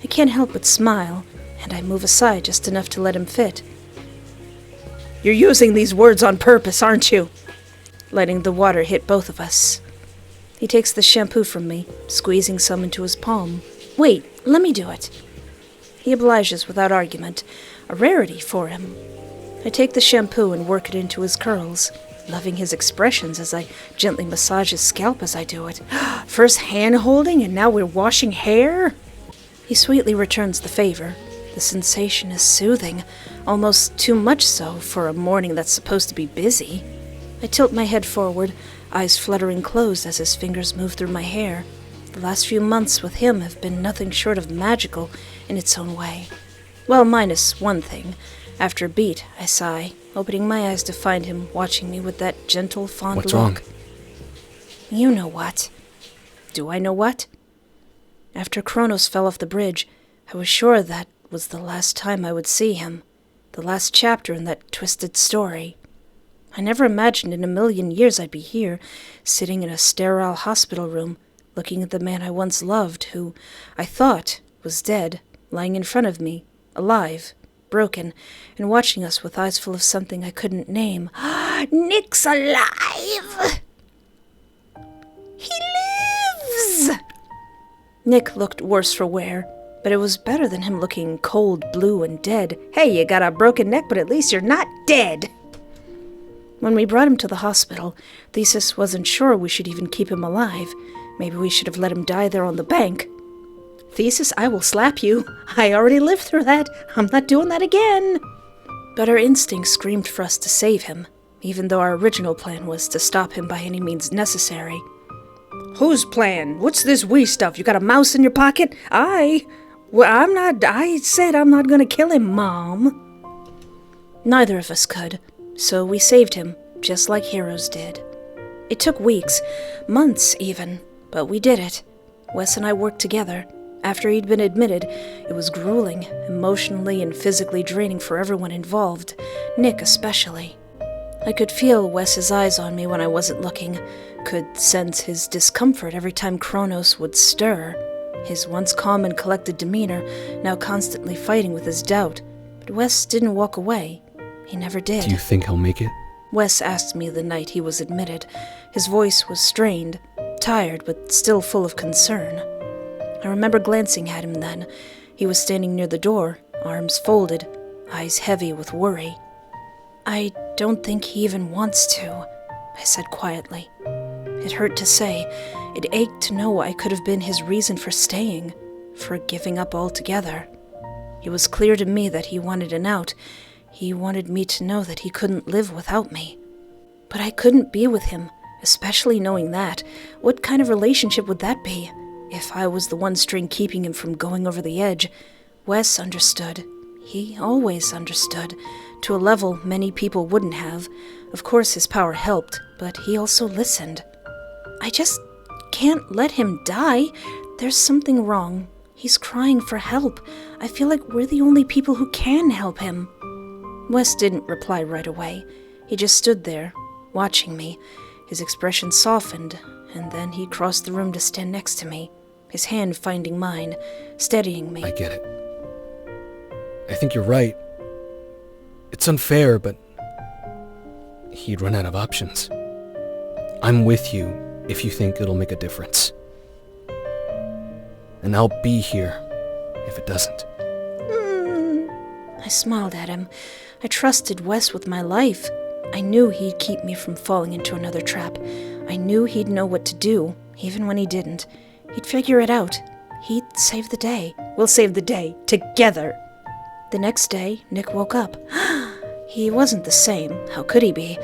I can't help but smile, and I move aside just enough to let him fit. You're using these words on purpose, aren't you? Letting the water hit both of us. He takes the shampoo from me, squeezing some into his palm. Wait, let me do it. He obliges without argument, a rarity for him. I take the shampoo and work it into his curls, loving his expressions as I gently massage his scalp as I do it. First hand-holding, and now we're washing hair? He sweetly returns the favor. The sensation is soothing, almost too much so for a morning that's supposed to be busy. I tilt my head forward, eyes fluttering closed as his fingers move through my hair. The last few months with him have been nothing short of magical in its own way. Well, minus one thing. After a beat, I sigh, opening my eyes to find him watching me with that gentle, fond
What's
look.
wrong?
You know what. Do I know what? After Chronos fell off the bridge, I was sure that was the last time I would see him, the last chapter in that twisted story. I never imagined in a million years I'd be here, sitting in a sterile hospital room, looking at the man I once loved, who I thought was dead, lying in front of me, alive, broken, and watching us with eyes full of something I couldn't name. Nick's alive! He lives! Nick looked worse for wear, but it was better than him looking cold, blue, and dead. Hey, you got a broken neck, but at least you're not dead! When we brought him to the hospital, Thesis wasn't sure we should even keep him alive. Maybe we should have let him die there on the bank. Thesis, I will slap you. I already lived through that. I'm not doing that again. But our instinct screamed for us to save him, even though our original plan was to stop him by any means necessary. Whose plan? What's this we stuff? You got a mouse in your pocket? I said I'm not gonna kill him, Mom. Neither of us could, so we saved him, just like heroes did. It took weeks, months even, but we did it. Wes and I worked together. After he'd been admitted, it was grueling, emotionally and physically draining for everyone involved, Nick especially. I could feel Wes's eyes on me when I wasn't looking, could sense his discomfort every time Chronos would stir, his once calm and collected demeanor now constantly fighting with his doubt. But Wes didn't walk away. He never did.
Do you think he'll make it?
Wes asked me the night he was admitted. His voice was strained, tired, but still full of concern. I remember glancing at him then. He was standing near the door, arms folded, eyes heavy with worry. I don't think he even wants to, I said quietly. It hurt to say. It ached to know I could have been his reason for staying, for giving up altogether. It was clear to me that he wanted an out. He wanted me to know that he couldn't live without me. But I couldn't be with him, especially knowing that. What kind of relationship would that be? If I was the one string keeping him from going over the edge. Wes understood. He always understood, to a level many people wouldn't have. Of course his power helped, but he also listened. I just can't let him die. There's something wrong. He's crying for help. I feel like we're the only people who can help him. Wes didn't reply right away. He just stood there, watching me. His expression softened, and then he crossed the room to stand next to me, his hand finding mine, steadying me.
I get it. I think you're right. It's unfair, but he'd run out of options. I'm with you if you think it'll make a difference. And I'll be here if it doesn't.
I smiled at him, I trusted Wes with my life. I knew he'd keep me from falling into another trap. I knew he'd know what to do, even when he didn't. He'd figure it out. He'd save the day. We'll save the day. Together. The next day, Nick woke up. He wasn't the same. How could he be?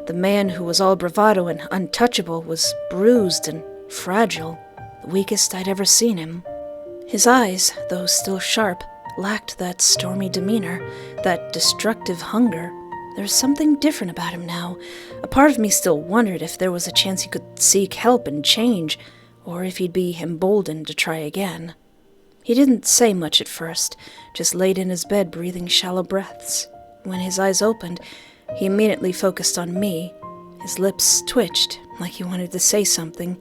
The man who was all bravado and untouchable was bruised and fragile, the weakest I'd ever seen him. His eyes, though still sharp, lacked that stormy demeanor, that destructive hunger. There was something different about him now. A part of me still wondered if there was a chance he could seek help and change, or if he'd be emboldened to try again. He didn't say much at first, just laid in his bed breathing shallow breaths. When his eyes opened, he immediately focused on me. His lips twitched, like he wanted to say something,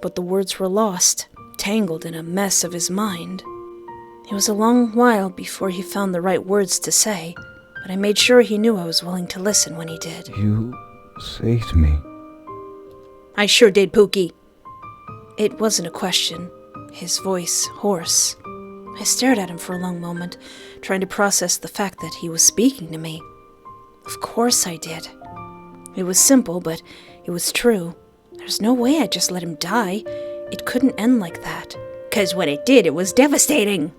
but the words were lost, tangled in a mess of his mind. It was a long while before he found the right words to say, but I made sure he knew I was willing to listen when he did.
You saved me.
I sure did, Pookie. It wasn't a question, his voice hoarse. I stared at him for a long moment, trying to process the fact that he was speaking to me. Of course I did. It was simple, but it was true. There's no way I'd just let him die. It couldn't end like that. 'Cause when it did, it was devastating.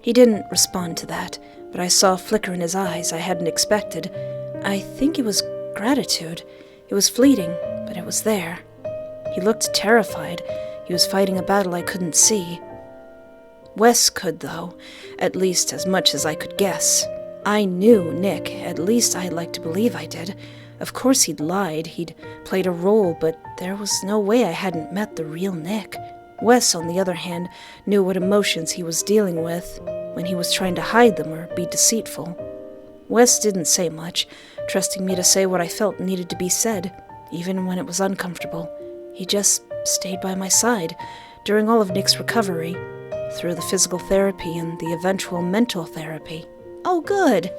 He didn't respond to that, but I saw a flicker in his eyes I hadn't expected. I think it was gratitude. It was fleeting, but it was there. He looked terrified. He was fighting a battle I couldn't see. Wes could, though, at least as much as I could guess. I knew Nick, at least I'd like to believe I did. Of course he'd lied, he'd played a role, but there was no way I hadn't met the real Nick. Wes, on the other hand, knew what emotions he was dealing with when he was trying to hide them or be deceitful. Wes didn't say much, trusting me to say what I felt needed to be said, even when it was uncomfortable. He just stayed by my side during all of Nick's recovery, through the physical therapy and the eventual mental therapy. Oh, good.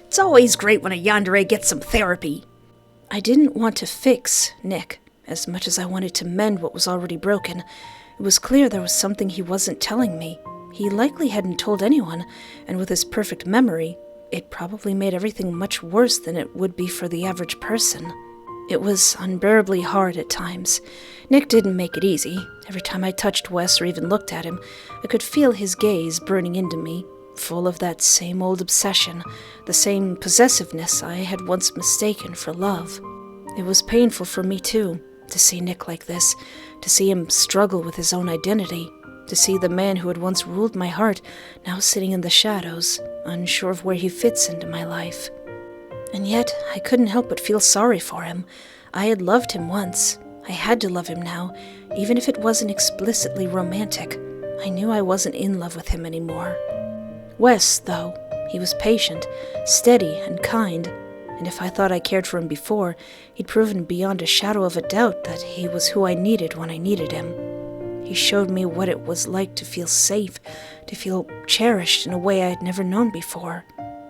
It's always great when a yandere gets some therapy. I didn't want to fix Nick as much as I wanted to mend what was already broken. It was clear there was something he wasn't telling me. He likely hadn't told anyone, and with his perfect memory, it probably made everything much worse than it would be for the average person. It was unbearably hard at times. Nick didn't make it easy. Every time I touched Wes or even looked at him, I could feel his gaze burning into me, full of that same old obsession, the same possessiveness I had once mistaken for love. It was painful for me, too, to see Nick like this, to see him struggle with his own identity, to see the man who had once ruled my heart now sitting in the shadows, unsure of where he fits into my life. And yet, I couldn't help but feel sorry for him. I had loved him once. I had to love him now, even if it wasn't explicitly romantic. I knew I wasn't in love with him anymore. Wes, though, he was patient, steady, and kind, and if I thought I cared for him before, he'd proven beyond a shadow of a doubt that he was who I needed when I needed him. He showed me what it was like to feel safe, to feel cherished in a way I had never known before.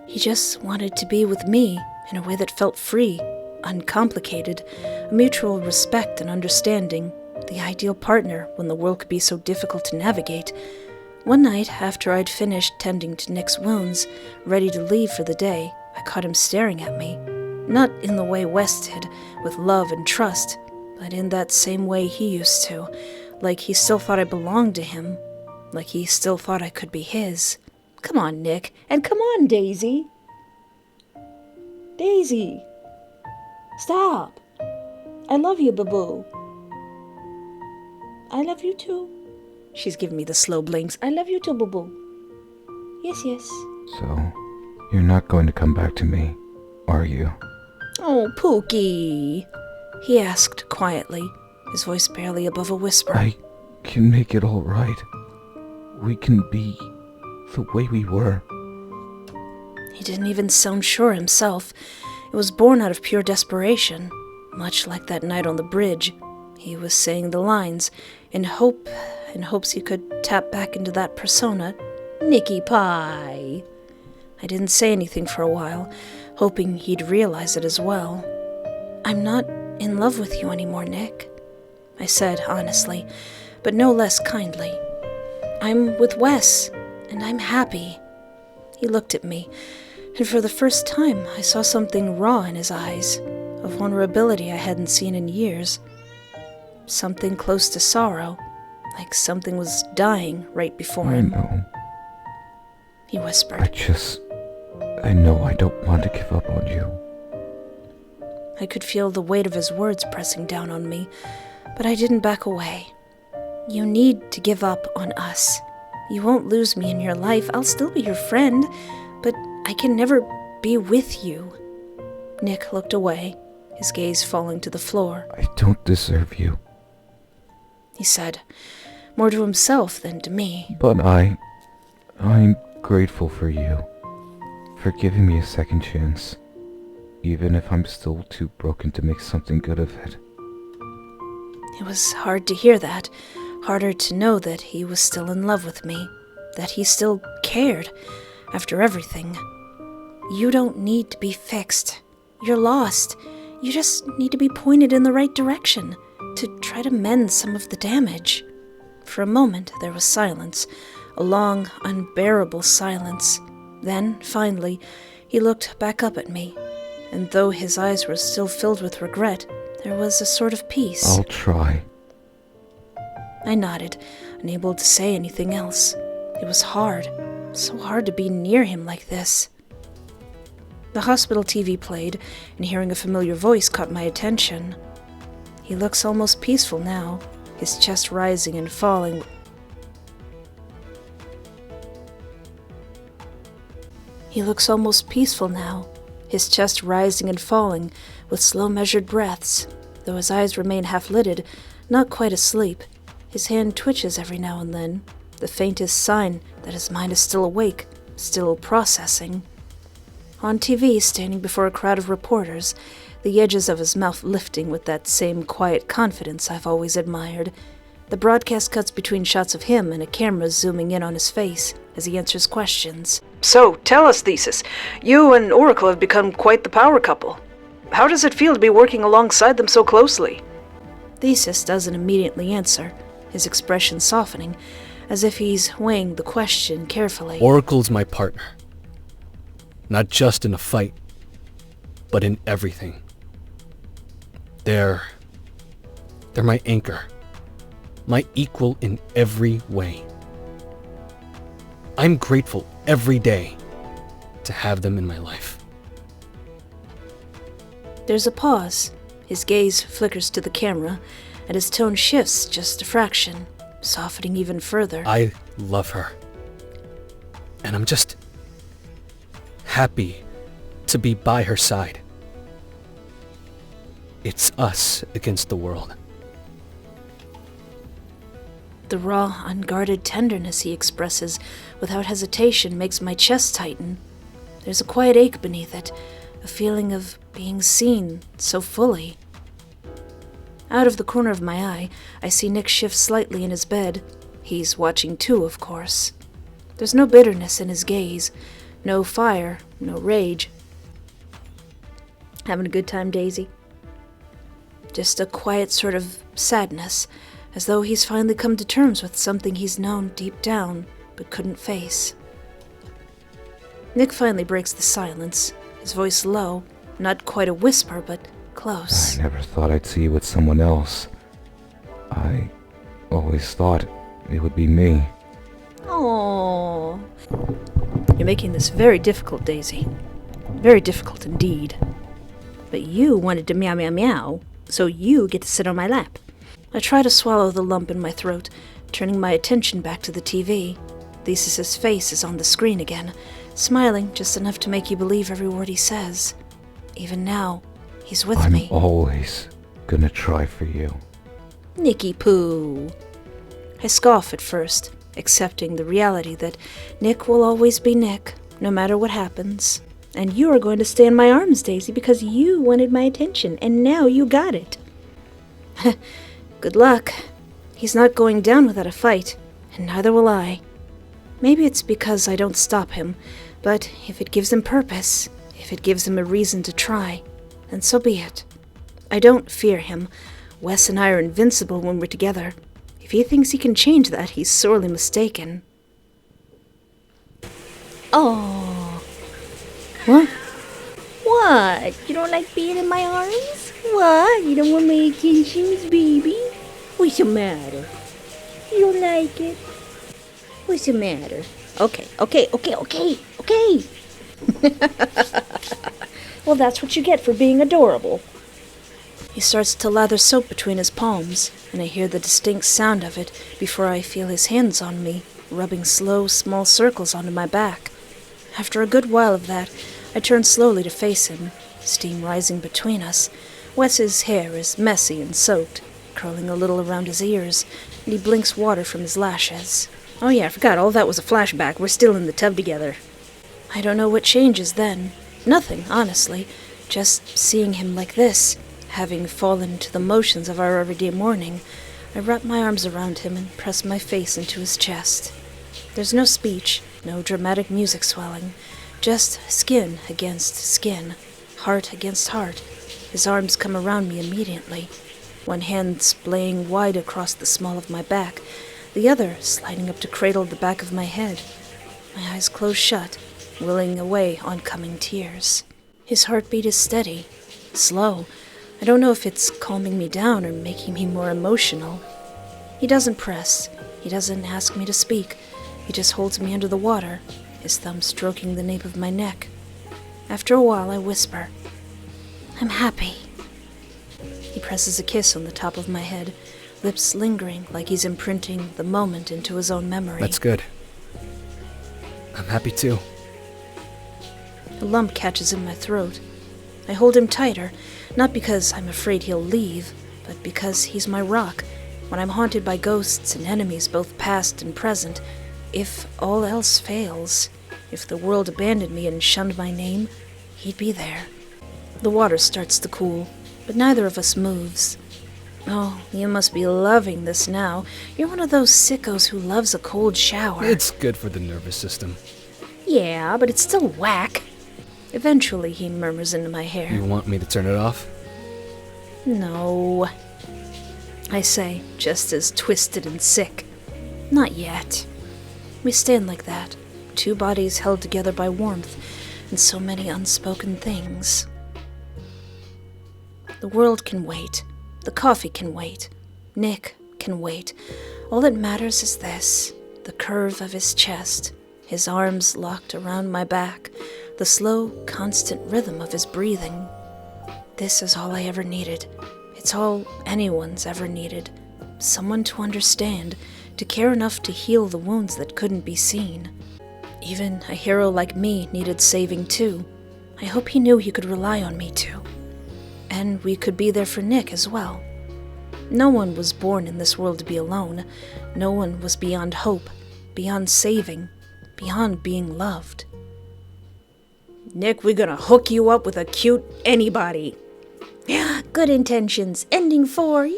He just wanted to be with me in a way that felt free, uncomplicated, a mutual respect and understanding, the ideal partner when the world could be so difficult to navigate. One night, after I'd finished tending to Nick's wounds, ready to leave for the day, I caught him staring at me. Not in the way Wes did, with love and trust, but in that same way he used to, like he still thought I belonged to him, like he still thought I could be his. Come on, Nick, and come on, Daisy. Daisy! Stop! I love you, Boo-Boo. I love you too. She's giving me the slow blinks. I love you too, Boo-Boo. Yes, yes.
So, you're not going to come back to me, are you?
Oh, Pookie, he asked quietly, his voice barely above a whisper.
I can make it all right. We can be the way we were.
He didn't even sound sure himself. It was born out of pure desperation, much like that night on the bridge. He was saying the lines in hopes he could tap back into that persona, Nicky Pie. I didn't say anything for a while, hoping he'd realize it as well. I'm not in love with you anymore, Nick, I said honestly, but no less kindly. I'm with Wes, and I'm happy. He looked at me, And for the first time, I saw something raw in his eyes, a vulnerability I hadn't seen in years. Something close to sorrow, like something was dying right before him.
I know.
He whispered.
I know I don't want to give up on you.
I could feel the weight of his words pressing down on me, but I didn't back away. You need to give up on us. You won't lose me in your life. I'll still be your friend, but I can never be with you. Nick looked away, his gaze falling to the floor.
I don't deserve you.
He said, more to himself than to me.
But I'm grateful for you, for giving me a second chance, even if I'm still too broken to make something good of it.
It was hard to hear that, harder to know that he was still in love with me, that he still cared, after everything. You don't need to be fixed. You're lost. You just need to be pointed in the right direction, to try to mend some of the damage. For a moment there was silence, a long, unbearable silence. Then, finally, he looked back up at me, and though his eyes were still filled with regret, there was a sort of peace.
I'll try.
I nodded, unable to say anything else. It was hard, so hard to be near him like this. The hospital TV played, and hearing a familiar voice caught my attention. He looks almost peaceful now, his chest rising and falling. He looks almost peaceful now, his chest rising and falling with slow measured breaths, though his eyes remain half-lidded, not quite asleep. His hand twitches every now and then, the faintest sign that his mind is still awake, still processing. On TV, standing before a crowd of reporters, the edges of his mouth lifting with that same quiet confidence I've always admired. The broadcast cuts between shots of him and a camera zooming in on his face as he answers questions.
So, tell us, Thesis. You and Oracle have become quite the power couple. How does it feel to be working alongside them so closely?
Thesis doesn't immediately answer, his expression softening, as if he's weighing the question carefully.
Oracle's my partner. Not just in a fight, but in everything. They're my anchor, my equal in every way. I'm grateful every day to have them in my life.
There's a pause. His gaze flickers to the camera, and his tone shifts just a fraction, softening even further.
I love her. And I'm just happy to be by her side. It's us against the world.
The raw, unguarded tenderness he expresses without hesitation makes my chest tighten. There's a quiet ache beneath it, a feeling of being seen so fully. Out of the corner of my eye, I see Nick shift slightly in his bed. He's watching too, of course. There's no bitterness in his gaze, no fire, no rage. Having a good time, Daisy? Just a quiet sort of sadness, as though he's finally come to terms with something he's known deep down, but couldn't face. Nick finally breaks the silence, his voice low, not quite a whisper, but close.
I never thought I'd see you with someone else. I always thought it would be me.
Aww. You're making this very difficult, Daisy. Very difficult indeed. But you wanted to meow meow meow, so you get to sit on my lap. I try to swallow the lump in my throat, turning my attention back to the TV. Thesis's face is on the screen again, smiling just enough to make you believe every word he says. Even now, he's with me.
I'm always gonna try for you.
Nicky Poo. I scoff at first, accepting the reality that Nick will always be Nick, no matter what happens. And you are going to stay in my arms, Daisy, because you wanted my attention, and now you got it. Good luck. He's not going down without a fight, and neither will I. Maybe it's because I don't stop him, but if it gives him purpose, if it gives him a reason to try, then so be it. I don't fear him. Wes and I are invincible when we're together. If he thinks he can change that, he's sorely mistaken. Oh. What? What? You don't like being in my arms? What? You don't want my attentions, baby? What's the matter? You don't like it? What's the matter? Okay. Well, that's what you get for being adorable. He starts to lather soap between his palms, and I hear the distinct sound of it before I feel his hands on me, rubbing slow, small circles onto my back. After a good while of that, I turn slowly to face him, steam rising between us. Wes's hair is messy and soaked, curling a little around his ears, and he blinks water from his lashes. Oh yeah, I forgot, all that was a flashback. We're still in the tub together. I don't know what changes then. Nothing, honestly. Just seeing him like this, having fallen to the motions of our everyday morning, I wrap my arms around him and press my face into his chest. There's no speech, no dramatic music swelling, just skin against skin, heart against heart. His arms come around me immediately, one hand splaying wide across the small of my back, the other sliding up to cradle the back of my head. My eyes close shut, willing away oncoming tears. His heartbeat is steady, slow. I don't know if it's calming me down or making me more emotional. He doesn't press. He doesn't ask me to speak. He just holds me under the water, his thumb stroking the nape of my neck. After a while, I whisper, "I'm happy." He presses a kiss on the top of my head, lips lingering like he's imprinting the moment into his own memory.
That's good. I'm happy too.
A lump catches in my throat. I hold him tighter, not because I'm afraid he'll leave, but because he's my rock. When I'm haunted by ghosts and enemies, both past and present, if all else fails, if the world abandoned me and shunned my name, he'd be there. The water starts to cool, but neither of us moves. Oh, you must be loving this now. You're one of those sickos who loves a cold shower.
It's good for the nervous system.
Yeah, but it's still whack. Eventually, he murmurs into my hair.
You want me to turn it off?
No, I say, just as twisted and sick. Not yet. We stand like that, two bodies held together by warmth and so many unspoken things. The world can wait. The coffee can wait. Nick can wait. All that matters is this, the curve of his chest, his arms locked around my back, the slow, constant rhythm of his breathing. This is all I ever needed. It's all anyone's ever needed. Someone to understand, to care enough to heal the wounds that couldn't be seen. Even a hero like me needed saving too. I hope he knew he could rely on me too. And we could be there for Nick as well. No one was born in this world to be alone. No one was beyond hope, beyond saving, beyond being loved. Nick, we're gonna hook you up with a cute anybody. Good intentions. Ending 4. Yay!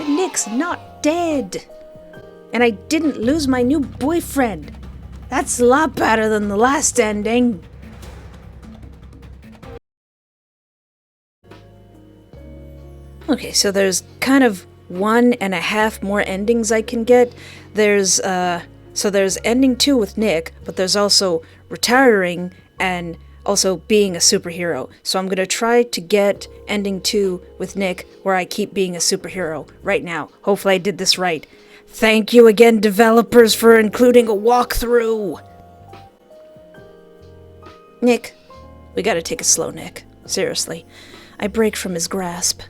Nick's not dead. And I didn't lose my new boyfriend. That's a lot better than the last ending. Okay, so there's kind of 1.5 more endings I can get. There's ending 2 with Nick, but there's also retiring and also being a superhero. So I'm gonna try to get ending 2 with Nick where I keep being a superhero right now. Hopefully I did this right. Thank you again, developers, for including a walkthrough. Nick, we gotta take it slow, Nick. Seriously. I break from his grasp.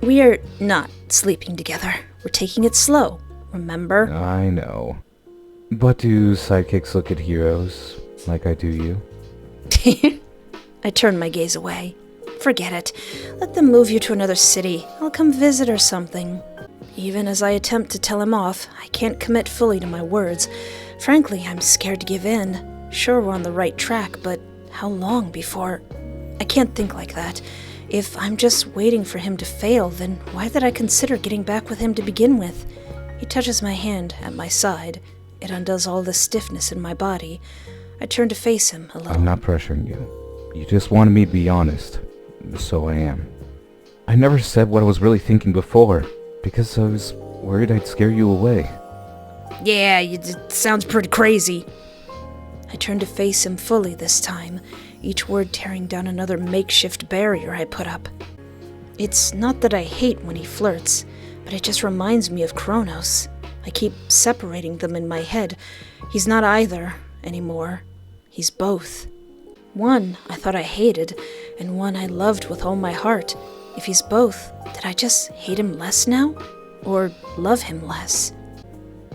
We are not sleeping together. We're taking it slow, remember?
I know. But do sidekicks look at heroes like I do you?
I turn my gaze away. Forget it. Let them move you to another city. I'll come visit or something. Even as I attempt to tell him off, I can't commit fully to my words. Frankly, I'm scared to give in. Sure, we're on the right track, but how long before... I can't think like that. If I'm just waiting for him to fail, then why did I consider getting back with him to begin with? He touches my hand at my side. It undoes all the stiffness in my body. I turn to face him a little.
I'm not pressuring you. You just wanted me to be honest. So I am. I never said what I was really thinking before, because I was worried I'd scare you away.
Yeah, it sounds pretty crazy. I turned to face him fully this time, each word tearing down another makeshift barrier I put up. It's not that I hate when he flirts, but it just reminds me of Chronos. I keep separating them in my head. He's not either anymore. He's both. One I thought I hated, and one I loved with all my heart. If he's both, did I just hate him less now? Or love him less?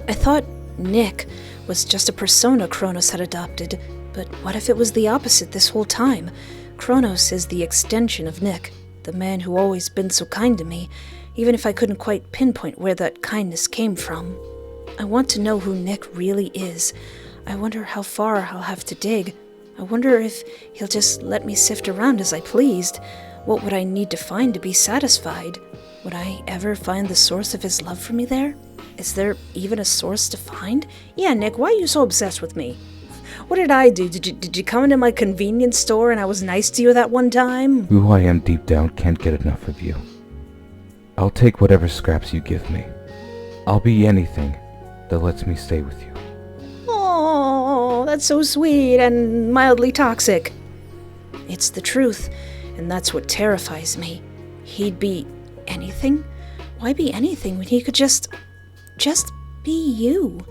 I thought Nick was just a persona Chronos had adopted, but what if it was the opposite this whole time? Chronos is the extension of Nick, the man who always been so kind to me, even if I couldn't quite pinpoint where that kindness came from. I want to know who Nick really is. I wonder how far I'll have to dig. I wonder if he'll just let me sift around as I pleased. What would I need to find to be satisfied? Would I ever find the source of his love for me there? Is there even a source to find? Yeah, Nick, why are you so obsessed with me? What did I do? Did you come into my convenience store and I was nice to you that one time?
Who I am deep down can't get enough of you. I'll take whatever scraps you give me. I'll be anything that lets me stay with you.
Oh, that's so sweet and mildly toxic. It's the truth, and that's what terrifies me. He'd be anything? Why be anything when he could just be you?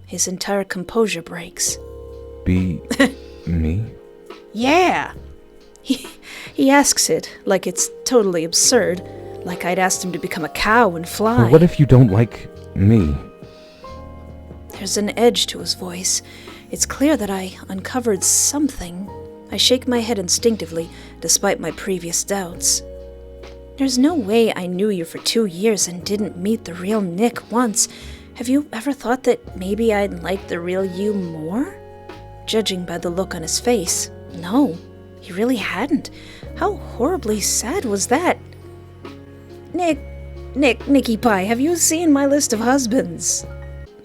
His entire composure breaks.
Be me?
Yeah! He asks it like it's totally absurd, like I'd asked him to become a cow and fly.
But what if you don't like me?
There's an edge to his voice. It's clear that I uncovered something. I shake my head instinctively, despite my previous doubts. There's no way I knew you for 2 years and didn't meet the real Nick once. Have you ever thought that maybe I'd like the real you more? Judging by the look on his face, no, he really hadn't. How horribly sad was that? Nicky Pie, have you seen my list of husbands?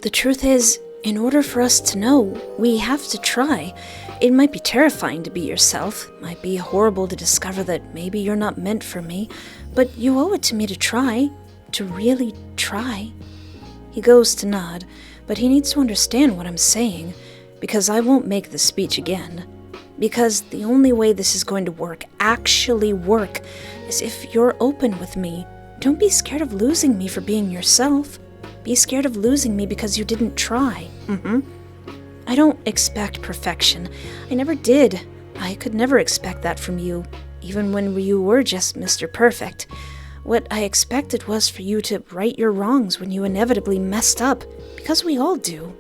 The truth is, in order for us to know, we have to try. It might be terrifying to be yourself, might be horrible to discover that maybe you're not meant for me, but you owe it to me to try, to really try. He goes to nod, but he needs to understand what I'm saying, because I won't make the speech again. Because the only way this is going to work, actually work, is if you're open with me. Don't be scared of losing me for being yourself. Be scared of losing me because you didn't try. I don't expect perfection. I never did. I could never expect that from you, even when you were just Mr. Perfect. What I expected was for you to right your wrongs when you inevitably messed up, because we all do.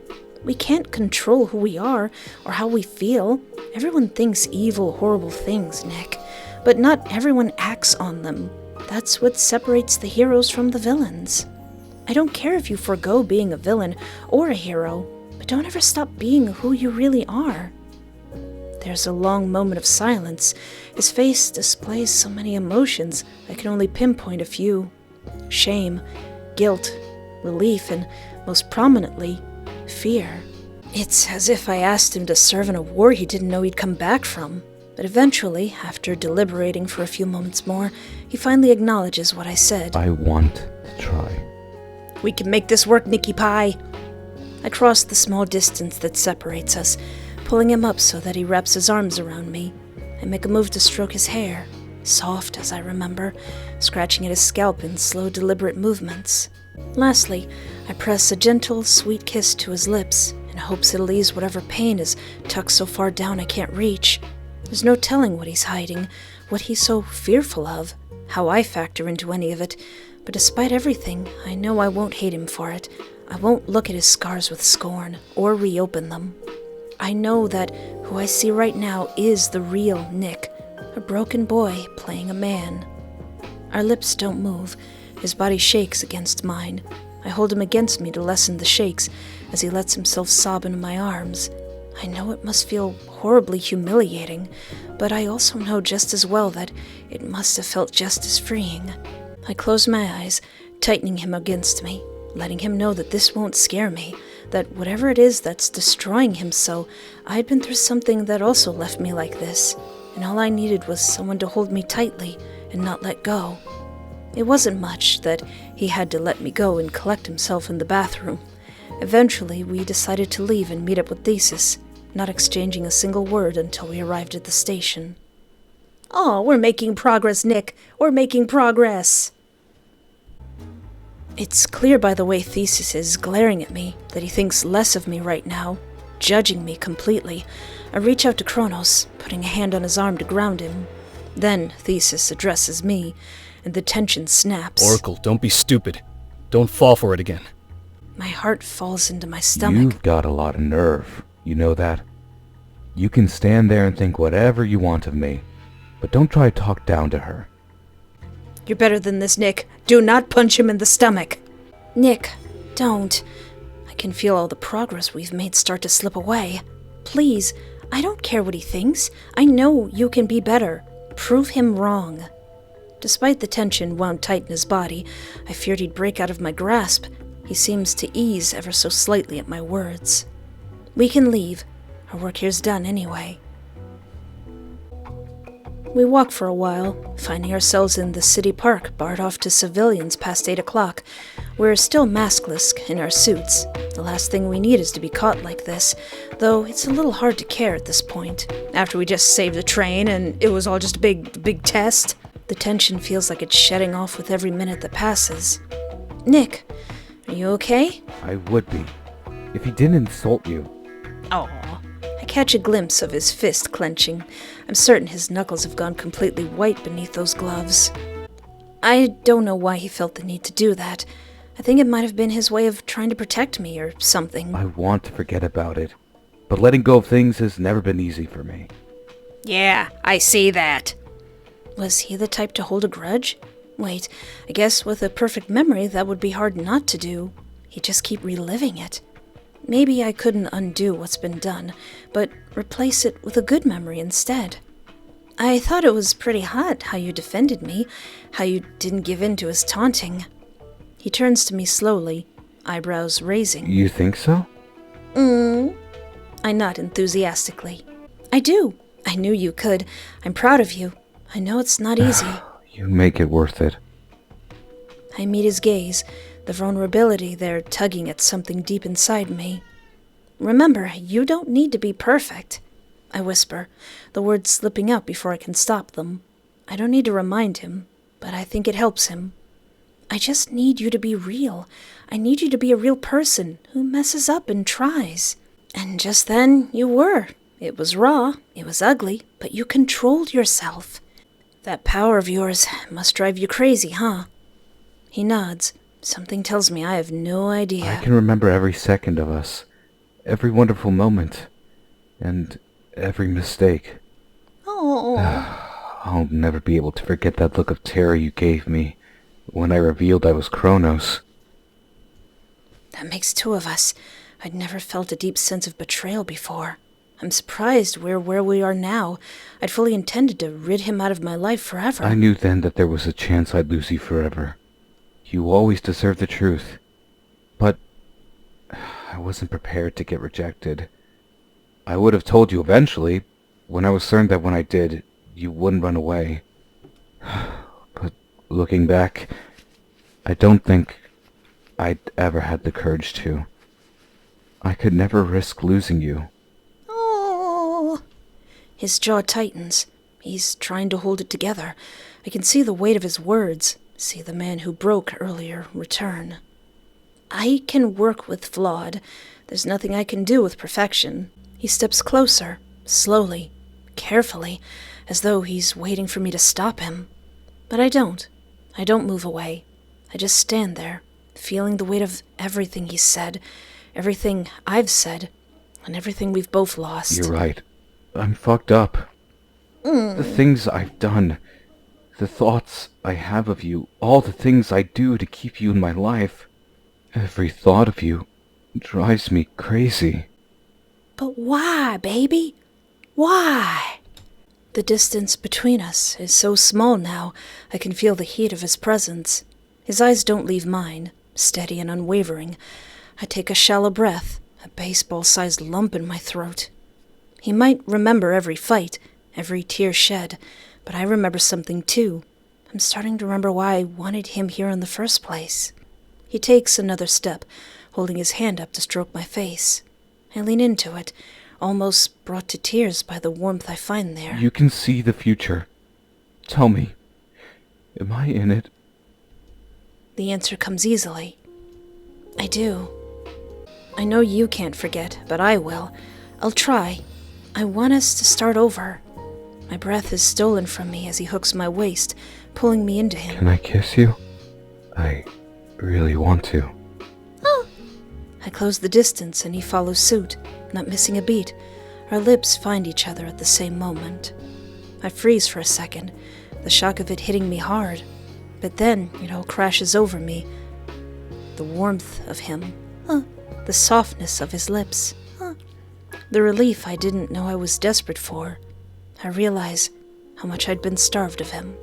We can't control who we are or how we feel. Everyone thinks evil, horrible things, Nick, but not everyone acts on them. That's what separates the heroes from the villains. I don't care if you forego being a villain or a hero, but don't ever stop being who you really are. There's a long moment of silence. His face displays so many emotions, I can only pinpoint a few. Shame, guilt, relief, and most prominently, fear. It's as if I asked him to serve in a war he didn't know he'd come back from. But eventually, after deliberating for a few moments more, he finally acknowledges what I said.
I want to try.
We can make this work, Nicky Pie. I cross the small distance that separates us, pulling him up so that he wraps his arms around me. I make a move to stroke his hair, soft as I remember, scratching at his scalp in slow, deliberate movements. Lastly, I press a gentle, sweet kiss to his lips, in hopes it'll ease whatever pain is tucked so far down I can't reach. There's no telling what he's hiding, what he's so fearful of, how I factor into any of it, but despite everything, I know I won't hate him for it. I won't look at his scars with scorn, or reopen them. I know that who I see right now is the real Nick, a broken boy playing a man. Our lips don't move. His body shakes against mine. I hold him against me to lessen the shakes as he lets himself sob into my arms. I know it must feel horribly humiliating, but I also know just as well that it must have felt just as freeing. I close my eyes, tightening him against me, letting him know that this won't scare me, that whatever it is that's destroying him so, I'd been through something that also left me like this, and all I needed was someone to hold me tightly and not let go. It wasn't much that he had to let me go and collect himself in the bathroom. Eventually, we decided to leave and meet up with Thesis. not exchanging a single word until we arrived at the station. "Oh, we're making progress, Nick. We're making progress." It's clear by the way Thesis is glaring at me that he thinks less of me right now, judging me completely. I reach out to Chronos, putting a hand on his arm to ground him. Then Thesis addresses me, and the tension snaps.
Oracle, don't be stupid. Don't fall for it again.
My heart falls into my stomach.
You've got a lot of nerve, you know that? You can stand there and think whatever you want of me, but don't try to talk down to her.
You're better than this, Nick. Do not punch him in the stomach. Nick, don't. I can feel all the progress we've made start to slip away. Please, I don't care what he thinks. I know you can be better. Prove him wrong. Despite the tension wound tight in his body, I feared he'd break out of my grasp. He seems to ease ever so slightly at my words. We can leave. Our work here's done anyway. We walk for a while, finding ourselves in the city park, barred off to civilians past 8 o'clock. We're still maskless in our suits. The last thing we need is to be caught like this, though it's a little hard to care at this point. After we just saved the train and it was all just a big test, the tension feels like it's shedding off with every minute that passes. Nick, are you okay?
I would be, if he didn't insult you.
Aw. I catch a glimpse of his fist clenching. I'm certain his knuckles have gone completely white beneath those gloves. I don't know why he felt the need to do that. I think it might have been his way of trying to protect me or something.
I want to forget about it, but letting go of things has never been easy for me.
Yeah, I see that. Was he the type to hold a grudge? Wait, I guess with a perfect memory that would be hard not to do. He'd just keep reliving it. Maybe I couldn't undo what's been done, but replace it with a good memory instead. I thought it was pretty hot how you defended me, how you didn't give in to his taunting. He turns to me slowly, eyebrows raising.
You think so?
I nod enthusiastically. I do. I knew you could. I'm proud of you. I know it's not easy.
You make it worth it.
I meet his gaze, the vulnerability there tugging at something deep inside me. Remember, you don't need to be perfect, I whisper, the words slipping out before I can stop them. I don't need to remind him, but I think it helps him. I just need you to be real. I need you to be a real person who messes up and tries. And just then, you were. It was raw, it was ugly, but you controlled yourself. That power of yours must drive you crazy, huh? He nods. Something tells me I have no idea.
I can remember every second of us, every wonderful moment, and every mistake.
Oh.
I'll never be able to forget that look of terror you gave me when I revealed I was Chronos.
That makes two of us. I'd never felt a deep sense of betrayal before. I'm surprised we're where we are now. I'd fully intended to rid him out of my life forever.
I knew then that there was a chance I'd lose you forever. You always deserved the truth. But I wasn't prepared to get rejected. I would have told you eventually, when I was certain that when I did, you wouldn't run away. But looking back, I don't think I'd ever had the courage to. I could never risk losing you.
Oh. His jaw tightens. He's trying to hold it together. I can see the weight of his words. See the man who broke earlier return. I can work with flawed. There's nothing I can do with perfection. He steps closer, slowly, carefully, as though he's waiting for me to stop him. But I don't. I don't move away. I just stand there, feeling the weight of everything he said, everything I've said, and everything we've both lost.
You're right. I'm fucked up. The things I've done, the thoughts I have of you, all the things I do to keep you in my life. Every thought of you drives me crazy.
But why, baby? Why? The distance between us is so small now, I can feel the heat of his presence. His eyes don't leave mine, steady and unwavering. I take a shallow breath, a baseball-sized lump in my throat. He might remember every fight, every tear shed, but I remember something too. I'm starting to remember why I wanted him here in the first place. He takes another step, holding his hand up to stroke my face. I lean into it, almost brought to tears by the warmth I find there.
You can see the future. Tell me, am I in it?
The answer comes easily. I do. I know you can't forget, but I will. I'll try. I want us to start over. My breath is stolen from me as he hooks my waist, pulling me into him.
Can I kiss you? I really want to.
I close the distance and he follows suit, not missing a beat. Our lips find each other at the same moment. I freeze for a second, the shock of it hitting me hard. But then it all crashes over me. The warmth of him. The softness of his lips. The relief I didn't know I was desperate for. I realize how much I'd been starved of him.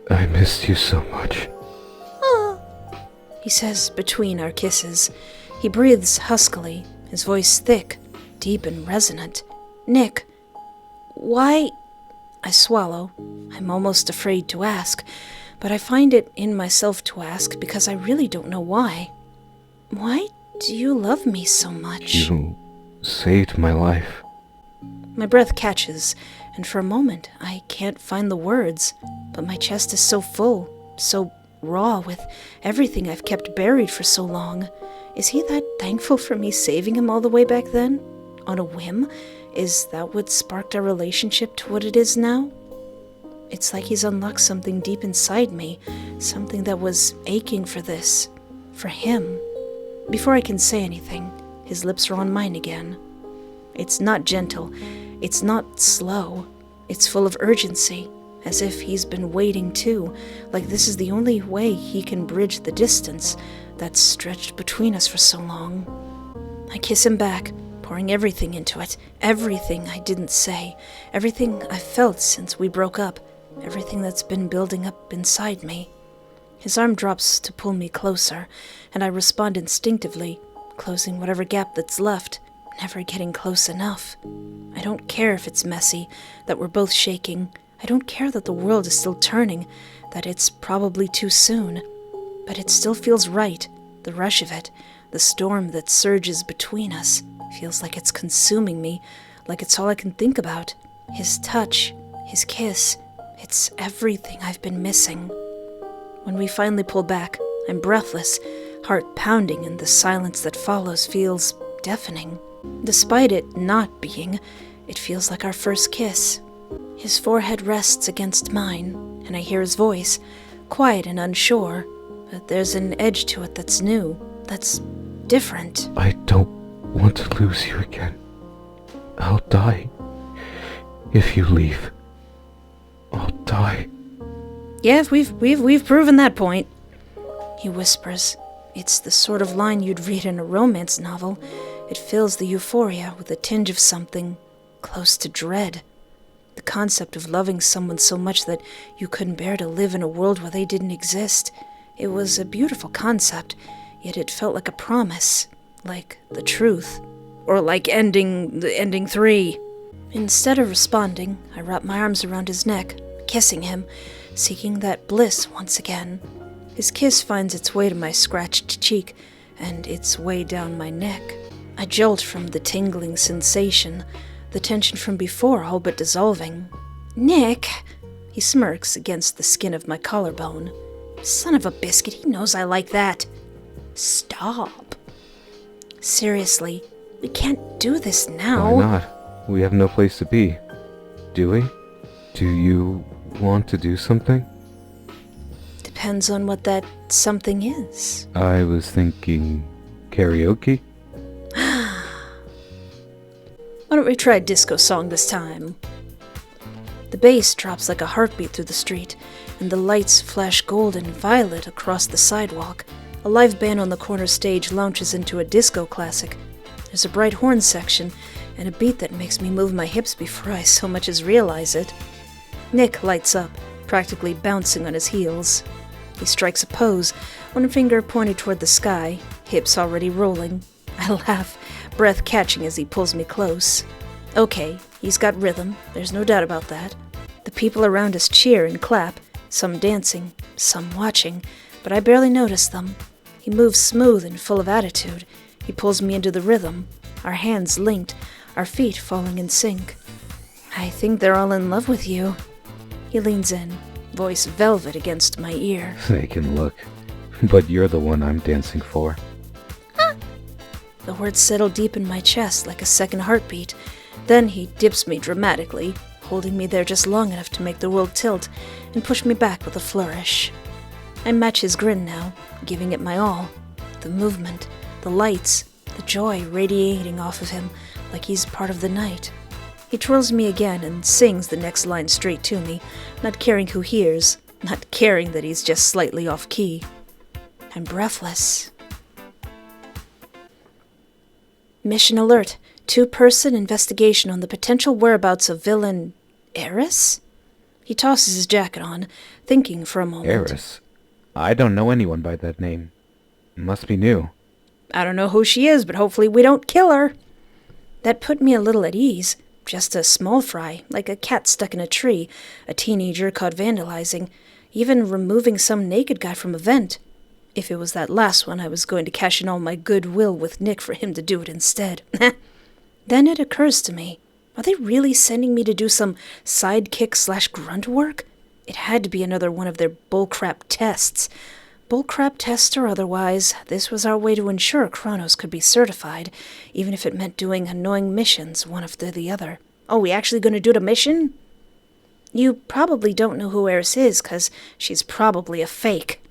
I missed you so much.
He says between our kisses. He breathes huskily, his voice thick, deep and resonant. Nick, why? I swallow. I'm almost afraid to ask, but I find it in myself to ask because I really don't know why. Why do you love me so much?
You saved my life.
My breath catches, and for a moment I can't find the words, but my chest is so full, so raw with everything I've kept buried for so long. Is he that thankful for me saving him all the way back then? On a whim? Is that what sparked our relationship to what it is now? It's like he's unlocked something deep inside me, something that was aching for this, for him. Before I can say anything, his lips are on mine again. It's not gentle, it's not slow, it's full of urgency, as if he's been waiting too, like this is the only way he can bridge the distance that's stretched between us for so long. I kiss him back, pouring everything into it, everything I didn't say, everything I felt since we broke up, everything that's been building up inside me. His arm drops to pull me closer, and I respond instinctively, closing whatever gap that's left, never getting close enough. I don't care if it's messy, that we're both shaking. I don't care that the world is still turning, that it's probably too soon. But it still feels right, the rush of it, the storm that surges between us. Feels like it's consuming me, like it's all I can think about. His touch, his kiss, it's everything I've been missing. When we finally pull back, I'm breathless, heart pounding, and the silence that follows feels deafening. Despite it not being, it feels like our first kiss. His forehead rests against mine, and I hear his voice, quiet and unsure, but there's an edge to it that's new, that's different.
I don't want to lose you again. I'll die. If you leave, I'll die.
Yeah, we've proven that point. He whispers. It's the sort of line you'd read in a romance novel. It fills the euphoria with a tinge of something close to dread. The concept of loving someone so much that you couldn't bear to live in a world where they didn't exist. It was a beautiful concept, yet it felt like a promise, like the truth, or like ending 3. Instead of responding, I wrap my arms around his neck, kissing him, seeking that bliss once again. His kiss finds its way to my scratched cheek, and its way down my neck. I jolt from the tingling sensation, the tension from before all but dissolving. Nick! He smirks against the skin of my collarbone. Son of a biscuit, he knows I like that. Stop. Seriously, we can't do this now.
Why not? We have no place to be. Do we? Do you want to do something?
Depends on what that something is.
I was thinking karaoke.
Why don't we try a disco song this time? The bass drops like a heartbeat through the street, and the lights flash gold and violet across the sidewalk. A live band on the corner stage launches into a disco classic. There's a bright horn section, and a beat that makes me move my hips before I so much as realize it. Nick lights up, practically bouncing on his heels. He strikes a pose, one finger pointed toward the sky, hips already rolling. I laugh, breath catching as he pulls me close. Okay, he's got rhythm, there's no doubt about that. The people around us cheer and clap, some dancing, some watching, but I barely notice them. He moves smooth and full of attitude. He pulls me into the rhythm, our hands linked, our feet falling in sync. I think they're all in love with you. He leans in, voice velvet against my ear.
They can look, but you're the one I'm dancing for.
The words settle deep in my chest like a second heartbeat. Then he dips me dramatically, holding me there just long enough to make the world tilt and push me back with a flourish. I match his grin now, giving it my all. The movement, the lights, the joy radiating off of him like he's part of the night. He twirls me again and sings the next line straight to me, not caring who hears, not caring that he's just slightly off key. I'm breathless. Mission alert. 2-person investigation on the potential whereabouts of villain Eris? He tosses his jacket on, thinking for a moment.
Eris? I don't know anyone by that name. Must be new.
I don't know who she is, but hopefully we don't kill her. That put me a little at ease. Just a small fry, like a cat stuck in a tree, a teenager caught vandalizing, even removing some naked guy from a vent. If it was that last one, I was going to cash in all my goodwill with Nick for him to do it instead. Then it occurs to me, are they really sending me to do some sidekick/grunt work? It had to be another one of their bullcrap tests. Bullcrap test or otherwise, this was our way to ensure Chronos could be certified, even if it meant doing annoying missions one after the other. Oh, we actually going to do the mission? You probably don't know who Eris is, 'cause she's probably a fake.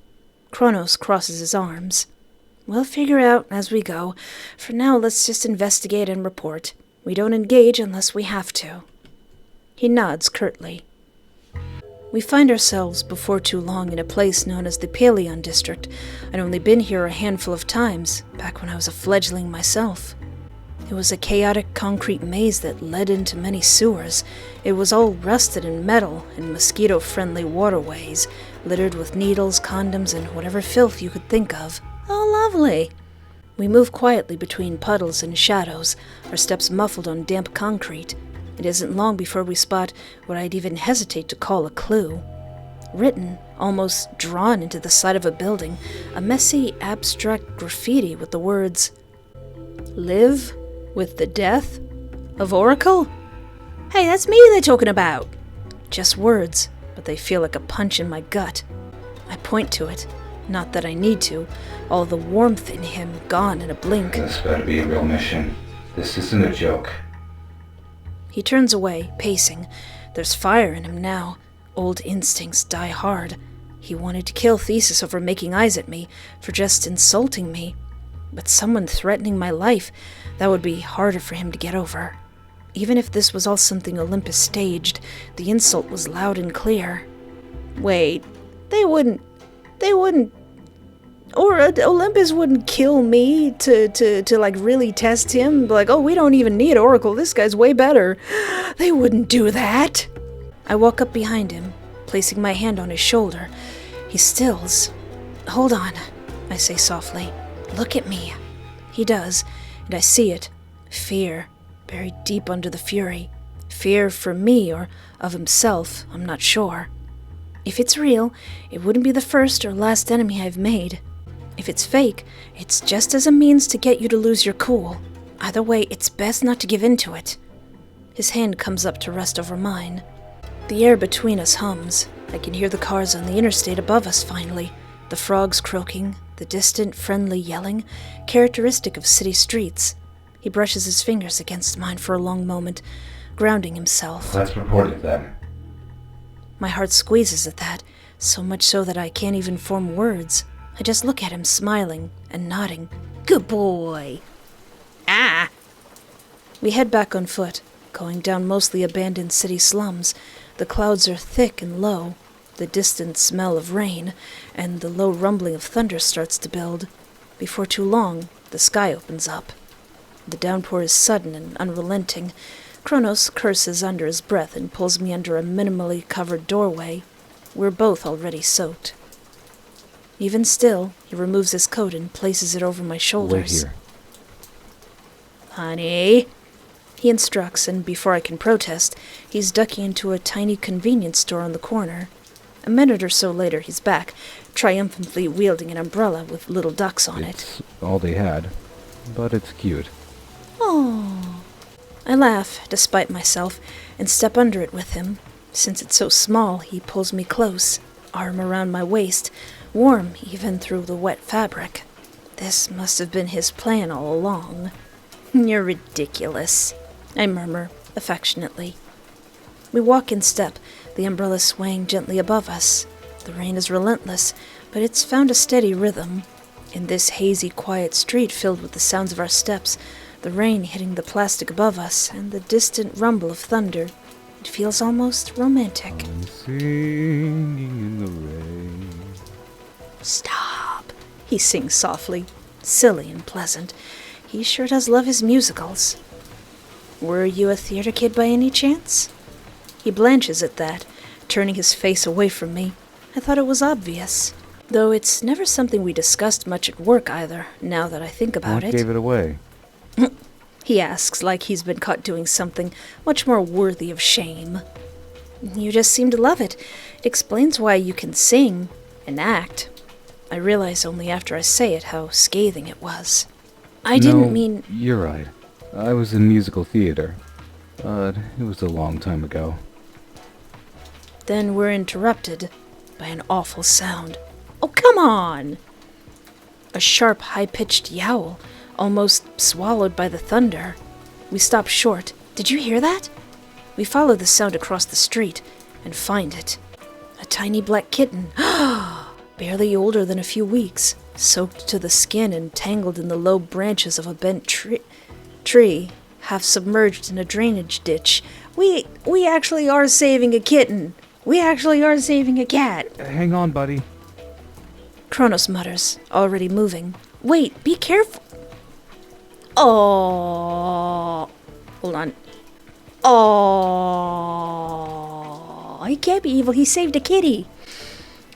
Chronos crosses his arms. We'll figure out as we go. For now, let's just investigate and report. We don't engage unless we have to. He nods curtly. We find ourselves before too long in a place known as the Paleon District. I'd only been here a handful of times, back when I was a fledgling myself. It was a chaotic concrete maze that led into many sewers. It was all rusted in metal and mosquito-friendly waterways, littered with needles, condoms, and whatever filth you could think of. Oh, lovely! We move quietly between puddles and shadows, our steps muffled on damp concrete. It isn't long before we spot what I'd even hesitate to call a clue. Written, almost drawn into the side of a building, a messy, abstract graffiti with the words, "Live with the death of Oracle?" Hey, that's me they're talking about! Just words, but they feel like a punch in my gut. I point to it. Not that I need to. All the warmth in him gone in a blink.
This better be a real mission. This isn't a joke.
He turns away, pacing. There's fire in him now. Old instincts die hard. He wanted to kill Thesis over making eyes at me, for just insulting me. But someone threatening my life, that would be harder for him to get over. Even if this was all something Olympus staged, the insult was loud and clear. Wait, they wouldn't, or Olympus wouldn't kill me to like really test him. Like, oh, we don't even need Oracle, this guy's way better. They wouldn't do that. I walk up behind him, placing my hand on his shoulder. He stills. Hold on, I say softly. Look at me. He does, and I see it. Fear, buried deep under the fury. Fear for me or of himself, I'm not sure. If it's real, it wouldn't be the first or last enemy I've made. If it's fake, it's just as a means to get you to lose your cool. Either way, it's best not to give in to it. His hand comes up to rest over mine. The air between us hums. I can hear the cars on the interstate above us finally. The frogs croaking, the distant, friendly yelling, characteristic of city streets. He brushes his fingers against mine for a long moment, grounding himself.
Let's report it then.
My heart squeezes at that, so much so that I can't even form words. I just look at him smiling and nodding. Good boy. Ah! We head back on foot, going down mostly abandoned city slums. The clouds are thick and low. The distant smell of rain and the low rumbling of thunder starts to build. Before too long, the sky opens up. The downpour is sudden and unrelenting. Chronos curses under his breath and pulls me under a minimally covered doorway. We're both already soaked. Even still, he removes his coat and places it over my shoulders.
Wait here.
Honey, he instructs, and before I can protest, he's ducking into a tiny convenience store on the corner. A minute or so later, he's back, triumphantly wielding an umbrella with little ducks on it.
It's all they had, but it's cute.
Oh. I laugh, despite myself, and step under it with him. Since it's so small, he pulls me close, arm around my waist, warm even through the wet fabric. This must have been his plan all along. You're ridiculous, I murmur, affectionately. We walk in step, the umbrella swaying gently above us. The rain is relentless, but it's found a steady rhythm. In this hazy, quiet street filled with the sounds of our steps, the rain hitting the plastic above us, and the distant rumble of thunder, it feels almost romantic.
I'm singing in the rain.
Stop, he sings softly, silly and pleasant. He sure does love his musicals. Were you a theater kid by any chance? He blanches at that, turning his face away from me. I thought it was obvious. Though it's never something we discussed much at work either, now that I think about
What
it.
gave it away?
He asks like he's been caught doing something much more worthy of shame. You just seem to love it. It explains why you can sing and act. I realize only after I say it how scathing it was. I didn't mean...
You're right. I was in musical theater, but it was a long time ago.
Then we're interrupted by an awful sound. Oh, come on! A sharp, high-pitched yowl, almost swallowed by the thunder. We stop short. Did you hear that? We follow the sound across the street and find it. A tiny black kitten, barely older than a few weeks, soaked to the skin and tangled in the low branches of a bent tree, half submerged in a drainage ditch. We actually are saving a kitten. We actually are saving a cat.
Hang on, buddy.
Chronos mutters, already moving. Wait, be careful. Oh, hold on. Oh, he can't be evil. He saved a kitty.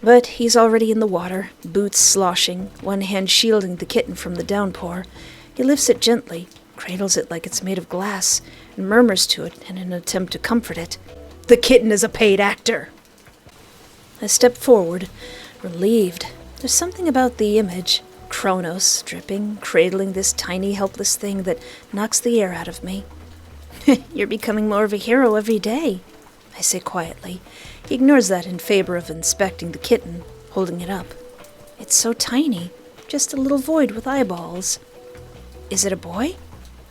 But he's already in the water, boots sloshing, one hand shielding the kitten from the downpour. He lifts it gently, cradles it like it's made of glass, and murmurs to it in an attempt to comfort it. The kitten is a paid actor. I step forward, relieved. There's something about the image. Chronos, dripping, cradling this tiny, helpless thing that knocks the air out of me. You're becoming more of a hero every day, I say quietly. He ignores that in favor of inspecting the kitten, holding it up. It's so tiny, just a little void with eyeballs. Is it a boy?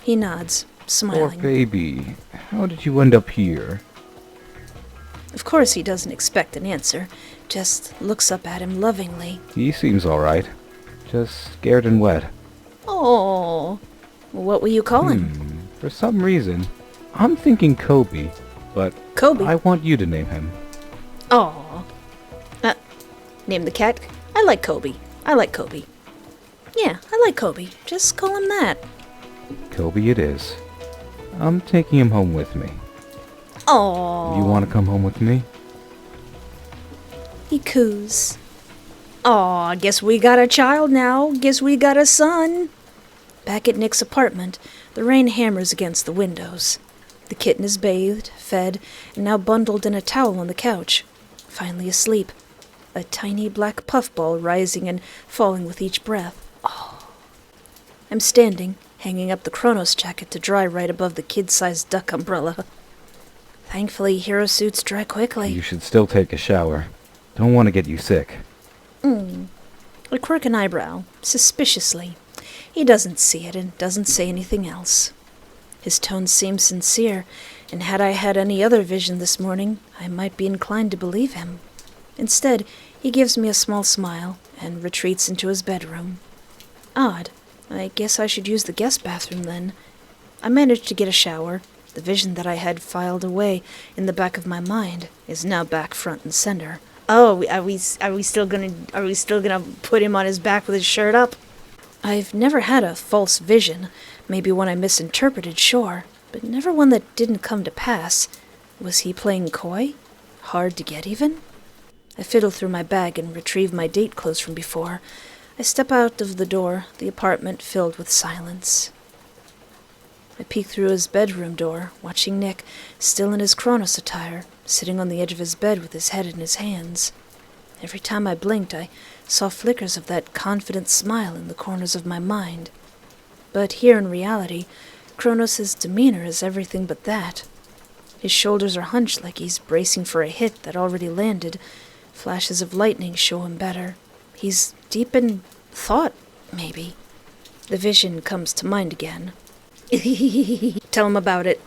He nods, smiling.
Poor baby. How did you end up here?
Of course he doesn't expect an answer, just looks up at him lovingly.
He seems alright. Just scared and wet.
Oh, what will you call him?
For some reason, I'm thinking Kobe, but
Kobe?
I want you to name him.
Oh. Name the cat? I like Kobe. I like Kobe. Yeah, I like Kobe. Just call him that.
Kobe it is. I'm taking him home with me.
Oh.
You want to come home with me?
He coos. Aw, guess we got a child now. Guess we got a son. Back at Nick's apartment, the rain hammers against the windows. The kitten is bathed, fed, and now bundled in a towel on the couch, finally asleep. A tiny black puffball rising and falling with each breath. Oh. I'm standing, hanging up the Chronos jacket to dry right above the kid-sized duck umbrella. Thankfully, hero suits dry quickly.
You should still take a shower. Don't want to get you sick.
I quirk an eyebrow, suspiciously. He doesn't see it and doesn't say anything else. His tone seems sincere, and had I had any other vision this morning, I might be inclined to believe him. Instead, he gives me a small smile and retreats into his bedroom. Odd. I guess I should use the guest bathroom then. I managed to get a shower. The vision that I had filed away in the back of my mind is now back front and center. Oh, are we still gonna put him on his back with his shirt up? I've never had a false vision. Maybe one I misinterpreted, sure, but never one that didn't come to pass. Was he playing coy? Hard to get even? I fiddle through my bag and retrieve my date clothes from before. I step out of the door, the apartment filled with silence. I I peeked through his bedroom door, watching Nick, still in his Chronos attire, sitting on the edge of his bed with his head in his hands. Every time I blinked, I saw flickers of that confident smile in the corners of my mind. But here in reality, Chronos' demeanor is everything but that. His shoulders are hunched like he's bracing for a hit that already landed. Flashes of lightning show him better. He's deep in thought, maybe. The vision comes to mind again. Tell him about it.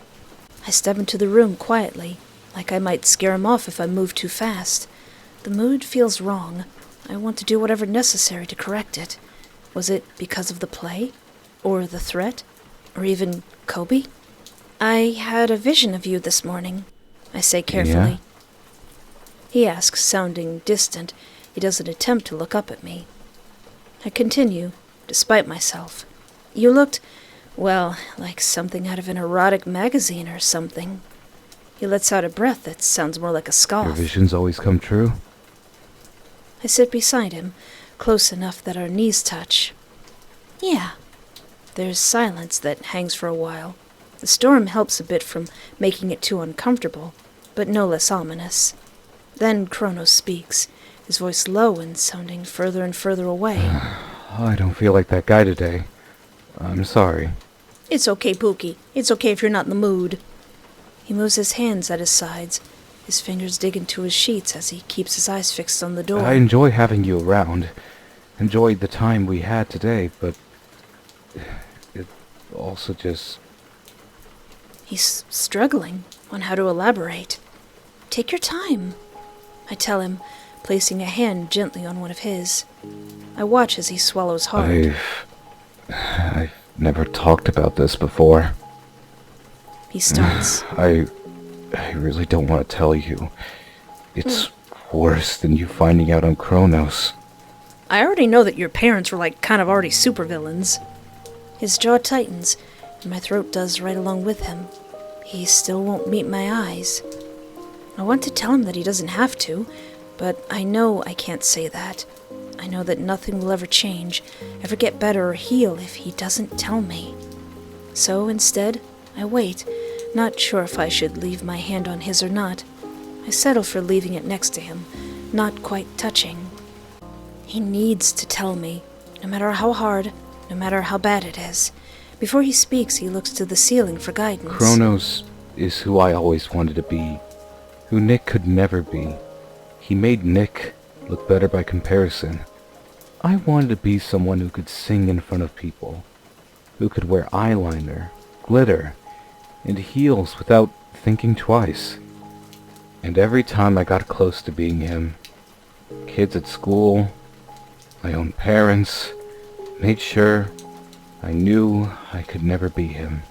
I step into the room quietly, like I might scare him off if I move too fast. The mood feels wrong. I want to do whatever necessary to correct it. Was it because of the play? Or the threat? Or even Kobe? I had a vision of you this morning, I say carefully.
Yeah?
He asks, sounding distant. He doesn't attempt to look up at me. I continue, despite myself. You looked, well, like something out of an erotic magazine or something. He lets out a breath that sounds more like a scoff.
Your visions always come true?
I sit beside him, close enough that our knees touch. Yeah. There's silence that hangs for a while. The storm helps a bit from making it too uncomfortable, but no less ominous. Then Chronos speaks, his voice low and sounding further and further away.
I don't feel like that guy today. I'm sorry.
It's okay, Pookie. It's okay if you're not in the mood. He moves his hands at his sides. His fingers dig into his sheets as he keeps his eyes fixed on the door.
I enjoy having you around. Enjoyed the time we had today, but it also just...
He's struggling on how to elaborate. Take your time, I tell him, placing a hand gently on one of his. I watch as he swallows hard.
I've never talked about this before.
He starts.
I really don't want to tell you. It's worse than you finding out on Chronos.
I already know that your parents were kind of already supervillains. His jaw tightens, and my throat does right along with him. He still won't meet my eyes. I want to tell him that he doesn't have to, but I know I can't say that. I know that nothing will ever change, ever get better or heal if he doesn't tell me. So instead, I wait, not sure if I should leave my hand on his or not. I settle for leaving it next to him, not quite touching. He needs to tell me, no matter how hard, no matter how bad it is. Before he speaks, he looks to the ceiling for guidance.
Chronos is who I always wanted to be, who Nick could never be. He made Nick look better by comparison. I wanted to be someone who could sing in front of people, who could wear eyeliner, glitter, and heels without thinking twice. And every time I got close to being him, kids at school, my own parents, made sure I knew I could never be him.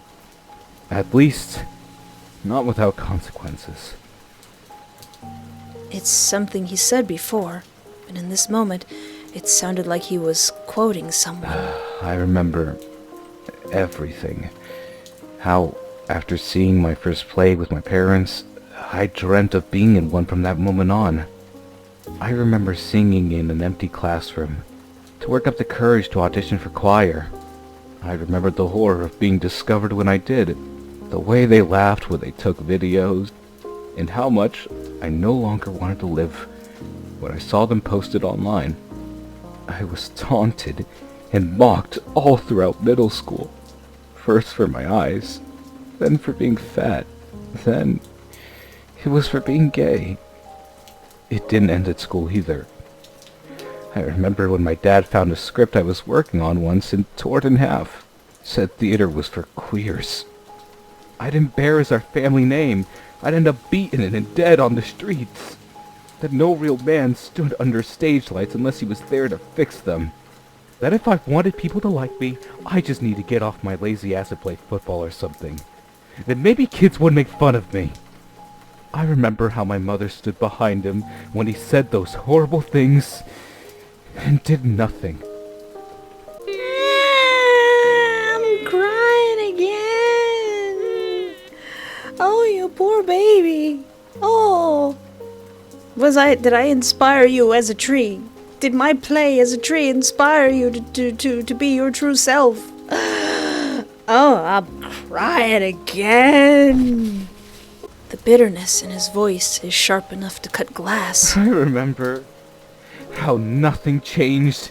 At least, not without consequences.
It's something he said before, but in this moment, it sounded like he was quoting someone.
I remember everything. How, after seeing my first play with my parents, I dreamt of being in one from that moment on. I remember singing in an empty classroom, to work up the courage to audition for choir. I remembered the horror of being discovered when I did, the way they laughed when they took videos, and how much I no longer wanted to live when I saw them posted online. I was taunted and mocked all throughout middle school, first for my eyes, then for being fat, then it was for being gay. It didn't end at school either. I remember when my dad found a script I was working on once and tore it in half. Said theater was for queers. I'd embarrass our family name. I'd end up beaten and dead on the streets. That no real man stood under stage lights unless he was there to fix them. That if I wanted people to like me, I just need to get off my lazy ass and play football or something. Then maybe kids wouldn't make fun of me. I remember how my mother stood behind him when he said those horrible things and did nothing.
I'm crying again. Oh, you poor baby. Oh. Did I inspire you as a tree? Did my play as a tree inspire you to be your true self? Oh, I'm crying again. The bitterness in his voice is sharp enough to cut glass.
I remember how nothing changed,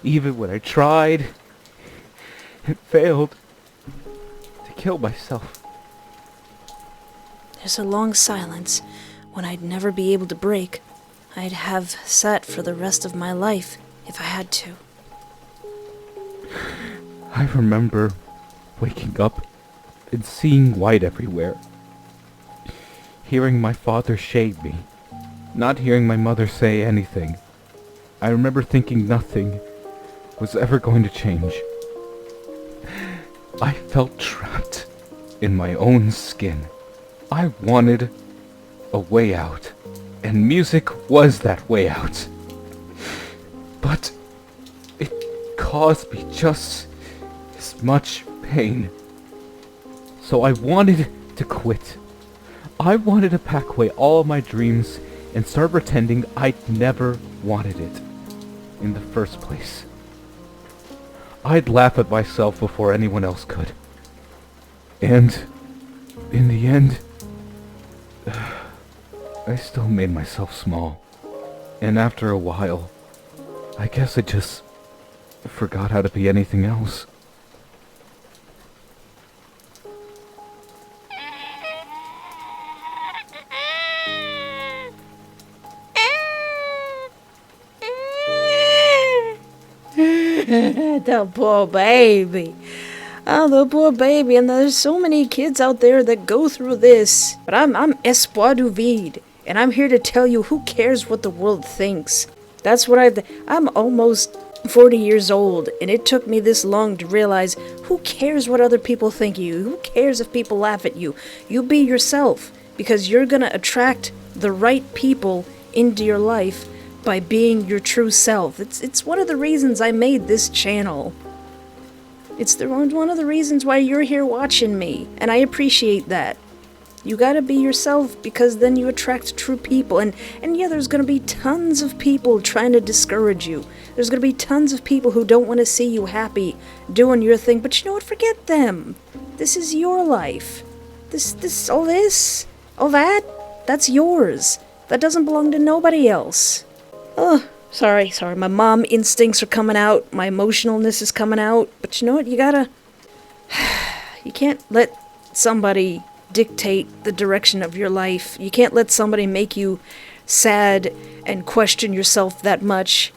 even when I tried and failed to kill myself.
There's a long silence when I'd never be able to break. I'd have sat for the rest of my life if I had to.
I remember waking up and seeing white everywhere. Hearing my father shade me. Not hearing my mother say anything. I remember thinking nothing was ever going to change. I felt trapped in my own skin. I wanted a way out, and music was that way out. But it caused me just as much pain. So I wanted to quit. I wanted to pack away all of my dreams and start pretending I'd never wanted it in the first place. I'd laugh at myself before anyone else could. And in the end, I still made myself small. And after a while, I guess I just forgot how to be anything else.
The poor baby. Oh, the poor baby. And there's so many kids out there that go through this. But I'm espoir du vide. And I'm here to tell you, who cares what the world thinks? That's what I'm almost 40 years old. And it took me this long to realize, who cares what other people think of you? Who cares if people laugh at you? You be yourself. Because you're going to attract the right people into your life by being your true self. It's one of the reasons I made this channel. It's one of the reasons why you're here watching me, and I appreciate that. You gotta be yourself, because then you attract true people, and yeah, there's gonna be tons of people trying to discourage you. There's gonna be tons of people who don't want to see you happy, doing your thing, but you know what, forget them. This is your life. All that, that's yours. That doesn't belong to nobody else. Oh, sorry, my mom instincts are coming out, my emotionalness is coming out, but you know what, you can't let somebody dictate the direction of your life. You can't let somebody make you sad and question yourself that much.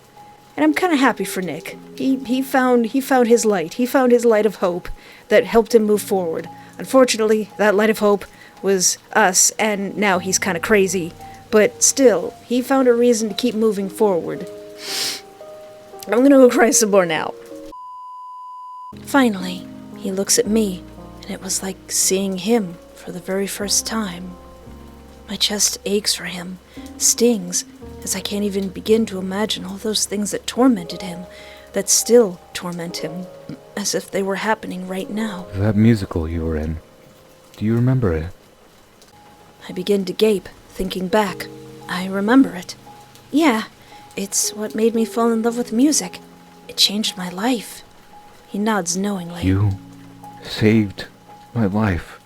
And I'm kind of happy for Nick. He found his light. He found his light of hope that helped him move forward. Unfortunately, that light of hope was us, and now he's kind of crazy. But still, he found a reason to keep moving forward. I'm gonna go cry some more now. Finally, he looks at me, and it was like seeing him for the very first time. My chest aches for him, stings, as I can't even begin to imagine all those things that tormented him, that still torment him, as if they were happening right now.
That musical you were in, do you remember it?
I begin to gape, thinking back. I remember it. Yeah, it's what made me fall in love with music. It changed my life. He nods knowingly.
You saved my life.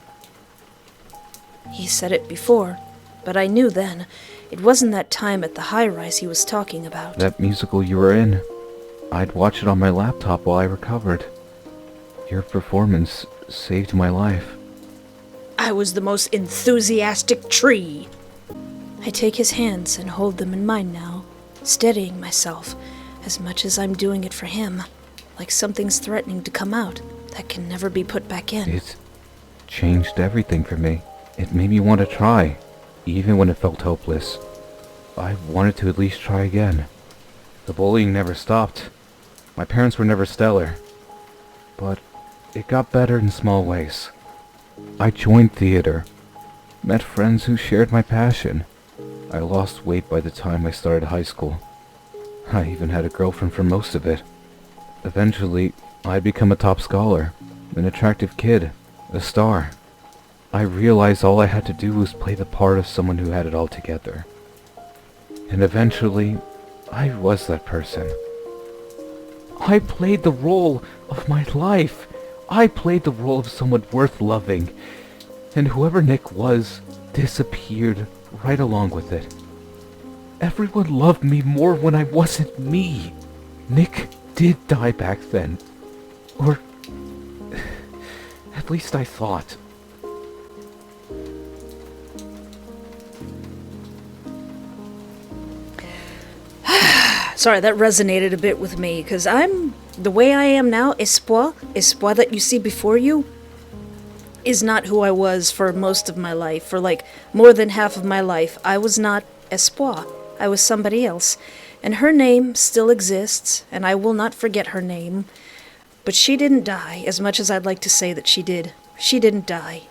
He said it before, but I knew then. It wasn't that time at the high-rise he was talking about.
That musical you were in, I'd watch it on my laptop while I recovered. Your performance saved my life.
I was the most enthusiastic tree. I take his hands and hold them in mine now, steadying myself, as much as I'm doing it for him, like something's threatening to come out that can never be put back in.
It changed everything for me. It made me want to try, even when it felt hopeless. I wanted to at least try again. The bullying never stopped. My parents were never stellar. But it got better in small ways. I joined theater, met friends who shared my passion. I lost weight by the time I started high school. I even had a girlfriend for most of it. Eventually, I'd become a top scholar, an attractive kid, a star. I realized all I had to do was play the part of someone who had it all together. And eventually, I was that person. I played the role of my life. I played the role of someone worth loving, and whoever Nick was disappeared right along with it. Everyone loved me more when I wasn't me. Nick did die back then. Or at least I thought.
Sorry, that resonated a bit with me, because the way I am now, Espoir that you see before you, is not who I was for most of my life. For like more than half of my life, I was not Espoir. I was somebody else. And her name still exists, and I will not forget her name. But she didn't die, as much as I'd like to say that she did. She didn't die.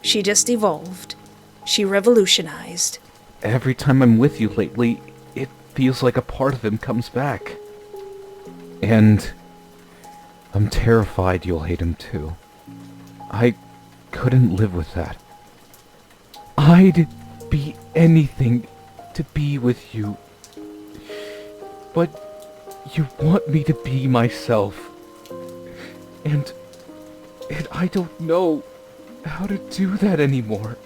She just evolved. She revolutionized.
Every time I'm with you lately, it feels like a part of him comes back. And I'm terrified you'll hate him too. I couldn't live with that. I'd be anything to be with you. But you want me to be myself. And I don't know how to do that anymore.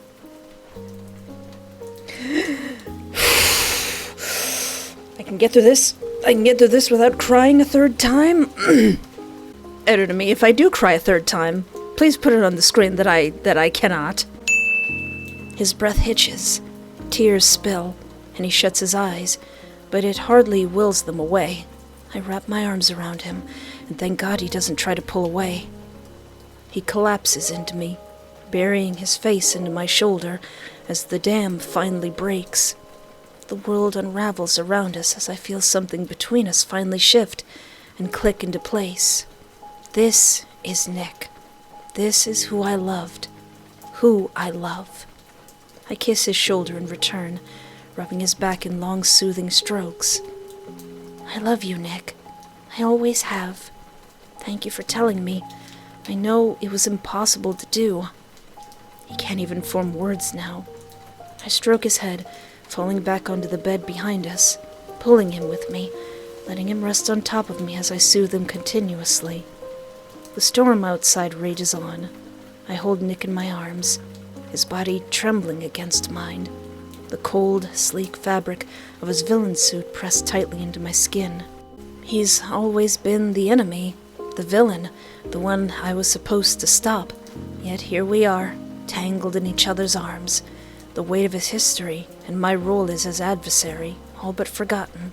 I can get through this. I can get through this without crying a third time. Editor me, if I do cry a third time, please put it on the screen that I cannot. His breath hitches, tears spill, and he shuts his eyes, but it hardly wills them away. I wrap my arms around him, and thank God he doesn't try to pull away. He collapses into me, burying his face into my shoulder as the dam finally breaks. The world unravels around us as I feel something between us finally shift and click into place. This is Nick. This is who I loved. Who I love. I kiss his shoulder in return, rubbing his back in long, soothing strokes. I love you, Nick. I always have. Thank you for telling me. I know it was impossible to do. He can't even form words now. I stroke his head, falling back onto the bed behind us, pulling him with me, letting him rest on top of me as I soothe him continuously. The storm outside rages on. I hold Nick in my arms, his body trembling against mine, the cold, sleek fabric of his villain suit pressed tightly into my skin. He's always been the enemy, the villain, the one I was supposed to stop. Yet here we are, tangled in each other's arms, the weight of his history and my role as his adversary, all but forgotten.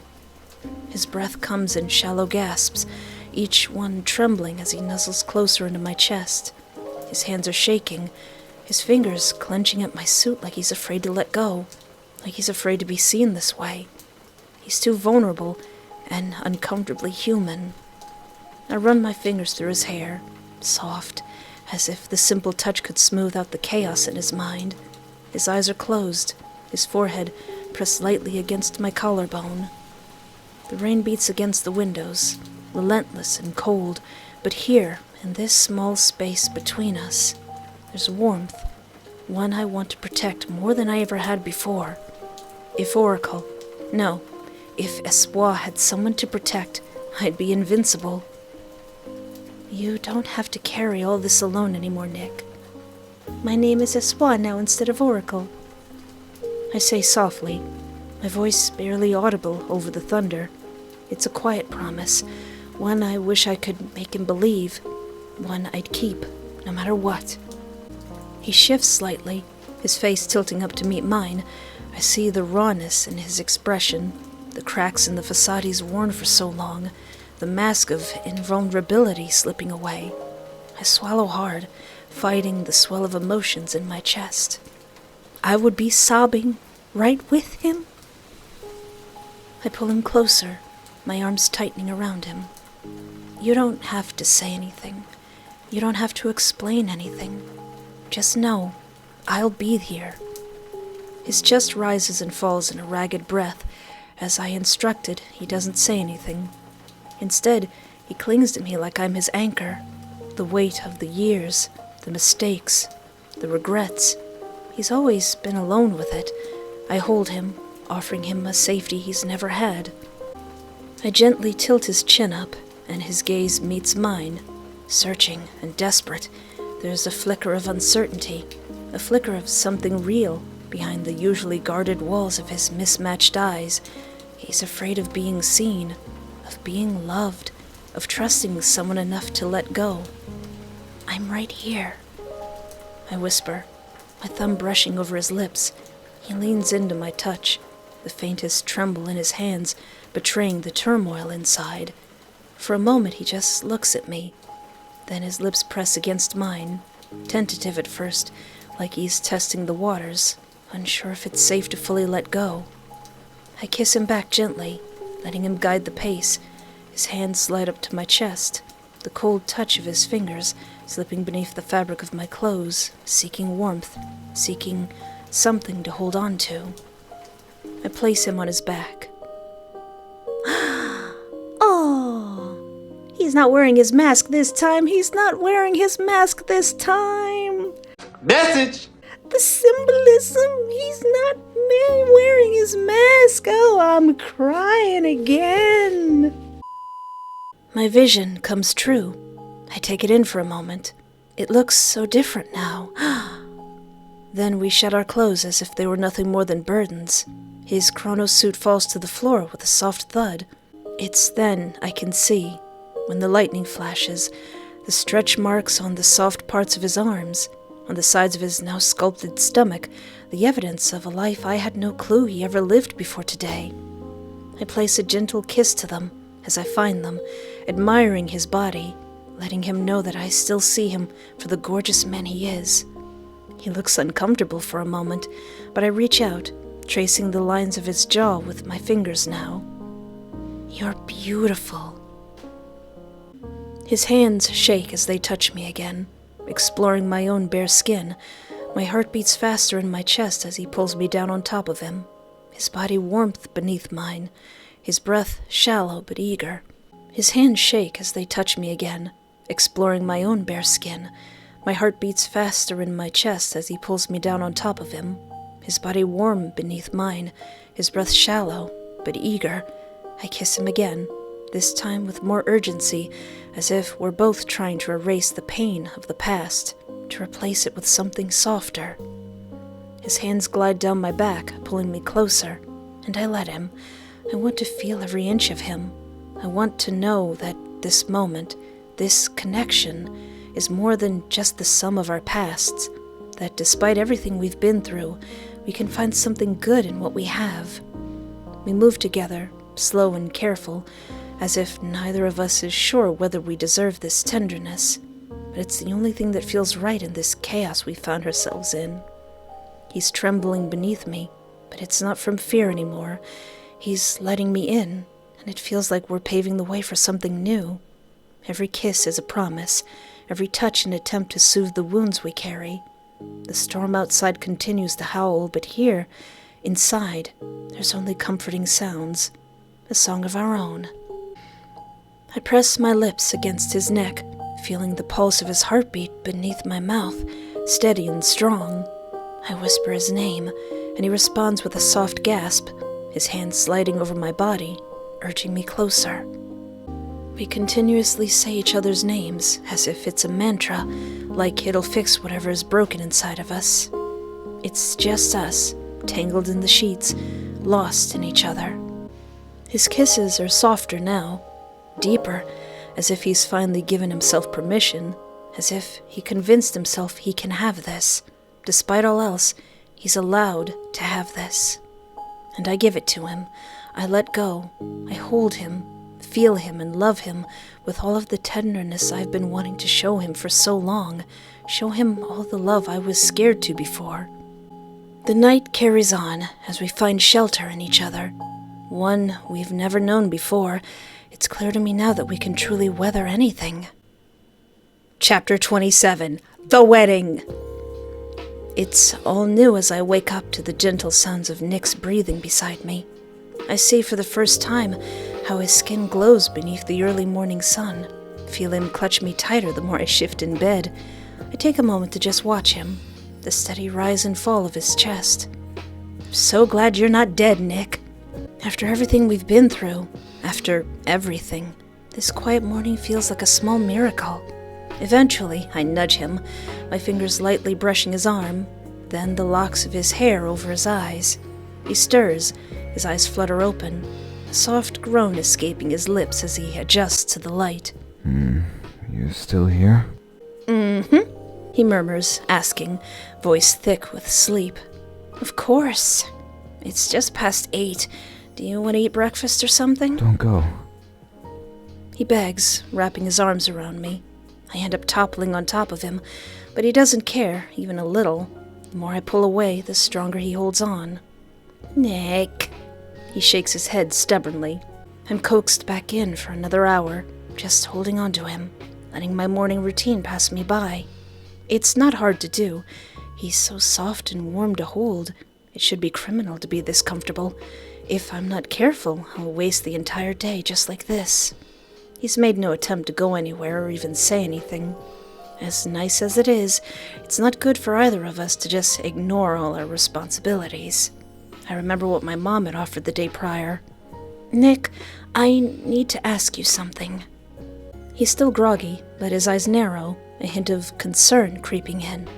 His breath comes in shallow gasps, each one trembling as he nuzzles closer into my chest. His hands are shaking, his fingers clenching at my suit like he's afraid to let go, like he's afraid to be seen this way. He's too vulnerable and uncomfortably human. I run my fingers through his hair, soft, as if the simple touch could smooth out the chaos in his mind. His eyes are closed, his forehead pressed lightly against my collarbone. The rain beats against the windows, relentless and cold, but here, in this small space between us, there's warmth, one I want to protect more than I ever had before. If Espoir had someone to protect, I'd be invincible. You don't have to carry all this alone anymore, Nick. My name is Espoir now instead of Oracle. I say softly, my voice barely audible over the thunder. It's a quiet promise, one I wish I could make him believe, one I'd keep, no matter what. He shifts slightly, his face tilting up to meet mine. I see the rawness in his expression, the cracks in the facade he's worn for so long, the mask of invulnerability slipping away. I swallow hard, fighting the swell of emotions in my chest. I would be sobbing right with him. I pull him closer, my arms tightening around him. You don't have to say anything. You don't have to explain anything. Just know, I'll be here. His chest rises and falls in a ragged breath. As I instructed, he doesn't say anything. Instead, he clings to me like I'm his anchor. The weight of the years, the mistakes, the regrets. He's always been alone with it. I hold him, offering him a safety he's never had. I gently tilt his chin up, and his gaze meets mine. searching and desperate. There's a flicker of uncertainty, a flicker of something real behind the usually guarded walls of his mismatched eyes. He's afraid of being seen, of being loved, of trusting someone enough to let go. "I'm right here," I whisper, my thumb brushing over his lips. He leans into my touch, the faintest tremble in his hands betraying the turmoil inside. For a moment he just looks at me, then his lips press against mine, tentative at first, like he's testing the waters, unsure if it's safe to fully let go. I kiss him back gently, letting him guide the pace. His hands slide up to my chest, the cold touch of his fingers slipping beneath the fabric of my clothes, seeking warmth, seeking something to hold on to. I place him on his back. Oh, he's not wearing his mask this time. He's not wearing his mask this time.
Message!
The symbolism. He's not wearing his mask. Oh, I'm crying again. My vision comes true. I take it in for a moment. It looks so different now. Then we shed our clothes as if they were nothing more than burdens. His Chronos suit falls to the floor with a soft thud. It's then I can see, when the lightning flashes, the stretch marks on the soft parts of his arms, on the sides of his now sculpted stomach, the evidence of a life I had no clue he ever lived before today. I place a gentle kiss to them as I find them, admiring his body, letting him know that I still see him for the gorgeous man he is. He looks uncomfortable for a moment, but I reach out, tracing the lines of his jaw with my fingers now. "You're beautiful." His hands shake as they touch me again, exploring my own bare skin. My heart beats faster in my chest as he pulls me down on top of him, his body warmth beneath mine, his breath shallow but eager. His hands shake as they touch me again, exploring my own bare skin. My heart beats faster in my chest as he pulls me down on top of him, his body warm beneath mine, his breath shallow but eager. I kiss him again, this time with more urgency, as if we're both trying to erase the pain of the past, to replace it with something softer. His hands glide down my back, pulling me closer, and I let him. I want to feel every inch of him. I want to know that this moment, this connection, is more than just the sum of our pasts, that despite everything we've been through, we can find something good in what we have. We move together, slow and careful, as if neither of us is sure whether we deserve this tenderness, but it's the only thing that feels right in this chaos we found ourselves in. He's trembling beneath me, but it's not from fear anymore. He's letting me in, and it feels like we're paving the way for something new. Every kiss is a promise, every touch an attempt to soothe the wounds we carry. The storm outside continues to howl, but here, inside, there's only comforting sounds, a song of our own. I press my lips against his neck, feeling the pulse of his heartbeat beneath my mouth, steady and strong. I whisper his name, and he responds with a soft gasp, his hand sliding over my body, urging me closer. We continuously say each other's names, as if it's a mantra, like it'll fix whatever is broken inside of us. It's just us, tangled in the sheets, lost in each other. His kisses are softer now, deeper, as if he's finally given himself permission, as if he convinced himself he can have this. Despite all else, he's allowed to have this. And I give it to him. I let go. I hold him, feel him, and love him with all of the tenderness I've been wanting to show him for so long. Show him all the love I was scared to before. The night carries on as we find shelter in each other. One we've never known before. It's clear to me now that we can truly weather anything. Chapter 27. The Wedding. It's all new as I wake up to the gentle sounds of Nick's breathing beside me. I see for the first time how his skin glows beneath the early morning sun. Feel him clutch me tighter the more I shift in bed. I take a moment to just watch him, the steady rise and fall of his chest. I'm so glad you're not dead, Nick. After everything we've been through, after everything, this quiet morning feels like a small miracle. Eventually, I nudge him, my fingers lightly brushing his arm, then the locks of his hair over his eyes. He stirs, his eyes flutter open, a soft groan escaping his lips as he adjusts to the light.
You're still here?
Mm-hmm, he murmurs, asking, voice thick with sleep. Of course. It's just past 8. Do you want to eat breakfast or something?
Don't go.
He begs, wrapping his arms around me. I end up toppling on top of him, but he doesn't care, even a little. The more I pull away, the stronger he holds on. Nick. He shakes his head stubbornly. I'm coaxed back in for another hour, just holding on to him, letting my morning routine pass me by. It's not hard to do. He's so soft and warm to hold. It should be criminal to be this comfortable. If I'm not careful, I'll waste the entire day just like this. He's made no attempt to go anywhere or even say anything. As nice as it is, it's not good for either of us to just ignore all our responsibilities. I remember what my mom had offered the day prior. Nick, I need to ask you something. He's still groggy, but his eyes narrow, a hint of concern creeping in.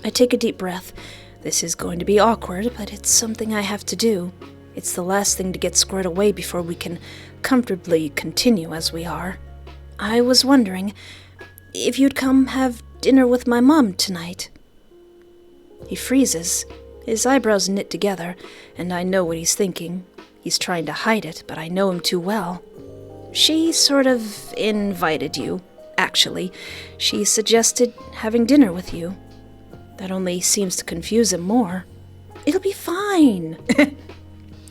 I take a deep breath. This is going to be awkward, but it's something I have to do. It's the last thing to get squared away before we can comfortably continue as we are. I was wondering if you'd come have dinner with my mom tonight. He freezes, his eyebrows knit together, and I know what he's thinking. He's trying to hide it, but I know him too well. She sort of invited you, actually. She suggested having dinner with you. That only seems to confuse him more. It'll be fine.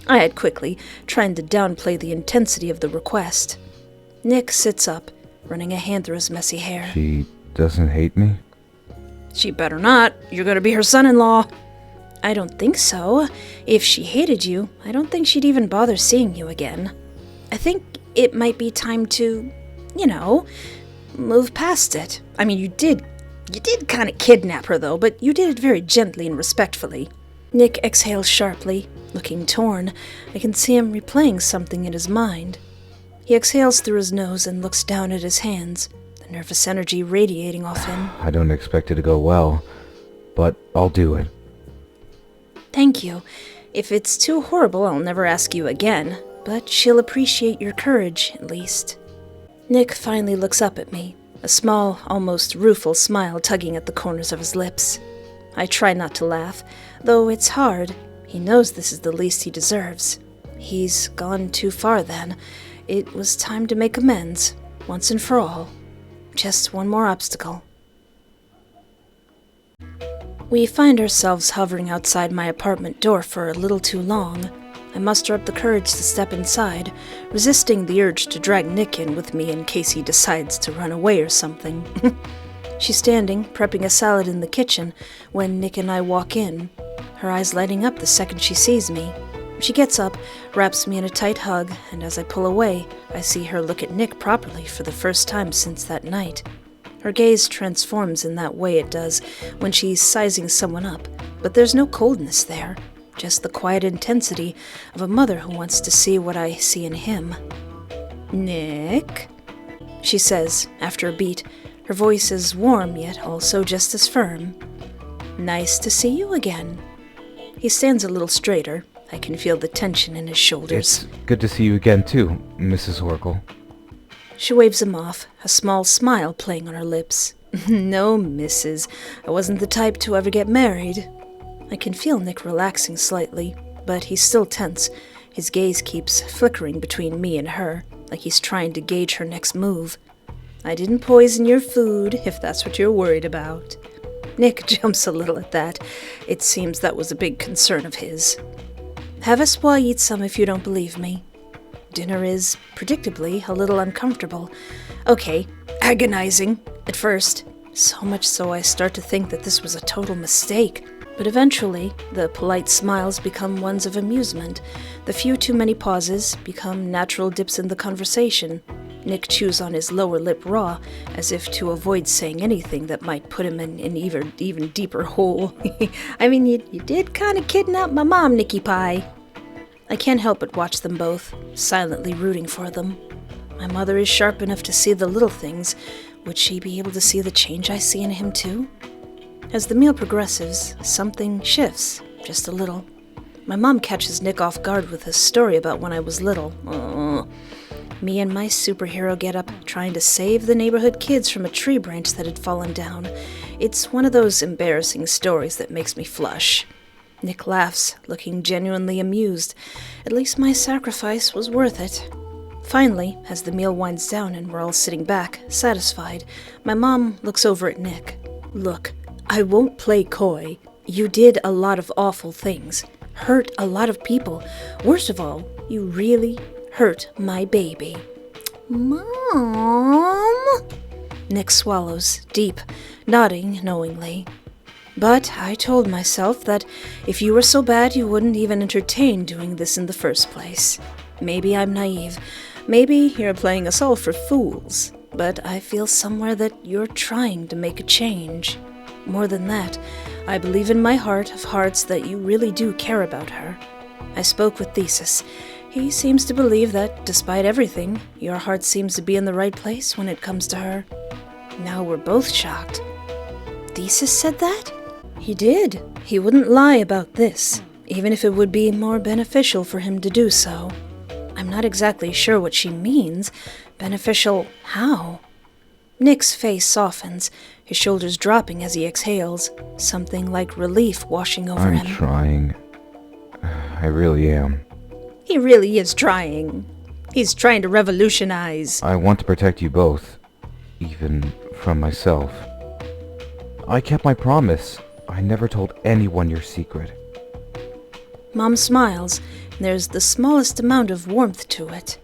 I add quickly, trying to downplay the intensity of the request. Nick sits up, running a hand through his messy hair.
She doesn't hate me?
She better not. You're going to be her son-in-law. I don't think so. If she hated you, I don't think she'd even bother seeing you again. I think it might be time to, move past it. I mean, you did kind of kidnap her, though, but you did it very gently and respectfully. Nick exhales sharply, looking torn. I can see him replaying something in his mind. He exhales through his nose and looks down at his hands, the nervous energy radiating off him.
I don't expect it to go well, but I'll do it.
Thank you. If it's too horrible, I'll never ask you again, but she'll appreciate your courage, at least. Nick finally looks up at me, a small, almost rueful smile tugging at the corners of his lips. I try not to laugh, though it's hard. He knows this is the least he deserves. He's gone too far then. It was time to make amends, once and for all. Just one more obstacle. We find ourselves hovering outside my apartment door for a little too long. I muster up the courage to step inside, resisting the urge to drag Nick in with me in case he decides to run away or something. She's standing, prepping a salad in the kitchen, when Nick and I walk in, her eyes lighting up the second she sees me. She gets up, wraps me in a tight hug, and as I pull away, I see her look at Nick properly for the first time since that night. Her gaze transforms in that way it does when she's sizing someone up, but there's no coldness there, just the quiet intensity of a mother who wants to see what I see in him. Nick? She says, after a beat. Her voice is warm, yet also just as firm. Nice to see you again. He stands a little straighter. I can feel the tension in his shoulders.
It's good to see you again, too, Mrs. Oracle.
She waves him off, a small smile playing on her lips. No, Mrs. I wasn't the type to ever get married. I can feel Nick relaxing slightly, but he's still tense. His gaze keeps flickering between me and her, like he's trying to gauge her next move. I didn't poison your food, if that's what you're worried about. Nick jumps a little at that. It seems that was a big concern of his. Have a swa eat some if you don't believe me. Dinner is, predictably, a little uncomfortable. Okay, agonizing, at first. So much so I start to think that this was a total mistake. But eventually, the polite smiles become ones of amusement. The few too many pauses become natural dips in the conversation. Nick chews on his lower lip raw, as if to avoid saying anything that might put him in an even deeper hole. I mean, you did kind of kidnap my mom, Nicky Pie. I can't help but watch them both, silently rooting for them. My mother is sharp enough to see the little things, Would she be able to see the change I see in him too? As the meal progresses, something shifts, just a little. My mom catches Nick off guard with a story about when I was little. Me and my superhero get up trying to save the neighborhood kids from a tree branch that had fallen down. It's one of those embarrassing stories that makes me flush. Nick laughs, looking genuinely amused. At least my sacrifice was worth it. Finally, as the meal winds down and we're all sitting back, satisfied, my mom looks over at Nick. Look, I won't play coy. You did a lot of awful things. Hurt a lot of people. Worst of all, you really hurt my baby. Mom? Nick swallows, deep, nodding knowingly. But I told myself that if you were so bad you wouldn't even entertain doing this in the first place. Maybe I'm naive. Maybe you're playing us all for fools. But I feel somewhere that you're trying to make a change. More than that, I believe in my heart of hearts that you really do care about her. I spoke with Thesis. He seems to believe that, despite everything, your heart seems to be in the right place when it comes to her. Now we're both shocked. Thesis said that? He did. He wouldn't lie about this, even if it would be more beneficial for him to do so. I'm not exactly sure what she means. Beneficial how? Nick's face softens, his shoulders dropping as he exhales, something like relief washing over him.
I'm trying. I really am.
He really is trying. He's trying to revolutionize.
I want to protect you both, even from myself. I kept my promise. I never told anyone your secret.
Mom smiles, and there's the smallest amount of warmth to it.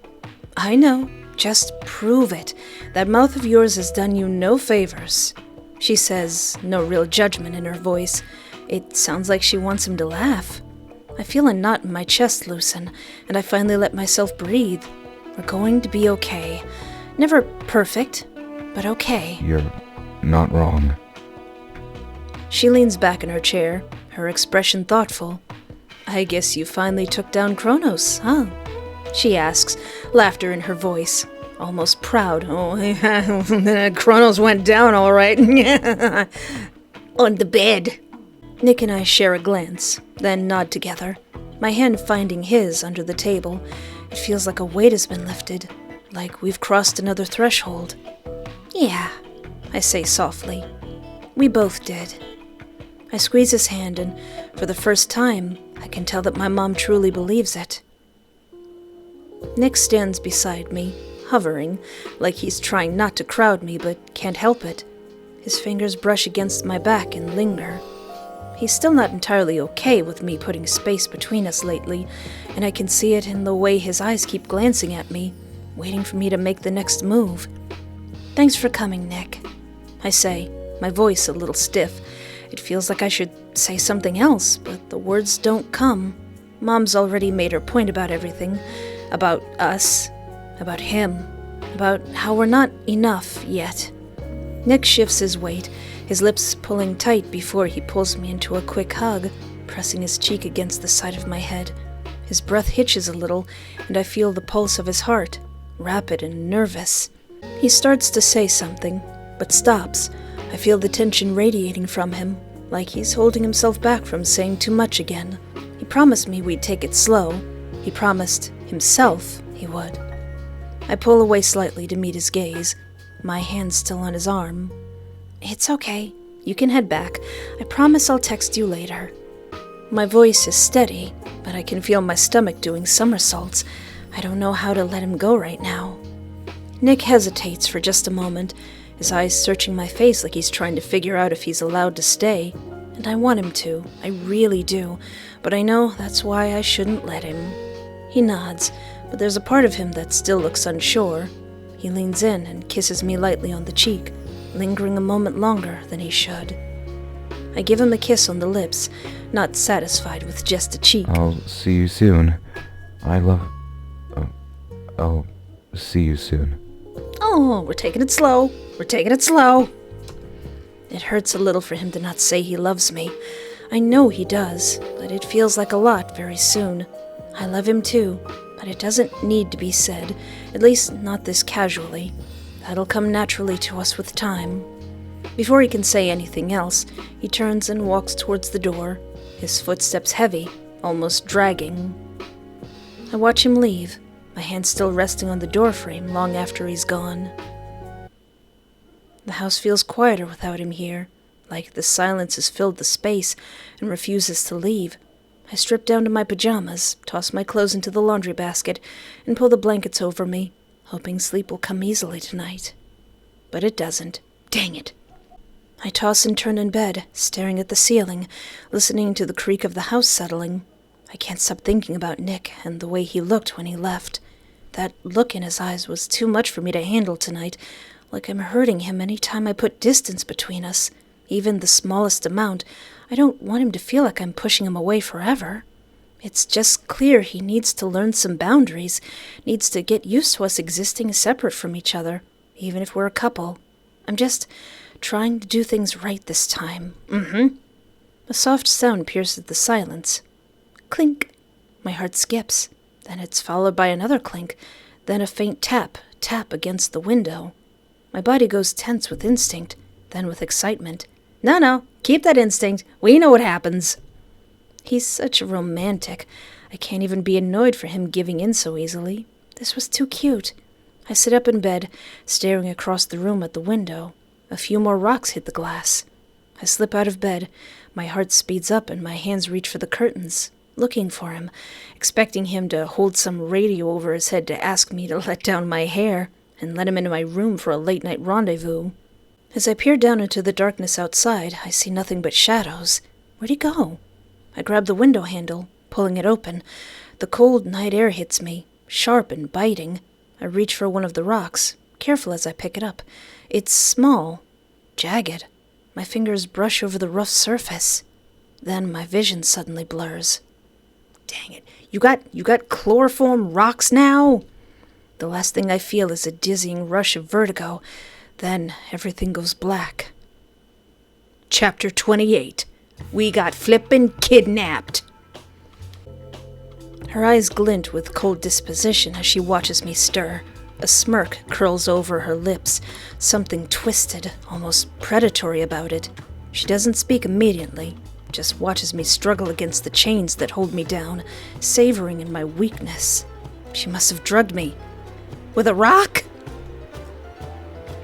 I know. Just prove it. That mouth of yours has done you no favors. She says, no real judgment in her voice. It sounds like she wants him to laugh. I feel a knot in my chest loosen, and I finally let myself breathe. We're going to be okay. Never perfect, but okay.
You're not wrong.
She leans back in her chair, her expression thoughtful. I guess you finally took down Chronos, huh? She asks, laughter in her voice, almost proud. Oh, Chronos went down all right. On the bed. Nick and I share a glance, then nod together, my hand finding his under the table. It feels like a weight has been lifted, like we've crossed another threshold. Yeah, I say softly. We both did. I squeeze his hand, and for the first time, I can tell that my mom truly believes it. Nick stands beside me, hovering, like he's trying not to crowd me but can't help it. His fingers brush against my back and linger. He's still not entirely okay with me putting space between us lately, and I can see it in the way his eyes keep glancing at me, waiting for me to make the next move. Thanks for coming, Nick, I say, my voice a little stiff. It feels like I should say something else, but the words don't come. Mom's already made her point about everything. About us. About him. About how we're not enough yet. Nick shifts his weight, his lips pulling tight before he pulls me into a quick hug, pressing his cheek against the side of my head. His breath hitches a little, and I feel the pulse of his heart, rapid and nervous. He starts to say something, but stops. I feel the tension radiating from him, like he's holding himself back from saying too much again. He promised me we'd take it slow. He promised himself he would. I pull away slightly to meet his gaze, my hand still on his arm. It's okay. You can head back. I promise I'll text you later. My voice is steady, but I can feel my stomach doing somersaults. I don't know how to let him go right now. Nick hesitates for just a moment, his eyes searching my face like he's trying to figure out if he's allowed to stay. And I want him to. I really do. But I know that's why I shouldn't let him. He nods, but there's a part of him that still looks unsure. He leans in and kisses me lightly on the cheek, lingering a moment longer than he should. I give him a kiss on the lips, not satisfied with just a cheek.
I'll see you soon. I'll see you soon.
Oh, we're taking it slow. We're taking it slow. It hurts a little for him to not say he loves me. I know he does, but it feels like a lot very soon. I love him too, but it doesn't need to be said, at least not this casually. That'll come naturally to us with time. Before he can say anything else, he turns and walks towards the door, his footsteps heavy, almost dragging. I watch him leave, my hand still resting on the doorframe long after he's gone. The house feels quieter without him here, like the silence has filled the space and refuses to leave. I strip down to my pajamas, toss my clothes into the laundry basket, and pull the blankets over me, hoping sleep will come easily tonight. But it doesn't. Dang it. I toss and turn in bed, staring at the ceiling, listening to the creak of the house settling. I can't stop thinking about Nick and the way he looked when he left. That look in his eyes was too much for me to handle tonight, like I'm hurting him any time I put distance between us. Even the smallest amount. I don't want him to feel like I'm pushing him away forever. It's just clear he needs to learn some boundaries, needs to get used to us existing separate from each other, even if we're a couple. I'm just trying to do things right this time. A soft sound pierces the silence. Clink. My heart skips. Then it's followed by another clink, then a faint tap against the window. My body goes tense with instinct, then with excitement. No, keep that instinct. We know what happens. He's such a romantic. I can't even be annoyed for him giving in so easily. This was too cute. I sit up in bed, staring across the room at the window. A few more rocks hit the glass. I slip out of bed. My heart speeds up and my hands reach for the curtains, looking for him, expecting him to hold some radio over his head to ask me to let down my hair and let him into my room for a late-night rendezvous. As I peer down into the darkness outside, I see nothing but shadows. Where'd he go? I grab the window handle, pulling it open. The cold night air hits me, sharp and biting. I reach for one of the rocks, careful as I pick it up. It's small, jagged. My fingers brush over the rough surface. Then my vision suddenly blurs. Dang it, you got chloroform rocks now? The last thing I feel is a dizzying rush of vertigo. Then everything goes black. Chapter 28. We got flippin' kidnapped. Her eyes glint with cold disposition as she watches me stir. A smirk curls over her lips, something twisted, almost predatory about it. She doesn't speak immediately, just watches me struggle against the chains that hold me down, savoring in my weakness. She must have drugged me. With a rock?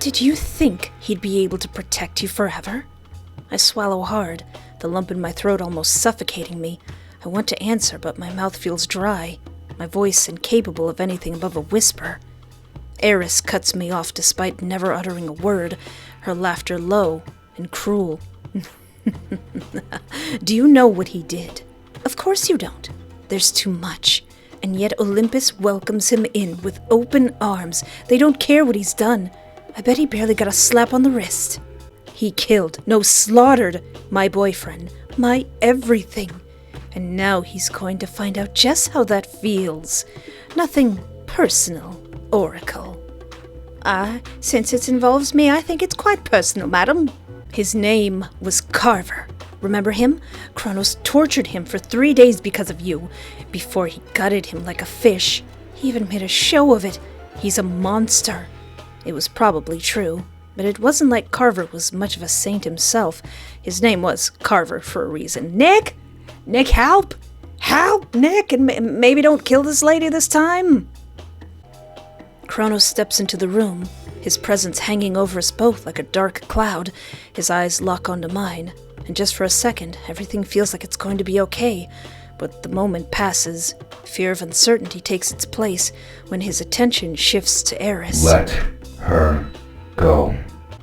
Did you think he'd be able to protect you forever? I swallow hard, the lump in my throat almost suffocating me. I want to answer, but my mouth feels dry, my voice incapable of anything above a whisper. Eris cuts me off despite never uttering a word, her laughter low and cruel. Do you know what he did? Of course you don't. There's too much. And yet Olympus welcomes him in with open arms. They don't care what he's done. I bet he barely got a slap on the wrist. He slaughtered my boyfriend, my everything. And now he's going to find out just how that feels. Nothing personal, Oracle. Since it involves me, I think it's quite personal, madam. His name was Carver. Remember him? Chronos tortured him for 3 days because of you, before he gutted him like a fish. He even made a show of it. He's a monster. It was probably true, but it wasn't like Carver was much of a saint himself. His name was Carver for a reason. Nick! Nick, help! Help, Nick! And maybe don't kill this lady this time! Chronos steps into the room, his presence hanging over us both like a dark cloud. His eyes lock onto mine, and just for a second, everything feels like it's going to be okay. But the moment passes. Fear of uncertainty takes its place when his attention shifts to Eris.
Let her go.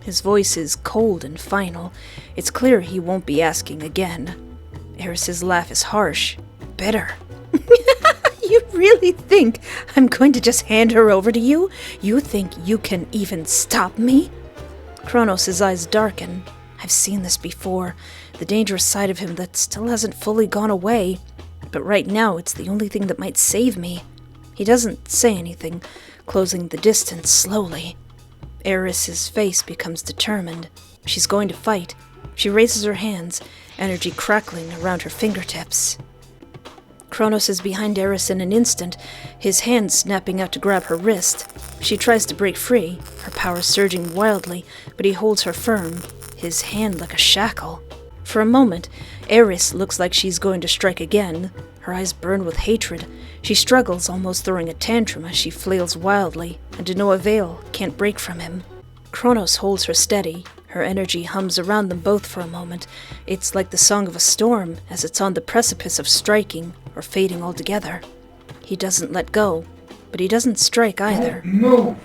His voice is cold and final. It's clear he won't be asking again. Eris's laugh is harsh, bitter. You really think I'm going to just hand her over to you? You think you can even stop me? Chronos' eyes darken. I've seen this before, the dangerous side of him that still hasn't fully gone away. But right now, it's the only thing that might save me. He doesn't say anything, closing the distance slowly. Eris's face becomes determined. She's going to fight. She raises her hands, energy crackling around her fingertips. Chronos is behind Eris in an instant, his hand snapping out to grab her wrist. She tries to break free, her power surging wildly, but he holds her firm, his hand like a shackle. For a moment, Eris looks like she's going to strike again. Her eyes burn with hatred. She struggles, almost throwing a tantrum as she flails wildly, and to no avail, can't break from him. Chronos holds her steady. Her energy hums around them both for a moment. It's like the song of a storm, as it's on the precipice of striking or fading altogether. He doesn't let go, but he doesn't strike either.
Move!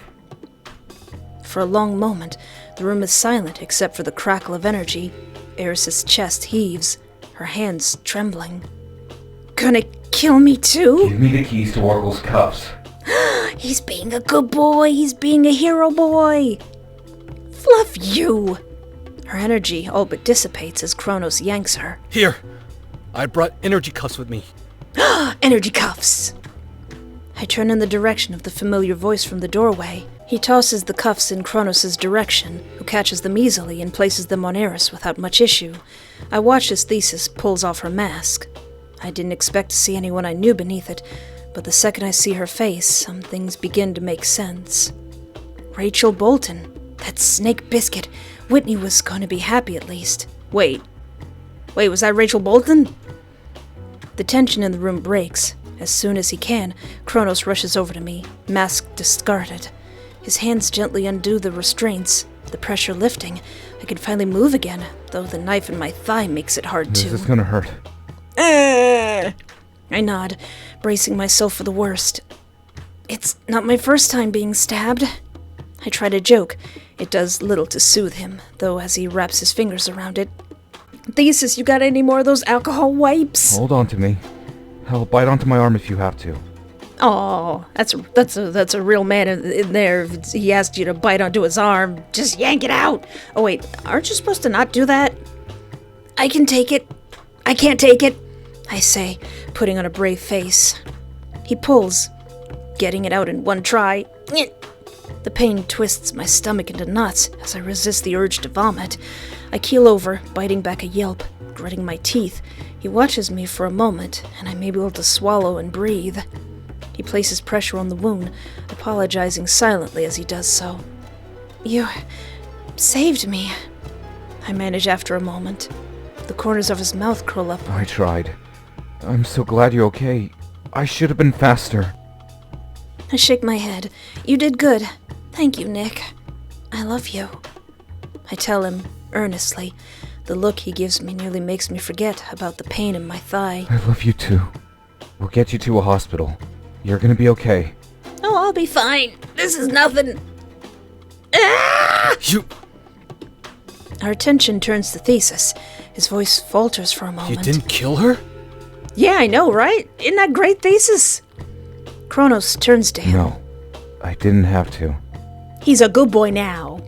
For a long moment, the room is silent except for the crackle of energy. Eris's chest heaves, her hands trembling. Gonna kill me too?
Give me the keys to Oracle's cuffs.
He's being a good boy. He's being a hero boy. Fluff you! Her energy all but dissipates as Chronos yanks her.
Here! I brought energy cuffs with me.
Energy cuffs! I turn in the direction of the familiar voice from the doorway. He tosses the cuffs in Chronos' direction, who catches them easily and places them on Eris without much issue. I watch as Thesis pulls off her mask. I didn't expect to see anyone I knew beneath it, but the second I see her face, some things begin to make sense. Rachel Bolton. That snake biscuit. Whitney was going to be happy at least. Wait, was that Rachel Bolton? The tension in the room breaks. As soon as he can, Chronos rushes over to me, mask discarded. His hands gently undo the restraints, the pressure lifting. I can finally move again, though the knife in my thigh makes it hard to.
This is gonna hurt.
I nod, bracing myself for the worst. It's not my first time being stabbed. I try to joke. It does little to soothe him, though as he wraps his fingers around it. Thesis, you got any more of those alcohol wipes?
Hold on to me. Hell, bite onto my arm if you have to.
Oh, that's a real man in there. If he asked you to bite onto his arm, just yank it out. Oh wait, aren't you supposed to not do that? I can take it. I can't take it, I say, putting on a brave face. He pulls, getting it out in one try. The pain twists my stomach into knots as I resist the urge to vomit. I keel over, biting back a yelp, gritting my teeth. He watches me for a moment, and I'm able to swallow and breathe. He places pressure on the wound, apologizing silently as he does so. You saved me, I manage after a moment. The corners of his mouth curl up.
I tried. I'm so glad you're okay. I should have been faster.
I shake my head. You did good. Thank you, Nick. I love you. I tell him, earnestly. The look he gives me nearly makes me forget about the pain in my thigh.
I love you too. We'll get you to a hospital. You're gonna be okay.
Oh, I'll be fine. This is nothing. Ah!
You...
Our attention turns to Thesis. His voice falters for a moment.
You didn't kill her?
Yeah, I know, right? Isn't that great, Thesis? Chronos turns to him.
No, I didn't have to.
He's a good boy now.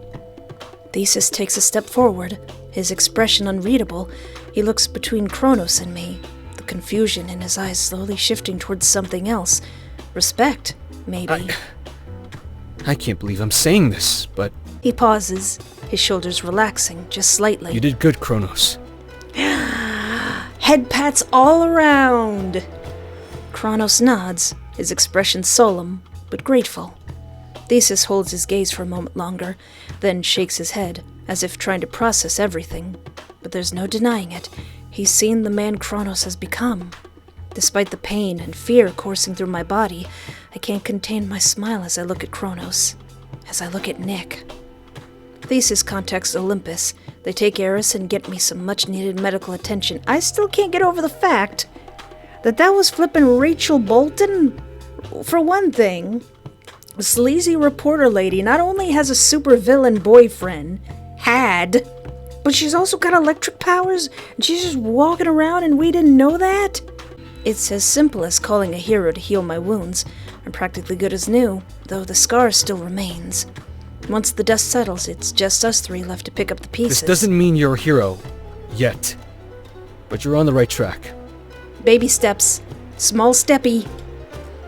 Thesis takes a step forward, his expression unreadable. He looks between Chronos and me, the confusion in his eyes slowly shifting towards something else. Respect, maybe.
I can't believe I'm saying this, but...
He pauses, his shoulders relaxing just slightly.
You did good, Chronos.
Head pats all around. Chronos nods, his expression solemn, but grateful. Thesis holds his gaze for a moment longer, then shakes his head, as if trying to process everything. But there's no denying it. He's seen the man Chronos has become. Despite the pain and fear coursing through my body, I can't contain my smile as I look at Chronos, as I look at Nick. Thesis contacts Olympus. They take Eris and get me some much-needed medical attention. I still can't get over the fact that was flippin' Rachel Bolton. For one thing, the sleazy reporter lady not only has a supervillain boyfriend, but she's also got electric powers, and she's just walking around and we didn't know that? It's as simple as calling a hero to heal my wounds. I'm practically good as new, though the scar still remains. Once the dust settles, it's just us three left to pick up the pieces.
This doesn't mean you're a hero. Yet. But you're on the right track.
Baby steps. Small steppy.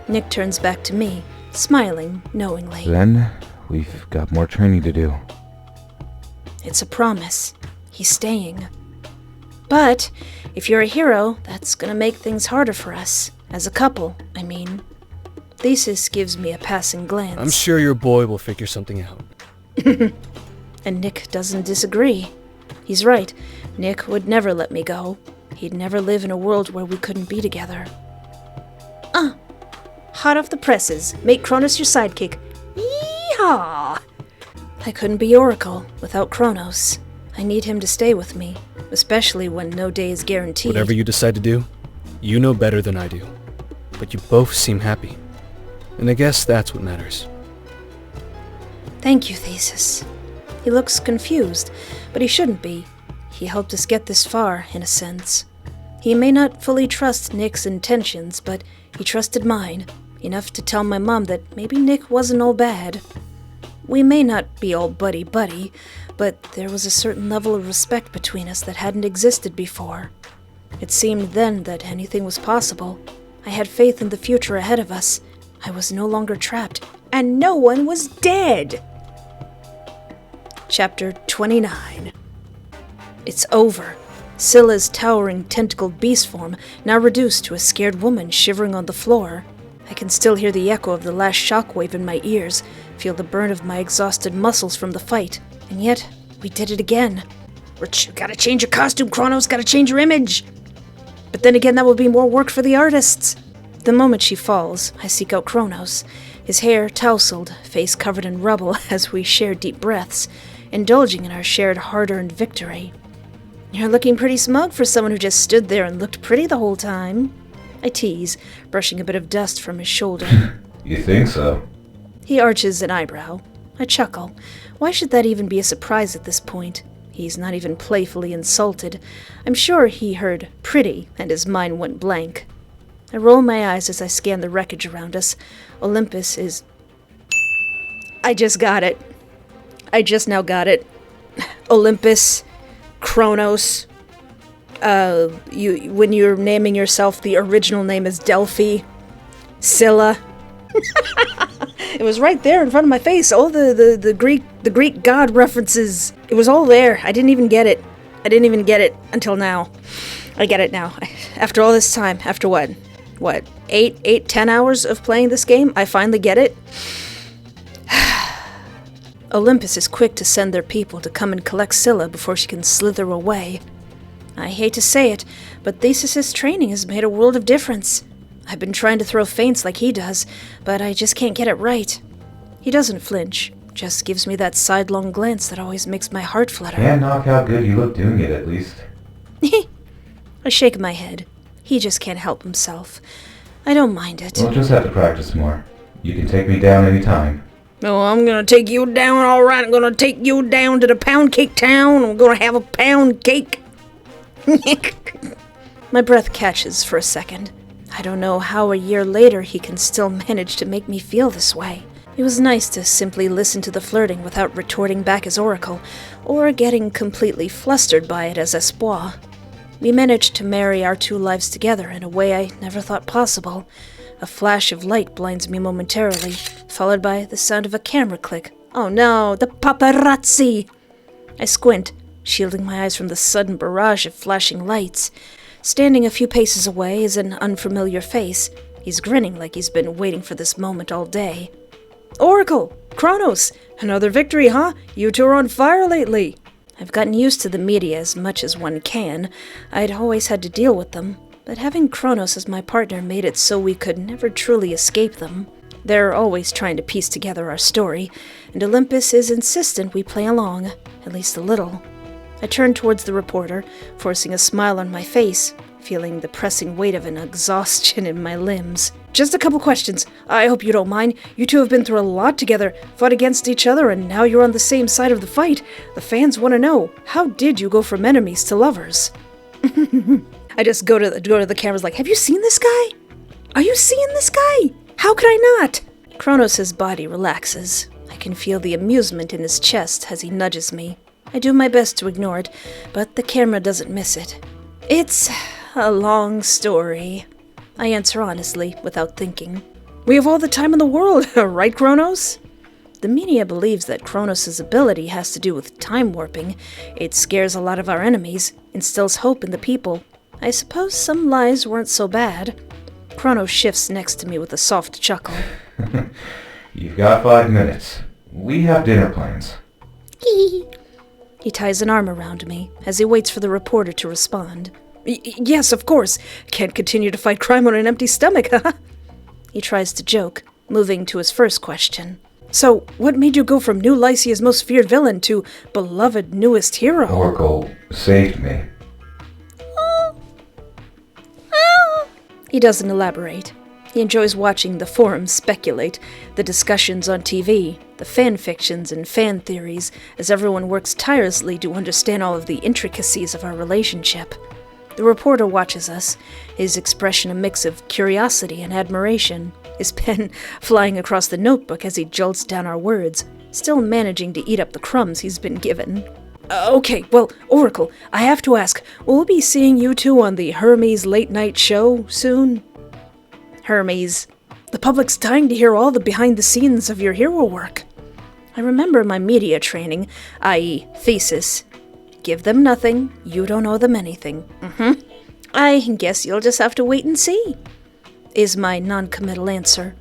Nick turns back to me, smiling knowingly.
Then, we've got more training to do.
It's a promise. He's staying. But, if you're a hero, that's gonna make things harder for us. As a couple, I mean. Thesis gives me a passing glance.
I'm sure your boy will figure something out.
And Nick doesn't disagree. He's right. Nick would never let me go. He'd never live in a world where we couldn't be together. Hot off the presses. Make Chronos your sidekick. Yeehaw! I couldn't be Oracle without Chronos. I need him to stay with me, especially when no day is guaranteed.
Whatever you decide to do, you know better than I do. But you both seem happy. And I guess that's what matters.
Thank you, Thesis. He looks confused, but he shouldn't be. He helped us get this far, in a sense. He may not fully trust Nick's intentions, but he trusted mine, enough to tell my mom that maybe Nick wasn't all bad. We may not be all buddy-buddy, but there was a certain level of respect between us that hadn't existed before. It seemed then that anything was possible. I had faith in the future ahead of us. I was no longer trapped, and no one was dead! Chapter 29. It's over. Scylla's towering tentacled beast form, now reduced to a scared woman shivering on the floor. I can still hear the echo of the last shockwave in my ears, feel the burn of my exhausted muscles from the fight, and yet, we did it again. Gotta change your costume, Chronos, gotta change your image! But then again, that would be more work for the artists. The moment she falls, I seek out Chronos, his hair tousled, face covered in rubble as we share deep breaths, indulging in our shared hard-earned victory. You're looking pretty smug for someone who just stood there and looked pretty the whole time. I tease, brushing a bit of dust from his shoulder.
You think so?
He arches an eyebrow. I chuckle. Why should that even be a surprise at this point? He's not even playfully insulted. I'm sure he heard pretty, and his mind went blank. I roll my eyes as I scan the wreckage around us. Olympus is... I just got it. I just now got it. Olympus, Chronos. When you're naming yourself, the original name is Delphi. Scylla. It was right there in front of my face. All the Greek god references. It was all there. I didn't even get it. I didn't even get it until now. I get it now. After all this time, after what, 10 hours of playing this game, I finally get it. Olympus is quick to send their people to come and collect Scylla before she can slither away. I hate to say it, but Thesis' training has made a world of difference. I've been trying to throw feints like he does, but I just can't get it right. He doesn't flinch, just gives me that sidelong glance that always makes my heart flutter.
Can't knock how good you look doing it, at least.
I shake my head. He just can't help himself. I don't mind it.
We'll just have to practice more. You can take me down anytime.
Oh, I'm gonna take you down, alright. I'm gonna take you down to the pound cake town. I'm gonna have a pound cake. My breath catches for a second. I don't know how a year later he can still manage to make me feel this way. It was nice to simply listen to the flirting without retorting back as Oracle, or getting completely flustered by it as Espoir. We managed to marry our two lives together in a way I never thought possible. A flash of light blinds me momentarily, followed by the sound of a camera click. Oh no, the paparazzi! I squint, shielding my eyes from the sudden barrage of flashing lights. Standing a few paces away is an unfamiliar face. He's grinning like he's been waiting for this moment all day. Oracle! Chronos! Another victory, huh? You two are on fire lately! I've gotten used to the media as much as one can. I'd always had to deal with them, but having Chronos as my partner made it so we could never truly escape them. They're always trying to piece together our story, and Olympus is insistent we play along, at least a little. I turn towards the reporter, forcing a smile on my face, feeling the pressing weight of an exhaustion in my limbs. Just a couple questions. I hope you don't mind. You two have been through a lot together, fought against each other, and now you're on the same side of the fight. The fans want to know, how did you go from enemies to lovers? I just go to the cameras like, have you seen this guy? Are you seeing this guy? How could I not? Chronos' body relaxes. I can feel the amusement in his chest as he nudges me. I do my best to ignore it, but the camera doesn't miss it. It's a long story. I answer honestly, without thinking. We have all the time in the world, right, Chronos? The media believes that Chronos' ability has to do with time warping. It scares a lot of our enemies, instills hope in the people. I suppose some lies weren't so bad. Chronos shifts next to me with a soft chuckle.
You've got 5 minutes. We have dinner plans.
He ties an arm around me as he waits for the reporter to respond. Yes, of course. Can't continue to fight crime on an empty stomach, huh? He tries to joke, moving to his first question. So, what made you go from New Lycia's most feared villain to beloved newest hero?
Oracle saved me.
He doesn't elaborate. He enjoys watching the forums speculate, the discussions on TV, the fan fictions and fan theories, as everyone works tirelessly to understand all of the intricacies of our relationship. The reporter watches us, his expression a mix of curiosity and admiration, his pen flying across the notebook as he jolts down our words, still managing to eat up the crumbs he's been given. Okay, well, Oracle, I have to ask, will we be seeing you two on the Hermes late-night show soon? Hermes. The public's dying to hear all the behind-the-scenes of your hero work. I remember my media training, i.e. Thesis. Give them nothing, you don't owe them anything. I guess you'll just have to wait and see, is my non-committal answer.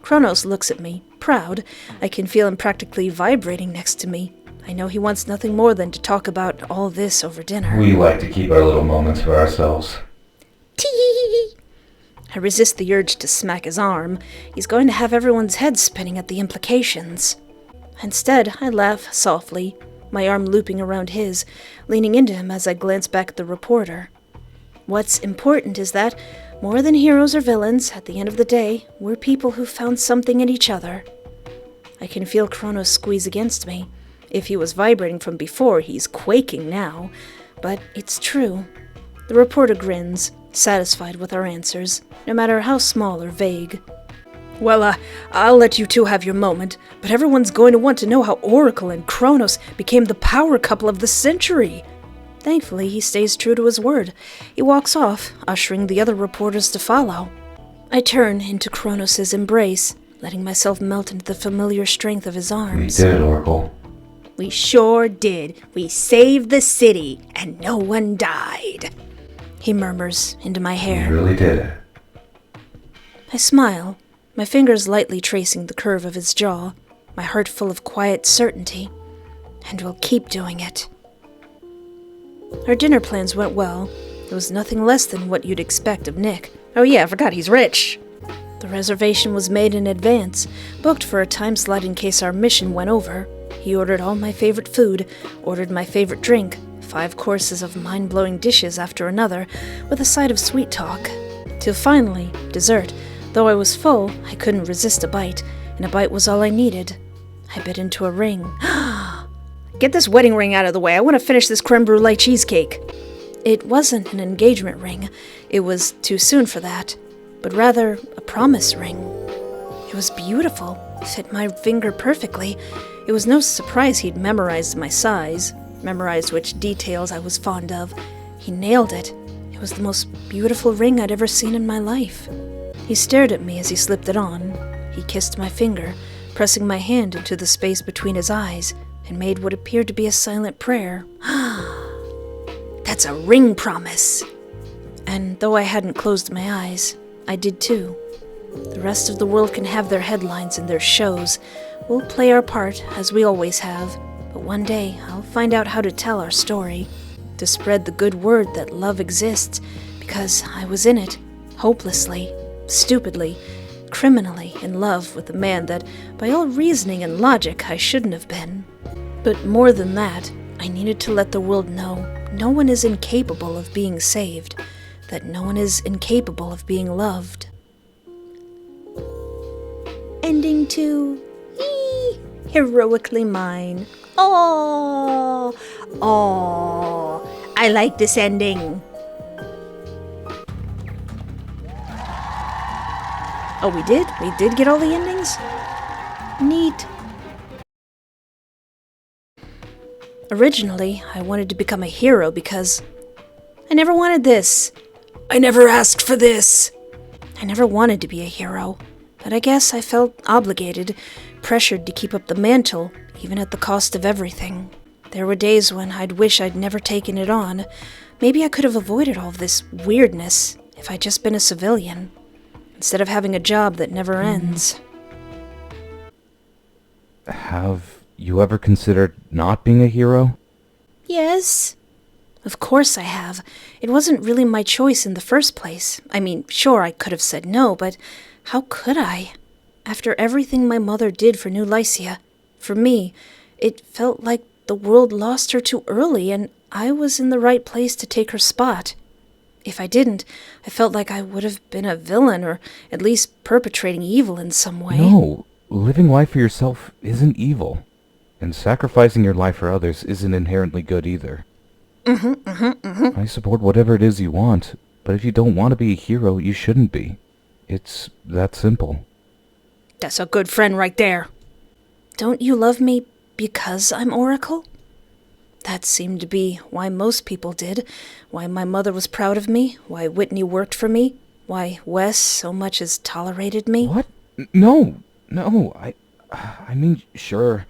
Chronos looks at me, proud. I can feel him practically vibrating next to me. I know he wants nothing more than to talk about all this over dinner.
We like to keep our little moments for ourselves.
Tee! I resist the urge to smack his arm. He's going to have everyone's head spinning at the implications. Instead, I laugh softly, my arm looping around his, leaning into him as I glance back at the reporter. What's important is that, more than heroes or villains, at the end of the day, we're people who found something in each other. I can feel Chronos squeeze against me. If he was vibrating from before, he's quaking now. But it's true. The reporter grins, satisfied with our answers, no matter how small or vague. Well, I'll let you two have your moment, but everyone's going to want to know how Oracle and Chronos became the power couple of the century. Thankfully, he stays true to his word. He walks off, ushering the other reporters to follow. I turn into Chronos' embrace, letting myself melt into the familiar strength of his arms.
We did it, Oracle.
We sure did. We saved the city, and no one died. He murmurs into my hair.
We really did it.
I smile, my fingers lightly tracing the curve of his jaw, my heart full of quiet certainty. And we'll keep doing it. Our dinner plans went well. There was nothing less than what you'd expect of Nick. Oh yeah, I forgot he's rich. The reservation was made in advance, booked for a time slot in case our mission went over. He ordered all my favorite food, ordered my favorite drink, 5 courses of mind-blowing dishes after another, with a side of sweet talk. Till finally, dessert. Though I was full, I couldn't resist a bite, and a bite was all I needed. I bit into a ring. Get this wedding ring out of the way. I want to finish this creme brulee cheesecake. It wasn't an engagement ring. It was too soon for that, but rather a promise ring. It was beautiful, fit my finger perfectly. It was no surprise he'd memorized my size, memorized which details I was fond of. He nailed it. It was the most beautiful ring I'd ever seen in my life. He stared at me as he slipped it on. He kissed my finger, pressing my hand into the space between his eyes, and made what appeared to be a silent prayer. That's a ring promise. And though I hadn't closed my eyes, I did too. The rest of the world can have their headlines and their shows. We'll play our part, as we always have, but one day I'll find out how to tell our story, to spread the good word that love exists, because I was in it, hopelessly, stupidly, criminally in love with a man that, by all reasoning and logic, I shouldn't have been. But more than that, I needed to let the world know no one is incapable of being saved, that no one is incapable of being loved. Ending to heroically mine. Oh, I like this ending. Oh, we did? We did get all the endings? Neat. Originally, I wanted to become a hero because I never wanted this. I never asked for this. I never wanted to be a hero, but I guess I felt obligated, pressured to keep up the mantle, even at the cost of everything. There were days when I'd wish I'd never taken it on. Maybe I could have avoided all of this weirdness if I'd just been a civilian. instead of having a job that never ends.
Have you ever considered not being a hero?
Yes. Of course I have. It wasn't really my choice in the first place. I mean, sure, I could have said no, but how could I? After everything my mother did for New Lycia, for me, it felt like the world lost her too early, and I was in the right place to take her spot. If I didn't, I felt like I would have been a villain, or at least perpetrating evil in some way.
No, living life for yourself isn't evil. And sacrificing your life for others isn't inherently good either. I support whatever it is you want, but if you don't want to be a hero, you shouldn't be. It's that simple.
That's a good friend right there. Don't you love me because I'm Oracle? That seemed to be why most people did, why my mother was proud of me, why Whitney worked for me, why Wes so much as tolerated me.
What? No, I mean, sure,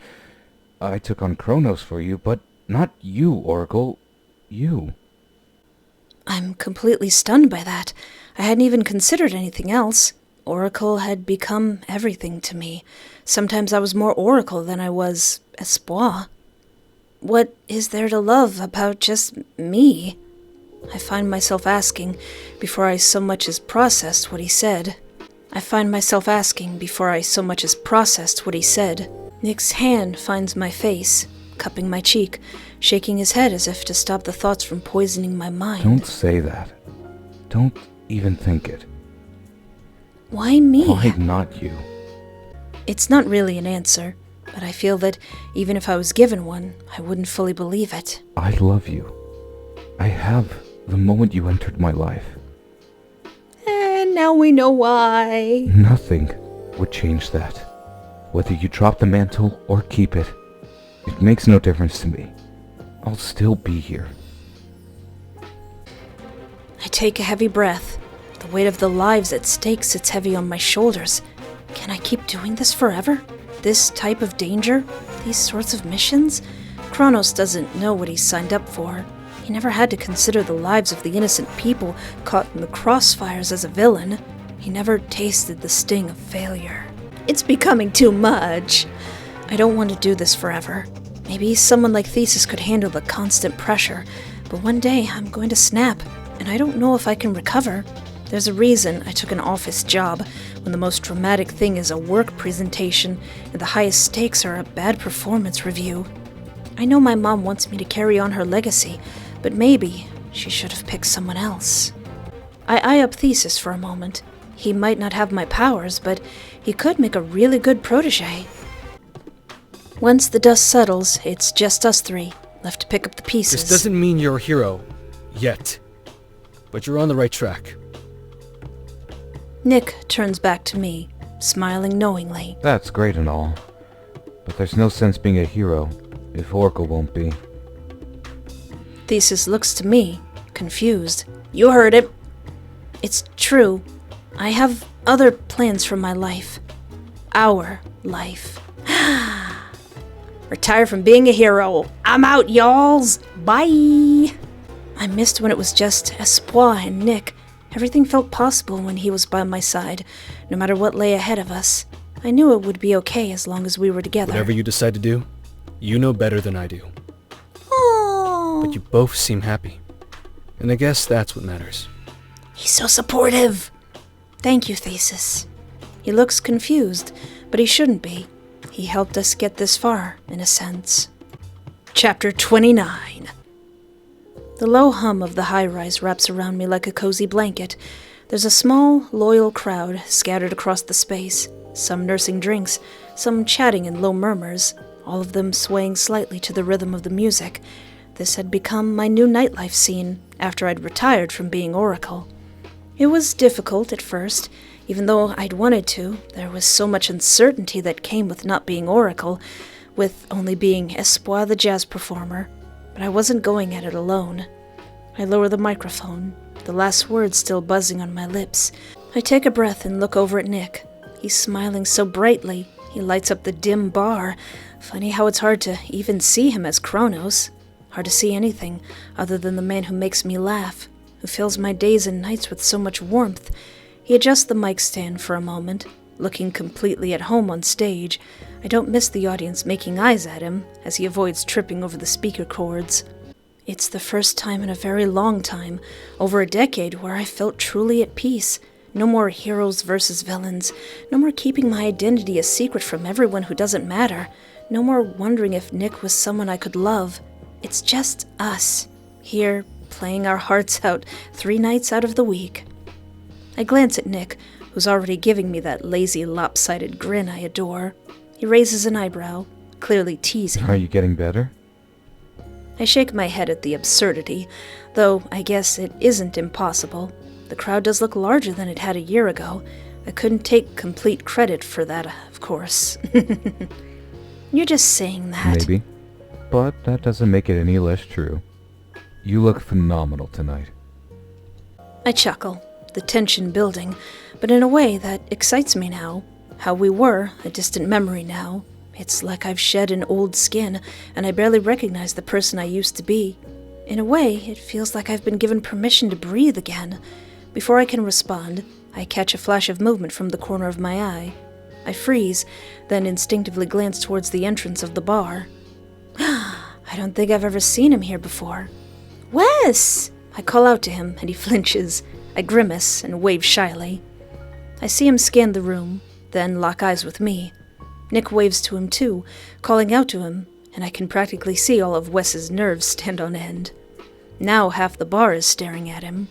I took on Chronos for you, but not you, Oracle. You.
I'm completely stunned by that. I hadn't even considered anything else. Oracle had become everything to me. Sometimes I was more Oracle than I was Espoir. What is there to love about just me? I find myself asking before I so much as processed what he said. Nick's hand finds my face, cupping my cheek, shaking his head as if to stop the thoughts from poisoning my mind.
Don't say that. Don't even think it.
Why me?
Why not you?
It's not really an answer, but I feel that even if I was given one, I wouldn't fully believe it.
I love you. I have the moment you entered my life.
And now we know why.
Nothing would change that. Whether you drop the mantle or keep it, it makes no difference to me. I'll still be here.
I take a heavy breath. The weight of the lives at stake sits heavy on my shoulders. Can I keep doing this forever? This type of danger? These sorts of missions? Chronos doesn't know what he's signed up for. He never had to consider the lives of the innocent people caught in the crossfires as a villain. He never tasted the sting of failure. It's becoming too much. I don't want to do this forever. Maybe someone like Thesis could handle the constant pressure, but one day I'm going to snap, and I don't know if I can recover. There's a reason I took an office job when the most dramatic thing is a work presentation and the highest stakes are a bad performance review. I know my mom wants me to carry on her legacy, but maybe she should have picked someone else. I eye up Thesis for a moment. He might not have my powers, but he could make a really good protege. Once the dust settles, it's just us three, left to pick up the pieces.
This doesn't mean you're a hero. Yet. But you're on the right track.
Nick turns back to me, smiling knowingly.
That's great and all, but there's no sense being a hero if Oracle won't be.
Thesis looks to me, confused. You heard it. It's true. I have other plans for my life. Our life. Retire from being a hero. I'm out, y'alls. Bye. I missed when it was just Espoir and Nick. Everything felt possible when he was by my side, no matter what lay ahead of us. I knew it would be okay as long as we were together.
Whatever you decide to do, you know better than I do.
Aww.
But you both seem happy. And I guess that's what matters.
He's so supportive. Thank you, Thesis. He looks confused, but he shouldn't be. He helped us get this far, in a sense. Chapter 29. The low hum of the high-rise wraps around me like a cozy blanket. There's a small, loyal crowd scattered across the space, some nursing drinks, some chatting in low murmurs, all of them swaying slightly to the rhythm of the music. This had become my new nightlife scene after I'd retired from being Oracle. It was difficult at first. Even though I'd wanted to, there was so much uncertainty that came with not being Oracle, with only being Espoir the jazz performer. But I wasn't going at it alone. I lower the microphone, the last words still buzzing on my lips. I take a breath and look over at Nick. He's smiling so brightly. He lights up the dim bar. Funny how it's hard to even see him as Chronos. Hard to see anything other than the man who makes me laugh, who fills my days and nights with so much warmth. He adjusts the mic stand for a moment, looking completely at home on stage. I don't miss the audience making eyes at him as he avoids tripping over the speaker cords. It's the first time in a very long time, over a decade, where I felt truly at peace. No more heroes versus villains. No more keeping my identity a secret from everyone who doesn't matter. No more wondering if Nick was someone I could love. It's just us, here, playing our hearts out 3 nights out of the week. I glance at Nick, who's already giving me that lazy, lopsided grin I adore. He raises an eyebrow, clearly teasing.
Are you getting better?
I shake my head at the absurdity, though I guess it isn't impossible. The crowd does look larger than it had a year ago. I couldn't take complete credit for that, of course. You're just saying that.
Maybe. But that doesn't make it any less true. You look phenomenal tonight.
I chuckle, the tension building, but in a way that excites me now. How we were, a distant memory now. It's like I've shed an old skin, and I barely recognize the person I used to be. In a way, it feels like I've been given permission to breathe again. Before I can respond, I catch a flash of movement from the corner of my eye. I freeze, then instinctively glance towards the entrance of the bar. I don't think I've ever seen him here before. Wes! I call out to him, and he flinches. I grimace and wave shyly. I see him scan the room, then lock eyes with me. Nick waves to him too, calling out to him, and I can practically see all of Wes's nerves stand on end. Now half the bar is staring at him.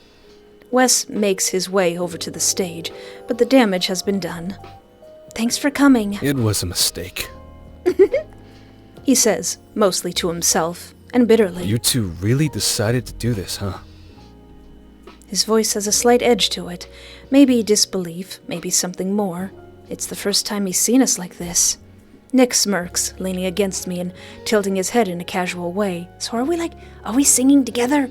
Wes makes his way over to the stage, but the damage has been done. Thanks for coming.
It was a mistake.
He says, mostly to himself, and bitterly.
You two really decided to do this, huh?
His voice has a slight edge to it. Maybe disbelief, maybe something more. It's the first time he's seen us like this. Nick smirks, leaning against me and tilting his head in a casual way. So are we singing together?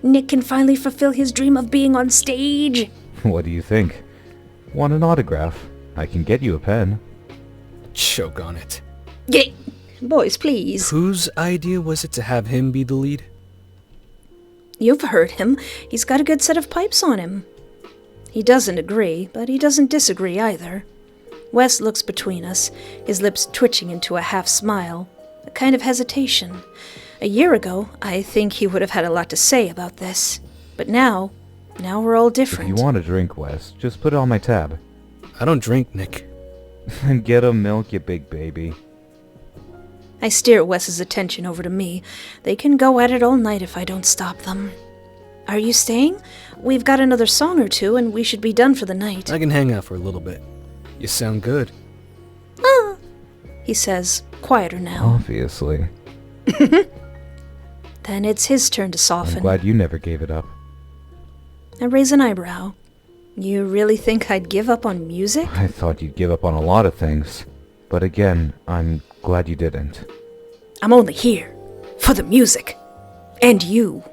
Nick can finally fulfill his dream of being on stage.
What do you think? Want an autograph? I can get you a pen.
Choke on it.
Yeah. Boys, please.
Whose idea was it to have him be the lead?
You've heard him. He's got a good set of pipes on him. He doesn't agree, but he doesn't disagree either. Wes looks between us, his lips twitching into a half smile, a kind of hesitation. A year ago, I think he would have had a lot to say about this. But now we're all different.
If you want a drink, Wes, just put it on my tab.
I don't drink, Nick.
Get a milk, you big baby.
I steer Wes's attention over to me. They can go at it all night if I don't stop them. Are you staying? We've got another song or two, and we should be done for the night.
I can hang out for a little bit. You sound good.
Ah, he says, quieter now.
Obviously.
Then it's his turn to soften.
I'm glad you never gave it up.
I raise an eyebrow. You really think I'd give up on music?
I thought you'd give up on a lot of things. But again, I'm glad you didn't.
I'm only here for the music. And you.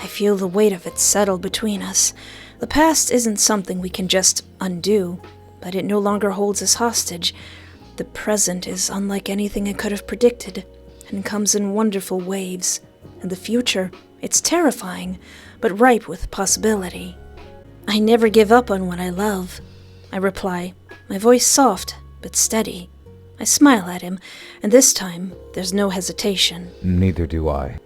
I feel the weight of it settle between us. The past isn't something we can just undo, but it no longer holds us hostage. The present is unlike anything I could have predicted, and comes in wonderful waves. And the future, it's terrifying, but ripe with possibility. I never give up on what I love, I reply, my voice soft but steady. I smile at him, and this time there's no hesitation.
Neither do I.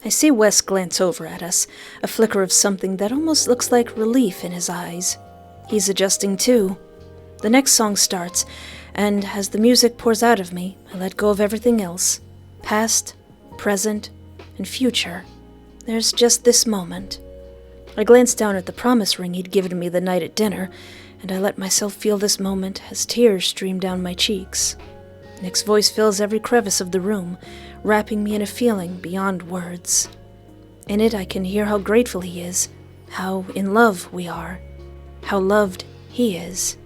I see Wes glance over at us, a flicker of something that almost looks like relief in his eyes. He's adjusting too. The next song starts, and as the music pours out of me, I let go of everything else. Past, present, and future. There's just this moment. I glanced down at the promise ring he'd given me the night at dinner, and I let myself feel this moment as tears stream down my cheeks. Nick's voice fills every crevice of the room, wrapping me in a feeling beyond words. In it I can hear how grateful he is, how in love we are, how loved he is.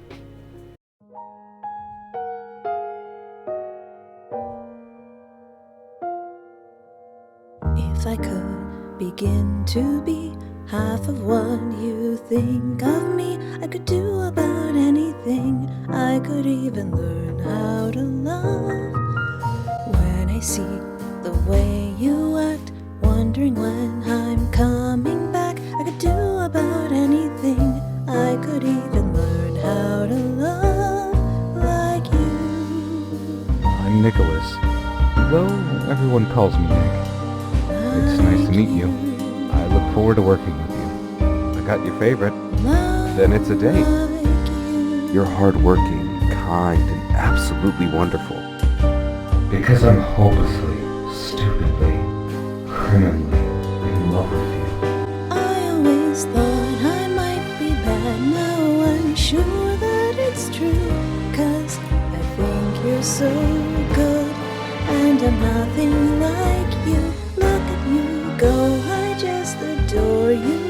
If I could begin to be half of what you think of me, I could do about anything. I could even learn how to love. When I see the way you act, wondering when I'm coming back, I could do about anything.
I'm Nicholas, though everyone calls me Nick. It's nice to meet you. I look forward to working with you. I got your favorite. Then it's a date.
You're hardworking, kind, and absolutely wonderful.
Because I'm hopelessly, stupidly, criminally in love with you.
I always thought I might be bad. Now I'm sure that it's true. 'Cause I think you're so good, and I'm nothing like you. Look at you go, I just adore you.